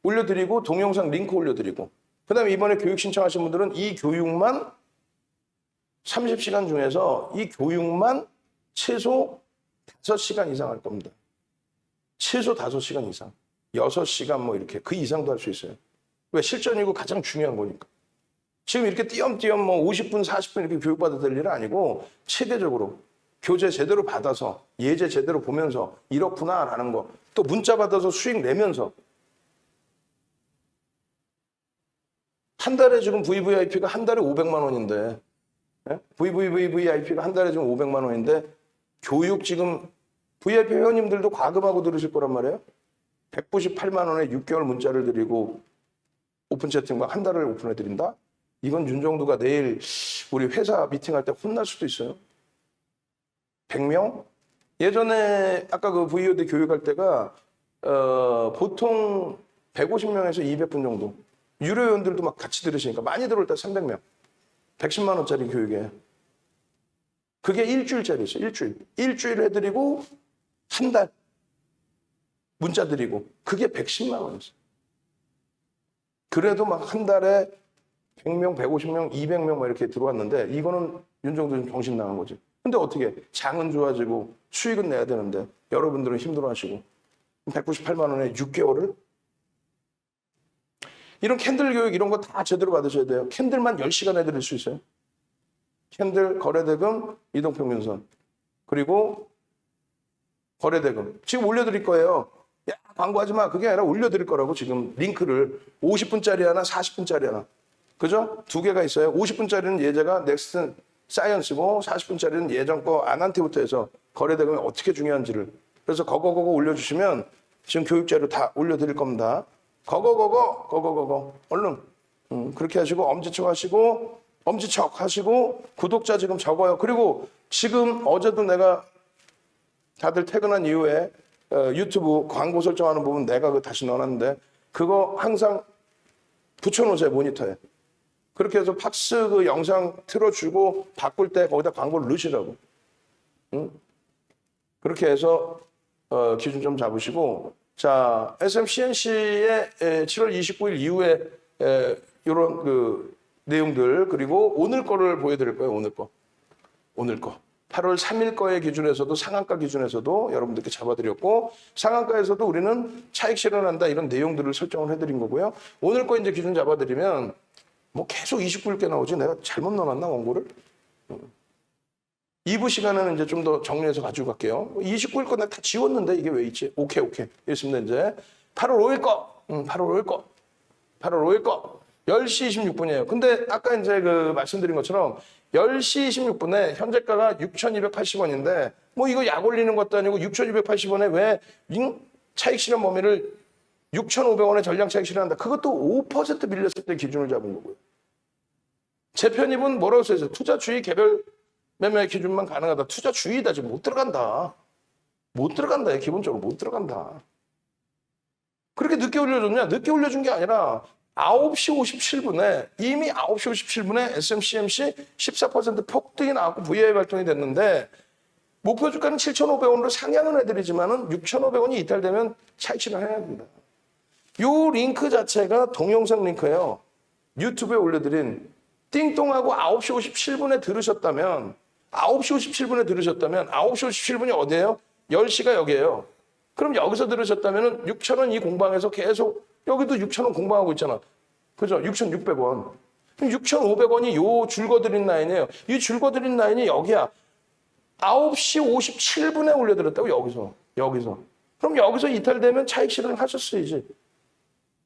올려드리고 동영상 링크 올려드리고, 그 다음에 이번에 교육 신청하신 분들은 이 교육만 30시간 중에서 이 교육만 최소 5시간 이상 할 겁니다. 최소 5시간 이상. 6시간 뭐 이렇게 그 이상도 할 수 있어요. 왜? 실전이고 가장 중요한 거니까. 지금 이렇게 띄엄띄엄 뭐 50분, 40분 이렇게 교육받아야 될 일은 아니고 체계적으로 교재 제대로 받아서 예제 제대로 보면서 이렇구나라는 거, 또 문자 받아서 수익 내면서. 한 달에 지금 VVIP가 한 달에 500만 원인데, VVIP가 한 달에 지금 500만 원인데 교육 지금 VIP 회원님들도 과금하고 들으실 거란 말이에요. 198만 원에 6개월 문자를 드리고 오픈 채팅방 한 달을 오픈해 드린다? 이건 윤정두가 내일 우리 회사 미팅할 때 혼날 수도 있어요. 100명? 예전에 아까 그 VOD 교육할 때가 보통 150명에서 200분 정도. 유료회원들도 막 같이 들으시니까 많이 들어올 때 300명. 110만 원짜리 교육에. 그게 일주일짜리 있어요. 일주일 해드리고 한 달 문자 드리고 그게 110만 원이었어요. 그래도 막 한 달에 100명, 150명, 200명 막 이렇게 들어왔는데 이거는 윤정도 좀 정신 나간 거지. 근데 어떻게 장은 좋아지고 수익은 내야 되는데 여러분들은 힘들어하시고 198만 원에 6개월을 이런 캔들 교육 이런 거 다 제대로 받으셔야 돼요. 캔들만 10시간 해드릴 수 있어요. 캔들 거래대금 이동평균선 그리고 거래대금 지금 올려드릴 거예요. 야 광고하지 마. 그게 아니라 올려드릴 거라고 지금 링크를 50분짜리 하나 40분짜리 하나 그죠? 두 개가 있어요. 50분짜리는 예제가 넥스트 사이언스고 40분짜리는 예전 거 아난테부터 해서 거래대금이 어떻게 중요한지를 그래서 거거 올려주시면 지금 교육자료 다 올려드릴 겁니다. 거거 얼른 그렇게 하시고 엄지척 하시고 구독자 지금 적어요. 그리고 지금 어제도 내가 다들 퇴근한 이후에 유튜브 광고 설정하는 부분 내가 그 다시 넣어놨는데 그거 항상 붙여놓으세요. 모니터에. 그렇게 해서 팍스 그 영상 틀어주고 바꿀 때 거기다 광고를 넣으시라고. 응? 그렇게 해서 기준 좀 잡으시고 자 SMCNC의 7월 29일 이후에 이런 그 내용들 그리고 오늘 거를 보여드릴 거예요. 오늘 거 8월 3일 거의 기준에서도 상한가 기준에서도 여러분들께 잡아드렸고 상한가에서도 우리는 차익 실현한다 이런 내용들을 설정을 해드린 거고요. 오늘 거 이제 기준 잡아드리면 뭐 계속 29일께 나오지 내가 잘못 넣어놨나 원고를? 2부 시간에는 이제 좀 더 정리해서 가지고 갈게요. 29일 거 내가 다 지웠는데 이게 왜 있지? 오케이. 있습니다 이제 8월 5일 거 8월 5일 거 10시 26분이에요. 근데 아까 이제 그 말씀드린 것처럼 10시 26분에 현재가가 6,280원인데 뭐 이거 약 올리는 것도 아니고 6,280원에 왜 차익 실현 범위를 6,500원에 전량 차익 실현한다. 그것도 5% 밀렸을 때 기준을 잡은 거고요. 제 편입은 뭐라고 써있어요? 투자주의 개별 매매 기준만 가능하다. 투자주의다. 지금 못 들어간다. 기본적으로 못 들어간다. 그렇게 늦게 올려줬냐? 늦게 올려준 게 아니라 9시 57분에 이미 9시 57분에 SMCMC 14% 폭등이 나왔고 VI 발동이 됐는데 목표 주가는 7,500원으로 상향은 해드리지만은 6,500원이 이탈되면 차익 실현해야 됩니다. 요 링크 자체가 동영상 링크예요. 유튜브에 올려드린 띵동하고 9시 57분에 들으셨다면 9시 57분이 어디예요? 10시가 여기예요. 그럼 여기서 들으셨다면 6,000원 이 공방에서 계속 여기도 6,000원 공방하고 있잖아. 그죠? 6,600원. 6,500원이 요 줄거드린 라인이에요. 이 줄거드린 라인이 여기야. 9시 57분에 올려드렸다고 여기서. 그럼 여기서 이탈되면 차익 실현을 하셨어야지.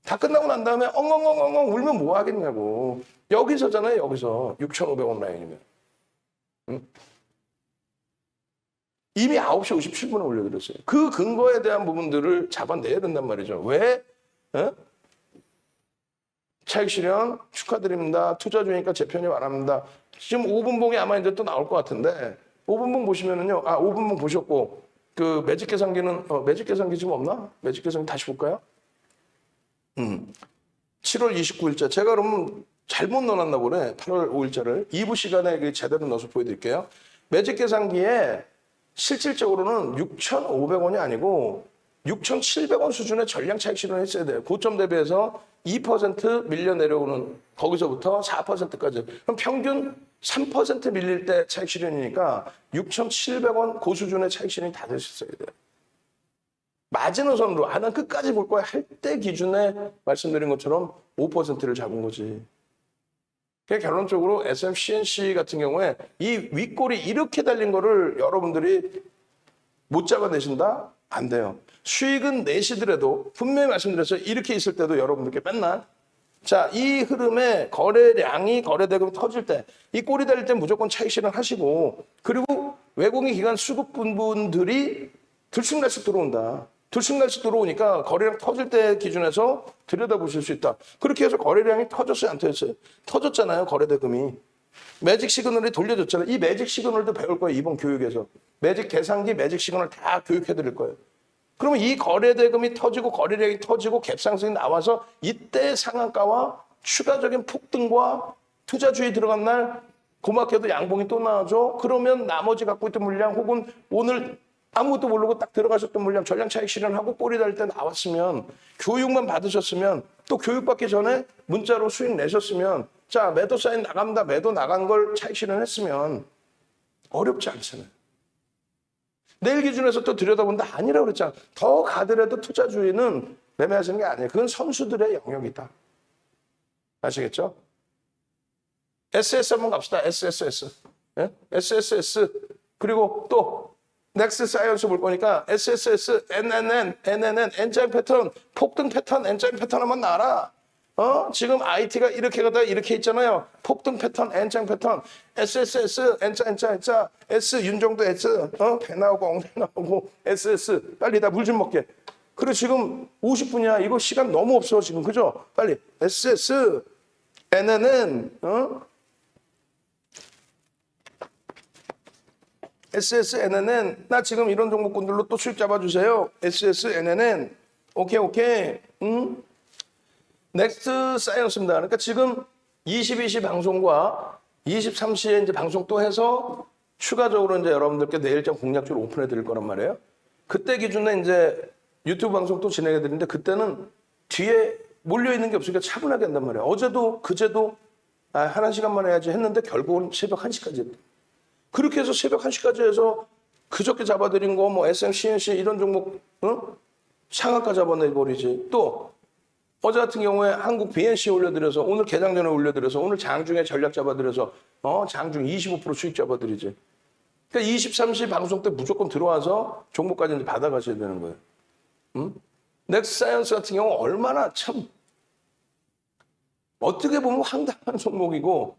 다 끝나고 난 다음에 엉엉엉엉 울면 뭐 하겠냐고. 여기서잖아요. 여기서 6,500원 라인이면. 응? 이미 9시 57분에 올려드렸어요. 그 근거에 대한 부분들을 잡아내야 된단 말이죠. 왜? 에? 차익 실현 축하드립니다. 투자 중이니까 제 편이 말합니다. 지금 5분봉이 아마 이제 또 나올 것 같은데 5분봉 보시면은요. 5분봉 보셨고 그 매직 계산기는 매직 계산기 지금 없나? 매직 계산기 다시 볼까요? 7월 29일자 제가 그러면 잘못 넣어놨나 보네. 8월 5일자를 2부 시간에 제대로 넣어서 보여드릴게요. 매직 계산기에 실질적으로는 6,500원이 아니고 6,700원 수준의 전량 차익 실현을 했어야 돼요. 고점 대비해서 2% 밀려 내려오는 거기서부터 4%까지. 그럼 평균 3% 밀릴 때 차익 실현이니까 6,700원 그 수준의 차익 실현이 다 되셨어야 돼요. 마지노선으로 난 끝까지 볼 거야 할 때 기준에 말씀드린 것처럼 5%를 잡은 거지. 그러니까 결론적으로 SMCNC 같은 경우에 이 윗골이 이렇게 달린 거를 여러분들이 못 잡아내신다? 안 돼요. 수익은 내시더라도 분명히 말씀드렸어요. 이렇게 있을 때도 여러분들께 맨날 자, 이 흐름에 거래량이 거래대금이 터질 때 이 꼴이 달릴 때 무조건 차익 실현하시고 그리고 외국인 기관 수급 분들이 들쑥날쑥 들어온다. 들쑥날쑥 들어오니까 거래량 터질 때 기준에서 들여다보실 수 있다. 그렇게 해서 거래량이 터졌어요? 안 터졌어요? 터졌잖아요. 거래대금이. 매직 시그널이 돌려줬잖아요. 이 매직 시그널도 배울 거예요. 이번 교육에서. 매직 계산기, 매직 시그널 다 교육해 드릴 거예요. 그러면 이 거래대금이 터지고 거래량이 터지고 갭상승이 나와서 이때 상한가와 추가적인 폭등과 투자주의 들어간 날 고맙게도 양봉이 또 나와줘. 그러면 나머지 갖고 있던 물량 혹은 오늘 아무것도 모르고 딱 들어가셨던 물량 전량 차익 실현하고 꼬리 달 때 나왔으면 교육만 받으셨으면 또 교육받기 전에 문자로 수익 내셨으면 자 매도 사인 나갑니다. 매도 나간 걸 차익 실현했으면 어렵지 않잖아요. 내일 기준에서 또 들여다본다 아니라고 그랬잖아. 더 가더라도 투자주의는 매매하시는 게 아니에요. 그건 선수들의 영역이다. 아시겠죠? SSS 한번 갑시다. SSS. 예? SSS. 그리고 또 넥스 사이언스 볼 거니까 SSS, NNN, N자인 패턴, 폭등 패턴, N자인 패턴 한번 나와라. 지금 IT가 이렇게 가다 이렇게 있잖아요. 폭등 패턴, N자인 패턴, SSS, N자, S, 윤정도 S, 배 나오고 엉덩이 나오고 SS. 빨리 다 물 좀 먹게. 그리고 지금 50분이야. 이거 시간 너무 없어 지금. 그죠? 빨리 SS, NNN, SS, NNN. 나 지금 이런 종목군들로 또 수익 잡아주세요. SS, NNN. 오케이. 넥스트 사이언스입니다. 그러니까 지금 22시 방송과 23시에 이제 방송 또 해서 추가적으로 이제 여러분들께 내일장 공략주를 오픈해 드릴 거란 말이에요. 그때 기준에 이제 유튜브 방송 또 진행해 드리는데 그때는 뒤에 몰려 있는 게 없으니까 차분하게 한단 말이에요. 어제도 그제도 한 시간만 해야지 했는데 결국은 새벽 1시까지 했다. 그렇게 해서 새벽 1시까지 해서 그저께 잡아드린 거 뭐 SM, CNC 이런 종목 상한가 잡아내버리지. 또 어제 같은 경우에 한국 BNC 올려드려서 오늘 개장 전에 올려드려서 오늘 장중에 전략 잡아드려서 장중 25% 수익 잡아드리지. 그러니까 23시 방송 때 무조건 들어와서 종목까지 이제 받아가셔야 되는 거예요. 넥스사이언스 같은 경우 얼마나 참 어떻게 보면 황당한 종목이고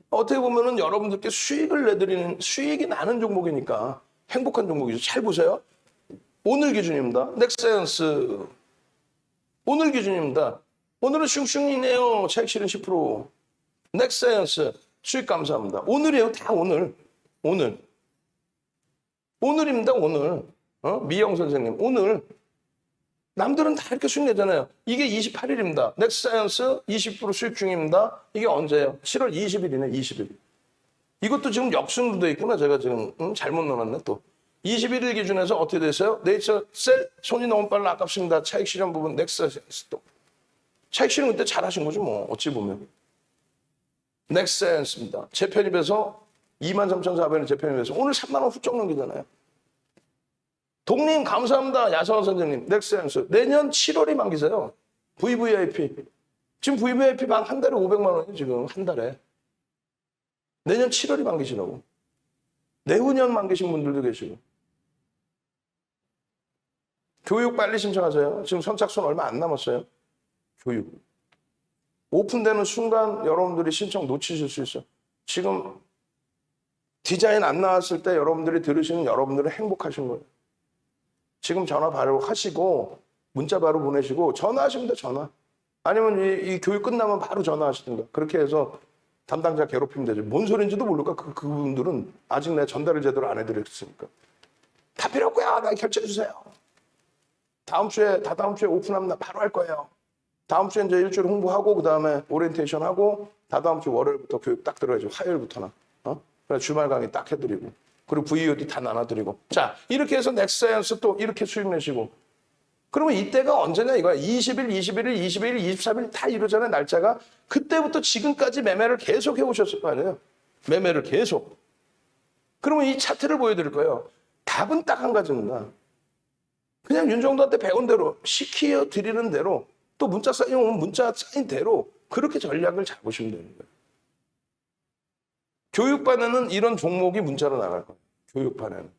어떻게 보면은 여러분들께 수익을 내드리는 수익이 나는 종목이니까 행복한 종목이죠. 잘 보세요. 오늘 기준입니다. 넥사이언스 오늘 기준입니다. 오늘은 슝슝이네요. 차익 실현 10%. 넥사이언스 수익 감사합니다. 오늘이에요. 다 오늘. 오늘입니다. 오늘. 미영 선생님 오늘. 남들은 다 이렇게 수익 내잖아요. 이게 28일입니다. 넥스사이언스 20% 수익 중입니다. 이게 언제예요? 7월 20일이네. 20일. 이것도 지금 역순으로 돼 있구나. 제가 지금 잘못 넣어놨네 또. 21일 기준에서 어떻게 됐어요? 네이처 셀 손이 너무 빨라 아깝습니다. 차익 실현 부분 넥스사이언스 또. 차익 실현 그때 잘하신 거죠 뭐 어찌 보면. 넥스사이언스입니다. 재편입에서 23,400원 재편입에서 오늘 3만 원 훌쩍 넘기잖아요. 동님 감사합니다. 야성원 선생님. 넥스사이언스. 내년 7월이 만기세요. VVIP. 지금 VVIP 방 한 달에 500만 원이에요. 지금 한 달에. 내년 7월이 만기시라고. 내후년 만기신 분들도 계시고. 교육 빨리 신청하세요. 지금 선착순 얼마 안 남았어요. 교육. 오픈되는 순간 여러분들이 신청 놓치실 수 있어요. 지금 디자인 안 나왔을 때 여러분들이 들으시는 여러분들은 행복하신 거예요. 지금 전화 바로 하시고 문자 바로 보내시고 전화하시면 돼 전화. 아니면 이 교육 끝나면 바로 전화하시든가. 그렇게 해서 담당자 괴롭히면 되죠. 뭔 소리인지도 모를까? 그분들은 아직 내가 전달을 제대로 안 해드렸으니까. 다 필요 없고요. 나 결제해 주세요. 다다음 주에 오픈합니다. 바로 할 거예요. 다음 주에 이제 일주일 홍보하고 그다음에 오리엔테이션 하고 다다음 주 월요일부터 교육 딱 들어야죠. 화요일부터나. 그래서 주말 강의 딱 해드리고. 그리고 VOD 다 나눠드리고. 자, 이렇게 해서 넥스사이언스 또 이렇게 수익 내시고. 그러면 이때가 언제냐 이거야. 20일, 21일, 22일, 23일 다 이러잖아요. 날짜가. 그때부터 지금까지 매매를 계속 해오셨을 거 아니에요. 매매를 계속. 그러면 이 차트를 보여드릴 거예요. 답은 딱 한 가지입니다. 그냥 윤정도한테 배운 대로 시키어 드리는 대로 또 문자 사인 문자 사인 대로 그렇게 전략을 잡으시면 되는 거예요. 교육반에는 이런 종목이 문자로 나갈 거예요. 교육반에는.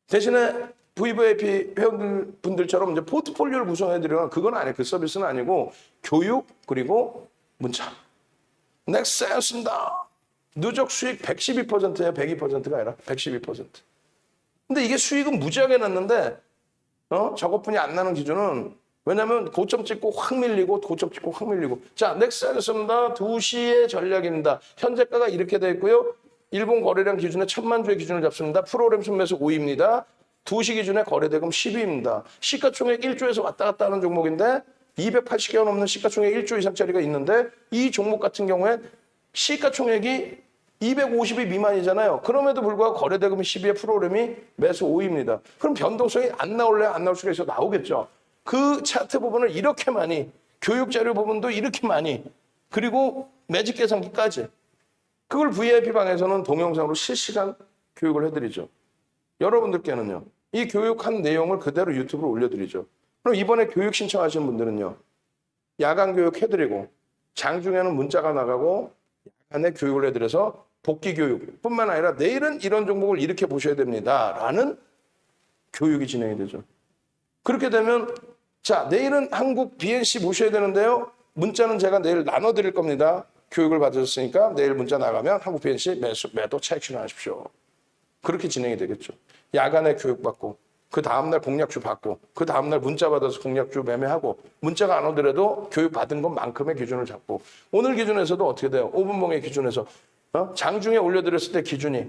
대신에 VVIP 회원분들처럼 이제 포트폴리오를 구성해드리면 그건 아니에요. 그 서비스는 아니고 교육 그리고 문자. 넥스사이언스입니다. 누적 수익 112%예요. 102%가 아니라 112%. 근데 이게 수익은 무지하게 났는데 저것뿐이 안 나는 기준은 왜냐하면 고점 찍고 확 밀리고 고점 찍고 확 밀리고. 자, 넥스 하겠습니다. 2시의 전략입니다. 현재가가 이렇게 돼 있고요. 일본 거래량 기준에 1000만 주의 기준을 잡습니다. 프로그램 순매수 5위입니다. 2시 기준에 거래대금 10위입니다. 시가총액 1조에서 왔다 갔다 하는 종목인데 280개가 넘는 시가총액 1조 이상짜리가 있는데 이 종목 같은 경우에 시가총액이 250이 미만이잖아요. 그럼에도 불구하고 거래대금이 10위에 프로그램이 매수 5위입니다. 그럼 변동성이 안 나올래요? 안 나올 수가 있어? 나오겠죠. 그 차트 부분을 이렇게 많이, 교육자료 부분도 이렇게 많이, 그리고 매직 계산기까지, 그걸 VIP 방에서는 동영상으로 실시간 교육을 해드리죠. 여러분들께는요, 이 교육한 내용을 그대로 유튜브로 올려드리죠. 그럼 이번에 교육 신청하시는 분들은요, 야간 교육 해드리고, 장중에는 문자가 나가고, 야간에 교육을 해드려서 복귀 교육뿐만 아니라 내일은 이런 종목을 이렇게 보셔야 됩니다. 라는 교육이 진행이 되죠. 그렇게 되면, 자, 내일은 한국 BNC 모셔야 되는데요. 문자는 제가 내일 나눠드릴 겁니다. 교육을 받으셨으니까 내일 문자 나가면 한국 BNC 매도 차익 실현하십시오. 그렇게 진행이 되겠죠. 야간에 교육받고, 그 다음날 공략주 받고, 그 다음날 문자 받아서 공략주 매매하고, 문자가 안 오더라도 교육받은 것만큼의 기준을 잡고, 오늘 기준에서도 어떻게 돼요? 5분봉의 기준에서 장중에 올려드렸을 때 기준이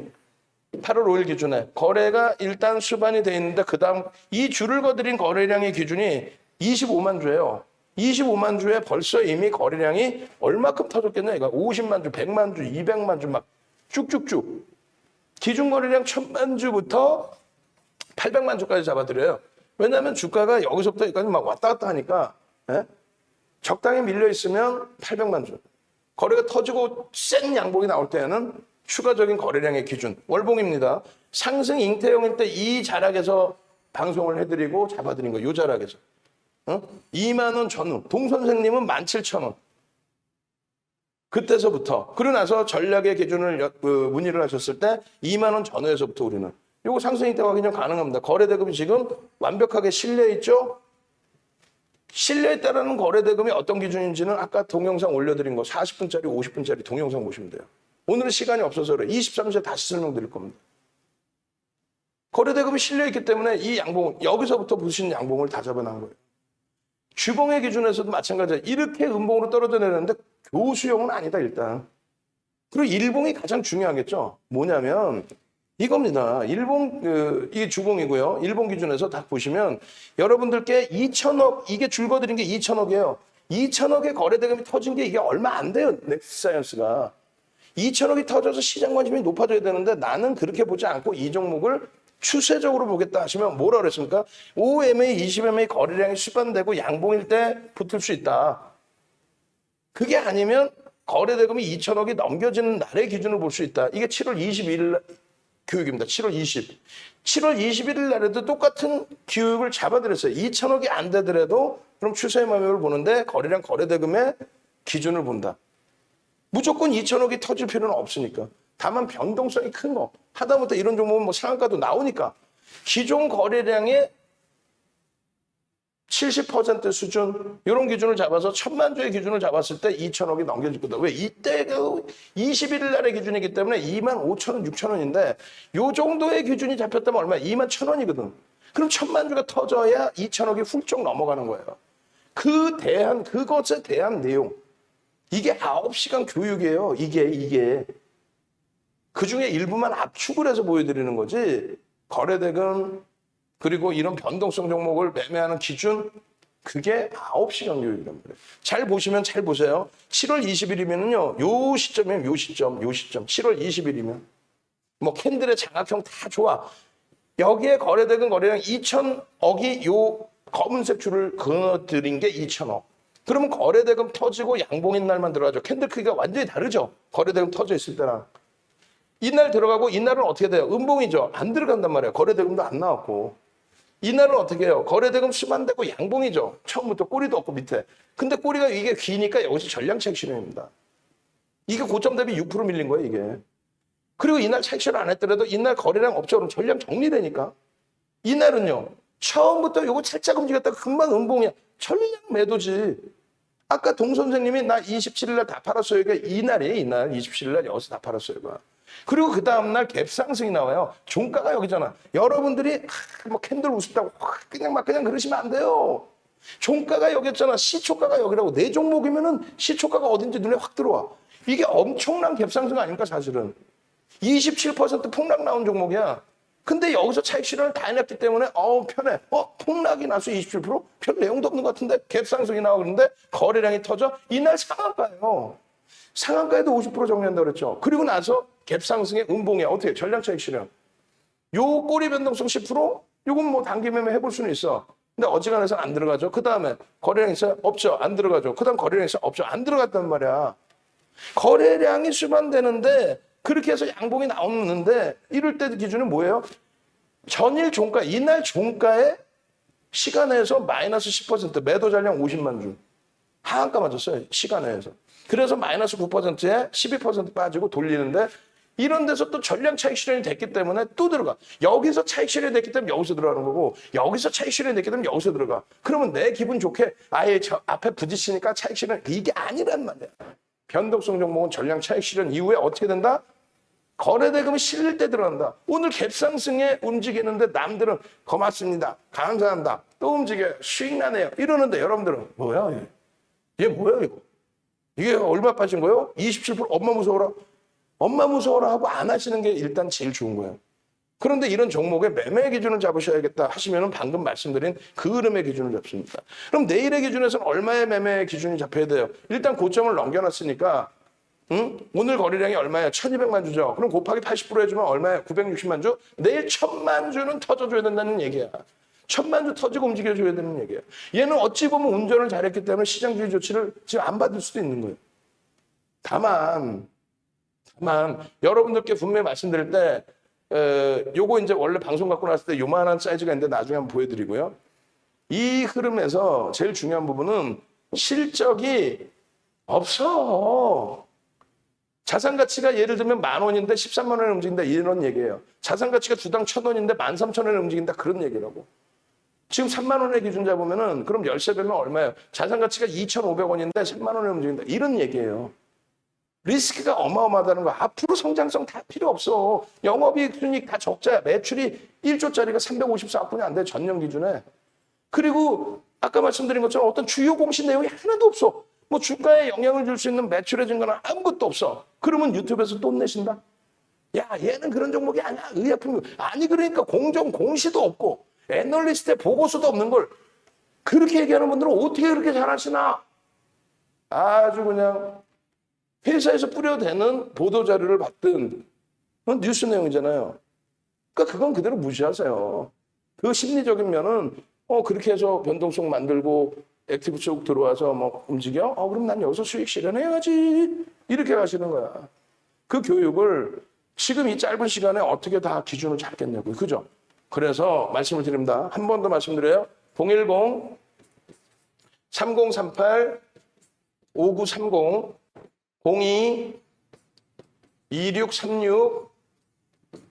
8월 5일 기준에 거래가 일단 수반이 돼 있는데 그 다음 이 줄을 거드린 거래량의 기준이 25만 주예요. 25만 주에 벌써 이미 거래량이 얼마큼 터졌겠냐 이거. 50만 주, 100만 주, 200만 주 막 쭉쭉쭉. 기준 거래량 1000만 주부터 800만 주까지 잡아드려요. 왜냐하면 주가가 여기서부터 여기까지 막 왔다 갔다 하니까 적당히 밀려 있으면 800만 주. 거래가 터지고 센 양봉이 나올 때에는 추가적인 거래량의 기준, 월봉입니다. 상승 잉태형일 때 이 자락에서 방송을 해드리고 잡아드린 거예요. 이 자락에서. 2만 원 전후. 동 선생님은 17,000원. 그때서부터. 그러고 나서 전략의 기준을 문의를 하셨을 때 2만 원 전후에서부터 우리는. 요거 상승 잉태가 그냥 가능합니다. 거래대금이 지금 완벽하게 실려있죠? 실려있다라는 거래대금이 어떤 기준인지는 아까 동영상 올려드린 거 40분짜리, 50분짜리 동영상 보시면 돼요. 오늘은 시간이 없어서 그래. 23시에 다시 설명드릴 겁니다. 거래대금이 실려있기 때문에 이 양봉, 여기서부터 보시는 양봉을 다 잡아놓은 거예요. 주봉의 기준에서도 마찬가지예요. 이렇게 음봉으로 떨어져 내렸는데 교수형은 아니다 일단. 그리고 일봉이 가장 중요하겠죠. 뭐냐면 이겁니다. 일봉, 이게 주봉이고요. 일봉 기준에서 딱 보시면 여러분들께 2천억, 이게 줄거드린 게 2천억이에요. 2천억의 거래대금이 터진 게 이게 얼마 안 돼요. 넥스사이언스가. 2천억이 터져서 시장 관심이 높아져야 되는데 나는 그렇게 보지 않고 이 종목을 추세적으로 보겠다 하시면 뭐라 그랬습니까? 5MA, 20MA 거래량이 수반되고 양봉일 때 붙을 수 있다. 그게 아니면 거래대금이 2천억이 넘겨지는 날의 기준을 볼 수 있다. 이게 7월 22일 교육입니다. 7월 20. 7월 21일 날에도 똑같은 교육을 잡아드렸어요. 2천억이 안 되더라도 그럼 추세의 매매를 보는데 거래량 거래대금의 기준을 본다. 무조건 2천억이 터질 필요는 없으니까. 다만 변동성이 큰 거. 하다못해 이런 종목은 뭐 상한가도 나오니까. 기존 거래량의 70% 수준, 이런 기준을 잡아서 1000만 주의 기준을 잡았을 때 2천억이 넘겨질 거다. 왜? 이때가 21일 날의 기준이기 때문에 2만 5천원, 6천원인데 요 정도의 기준이 잡혔다면 얼마야? 2만 1,000원이거든. 그럼 1000만 주가 터져야 2천억이 훌쩍 넘어가는 거예요. 그것에 대한 내용. 이게 9시간 교육이에요. 이게. 그 중에 일부만 압축을 해서 보여드리는 거지. 거래대금, 그리고 이런 변동성 종목을 매매하는 기준, 그게 9시간 교육이란 말이에요. 잘 보시면 잘 보세요. 7월 20일이면요. 요 시점이면 요 시점. 7월 20일이면. 뭐 캔들의 장악형 다 좋아. 여기에 거래대금 거래량 2천억이 요 검은색 줄을 그어드린 게 2천억. 그러면 거래대금 터지고 양봉인 날만 들어가죠. 캔들 크기가 완전히 다르죠. 거래대금 터져 있을 때랑. 이날 들어가고 이날은 어떻게 돼요? 음봉이죠. 안 들어간단 말이에요. 거래대금도 안 나왔고. 이날은 어떻게 해요? 거래대금 수반되고 양봉이죠. 처음부터 꼬리도 없고 밑에. 근데 꼬리가 이게 기니까 여기서 전량차익 실현입니다. 이게 고점 대비 6% 밀린 거예요, 이게. 그리고 이날 차익 실현 안 했더라도 이날 거래량 없죠. 그럼 전량 정리되니까. 이날은요. 처음부터 요거 살짝 움직였다가 금방 음봉이야. 전량 매도지. 아까 동 선생님이 나 27일 날 다 팔았어요. 그러니까 이날이에요, 이날. 27일 날 여기서 다 팔았어요. 그리고 그 다음날 갭상승이 나와요. 종가가 여기잖아. 여러분들이 뭐 캔들 우습다고 그냥 그러시면 안 돼요. 종가가 여기였잖아. 시초가가 여기라고. 네 종목이면은 시초가가 어딘지 눈에 확 들어와. 이게 엄청난 갭상승 아닙니까 사실은. 27% 폭락 나온 종목이야. 근데 여기서 차익 실현을 다 해냈기 때문에 편해. 폭락이 나서 27%? 별 내용도 없는 것 같은데 갭상승이 나오고 그러는데 거래량이 터져. 이날 상한가예요. 상한가에도 50% 정리한다고 그랬죠. 그리고 나서 갭상승의 음봉이야. 어떻게? 전량 차익 실현. 요 꼬리 변동성 10%? 요건 뭐 단기 매매 해볼 수는 있어. 근데 어지간해서 안 들어가죠. 그 다음에 거래량 있어요? 없죠. 안 들어가죠. 그 다음 거래량 있어요? 없죠. 안 들어갔단 말이야. 거래량이 수반되는데 그렇게 해서 양봉이 나오는데 이럴 때 기준은 뭐예요? 전일 종가, 이날 종가의 시간에서 마이너스 10% 매도 잔량 50만 주. 하한가 맞았어요. 시간에서. 그래서 마이너스 9%에 12% 빠지고 돌리는데 이런 데서 또 전량 차익 실현이 됐기 때문에 또 들어가. 여기서 차익 실현이 됐기 때문에 여기서 들어가는 거고 여기서 차익 실현이 됐기 때문에 여기서 들어가. 그러면 내 기분 좋게 아예 저 앞에 부딪히니까 차익 실현 이게 아니란 말이야. 변동성 종목은 전량 차익 실현 이후에 어떻게 된다? 거래대금이 실릴 때 들어간다. 오늘 갭상승에 움직이는데 남들은 고맙습니다. 감사합니다. 또 움직여요. 수익 나네요. 이러는데 여러분들은 뭐야? 얘 뭐야 이거? 이게 얼마 빠진 거예요? 27% 엄마 무서워라. 엄마 무서워라 하고 안 하시는 게 일단 제일 좋은 거예요. 그런데 이런 종목의 매매 기준을 잡으셔야겠다 하시면은 방금 말씀드린 그 흐름의 기준을 잡습니다. 그럼 내일의 기준에서는 얼마의 매매 기준이 잡혀야 돼요? 일단 고점을 넘겨놨으니까 오늘 거래량이 얼마예요? 1200만 주죠. 그럼 곱하기 80% 해주면 얼마예요? 960만 주? 내일 1000만 주는 터져줘야 된다는 얘기야. 1000만 주 터지고 움직여줘야 되는 얘기야. 얘는 어찌 보면 운전을 잘했기 때문에 시장주의 조치를 지금 안 받을 수도 있는 거예요. 다만 여러분들께 분명히 말씀드릴 때 요거 이제 원래 방송 갖고 나왔을 때 요만한 사이즈가 있는데 나중에 한번 보여드리고요. 이 흐름에서 제일 중요한 부분은 실적이 없어. 자산 가치가 예를 들면 10,000원인데 13만 원에 움직인다 이런 얘기예요. 자산 가치가 주당 1,000원인데 13,000원에 움직인다 그런 얘기라고. 지금 3만 원의 기준 잡으면은 그럼 열세 배면 얼마예요? 자산 가치가 2,500원인데 3만 원에 움직인다 이런 얘기예요. 리스크가 어마어마하다는 거. 앞으로 성장성 다 필요 없어. 영업이익 순이익 다 적자야. 매출이 1조짜리가 354억분이 안 돼. 전년 기준에. 그리고 아까 말씀드린 것처럼 어떤 주요 공시 내용이 하나도 없어. 뭐 주가에 영향을 줄 수 있는 매출의 증가는 아무것도 없어. 그러면 유튜브에서 돈 내신다? 야, 얘는 그런 종목이 아니야. 의약품. 아니 그러니까 공정 공시도 없고 애널리스트의 보고서도 없는 걸 그렇게 얘기하는 분들은 어떻게 그렇게 잘하시나? 아주 그냥 회사에서 뿌려대는 보도자료를 받든 그건 뉴스 내용이잖아요. 그러니까 그건 그대로 무시하세요. 그 심리적인 면은 그렇게 해서 변동성 만들고 액티브 쪽 들어와서 뭐 움직여? 그럼 난 여기서 수익 실현해야지. 이렇게 가시는 거야. 그 교육을 지금 이 짧은 시간에 어떻게 다 기준을 잡겠냐고요. 그죠? 그래서 말씀을 드립니다. 한 번 더 말씀드려요. 010 3038 5930 02 2636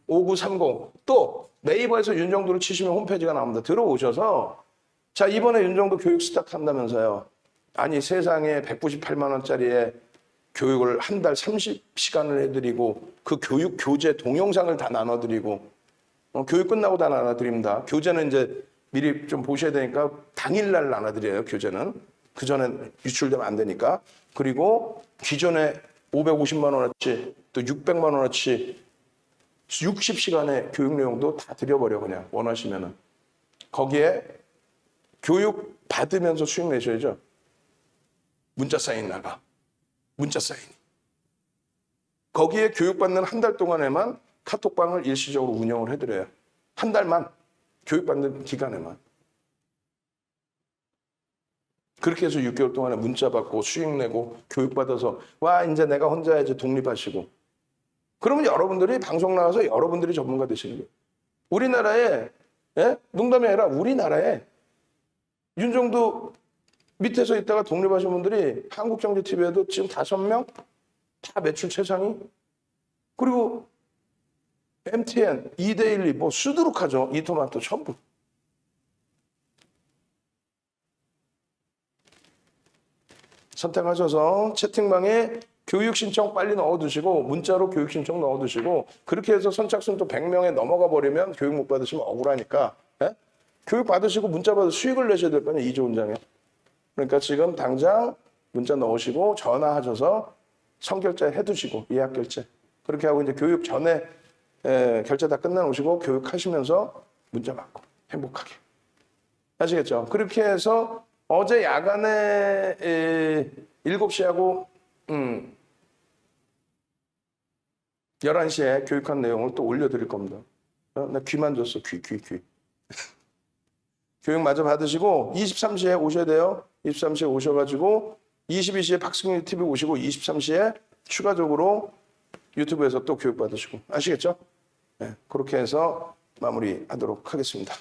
5930 또 네이버에서 윤정도를 치시면 홈페이지가 나옵니다. 들어오셔서 자 이번에 윤정도 교육 스타트한다면서요. 아니 세상에 198만 원짜리에 교육을 한 달 30시간을 해드리고 그 교육 교재 동영상을 다 나눠드리고 교육 끝나고 다 나눠드립니다. 교재는 이제 미리 좀 보셔야 되니까 당일날 나눠드려요. 교재는 그 전에 유출되면 안 되니까. 그리고 기존에 550만 원어치 또 600만 원어치 60시간의 교육 내용도 다 드려버려 그냥 원하시면은. 거기에 교육 받으면서 수익 내셔야죠. 문자 사인 나가. 문자 사인. 거기에 교육받는 한 달 동안에만 카톡방을 일시적으로 운영을 해드려요. 한 달만 교육받는 기간에만. 그렇게 해서 6개월 동안에 문자 받고 수익 내고 교육받아서 와 이제 내가 혼자 이제 독립하시고 그러면 여러분들이 방송 나가서 여러분들이 전문가 되시는 거예요. 우리나라에 농담이 아니라 우리나라에 윤정도 밑에서 있다가 독립하신 분들이 한국경제TV에도 지금 5명 다 매출 최상위 그리고 MTN, 이데일리 뭐 수두룩하죠. 이토마토 전부. 선택하셔서 채팅방에 교육 신청 빨리 넣어두시고 문자로 교육 신청 넣어두시고 그렇게 해서 선착순 또 100명에 넘어가 버리면 교육 못 받으시면 억울하니까 교육 받으시고 문자 받아 수익을 내셔야 될 거 아니에요. 2조 원장에. 그러니까 지금 당장 문자 넣으시고 전화하셔서 선결제 해두시고 예약 결제 그렇게 하고 이제 교육 전에 결제 다 끝나오시고 교육하시면서 문자 받고 행복하게 아시겠죠? 그렇게 해서 어제 야간에 7시하고 11시에 교육한 내용을 또 올려드릴 겁니다. 나 귀만 줬어. 귀. 교육 마저 받으시고 23시에 오셔야 돼요. 23시에 오셔가지고 22시에 박승윤 TV 오시고 23시에 추가적으로 유튜브에서 또 교육 받으시고 아시겠죠? 네, 그렇게 해서 마무리하도록 하겠습니다.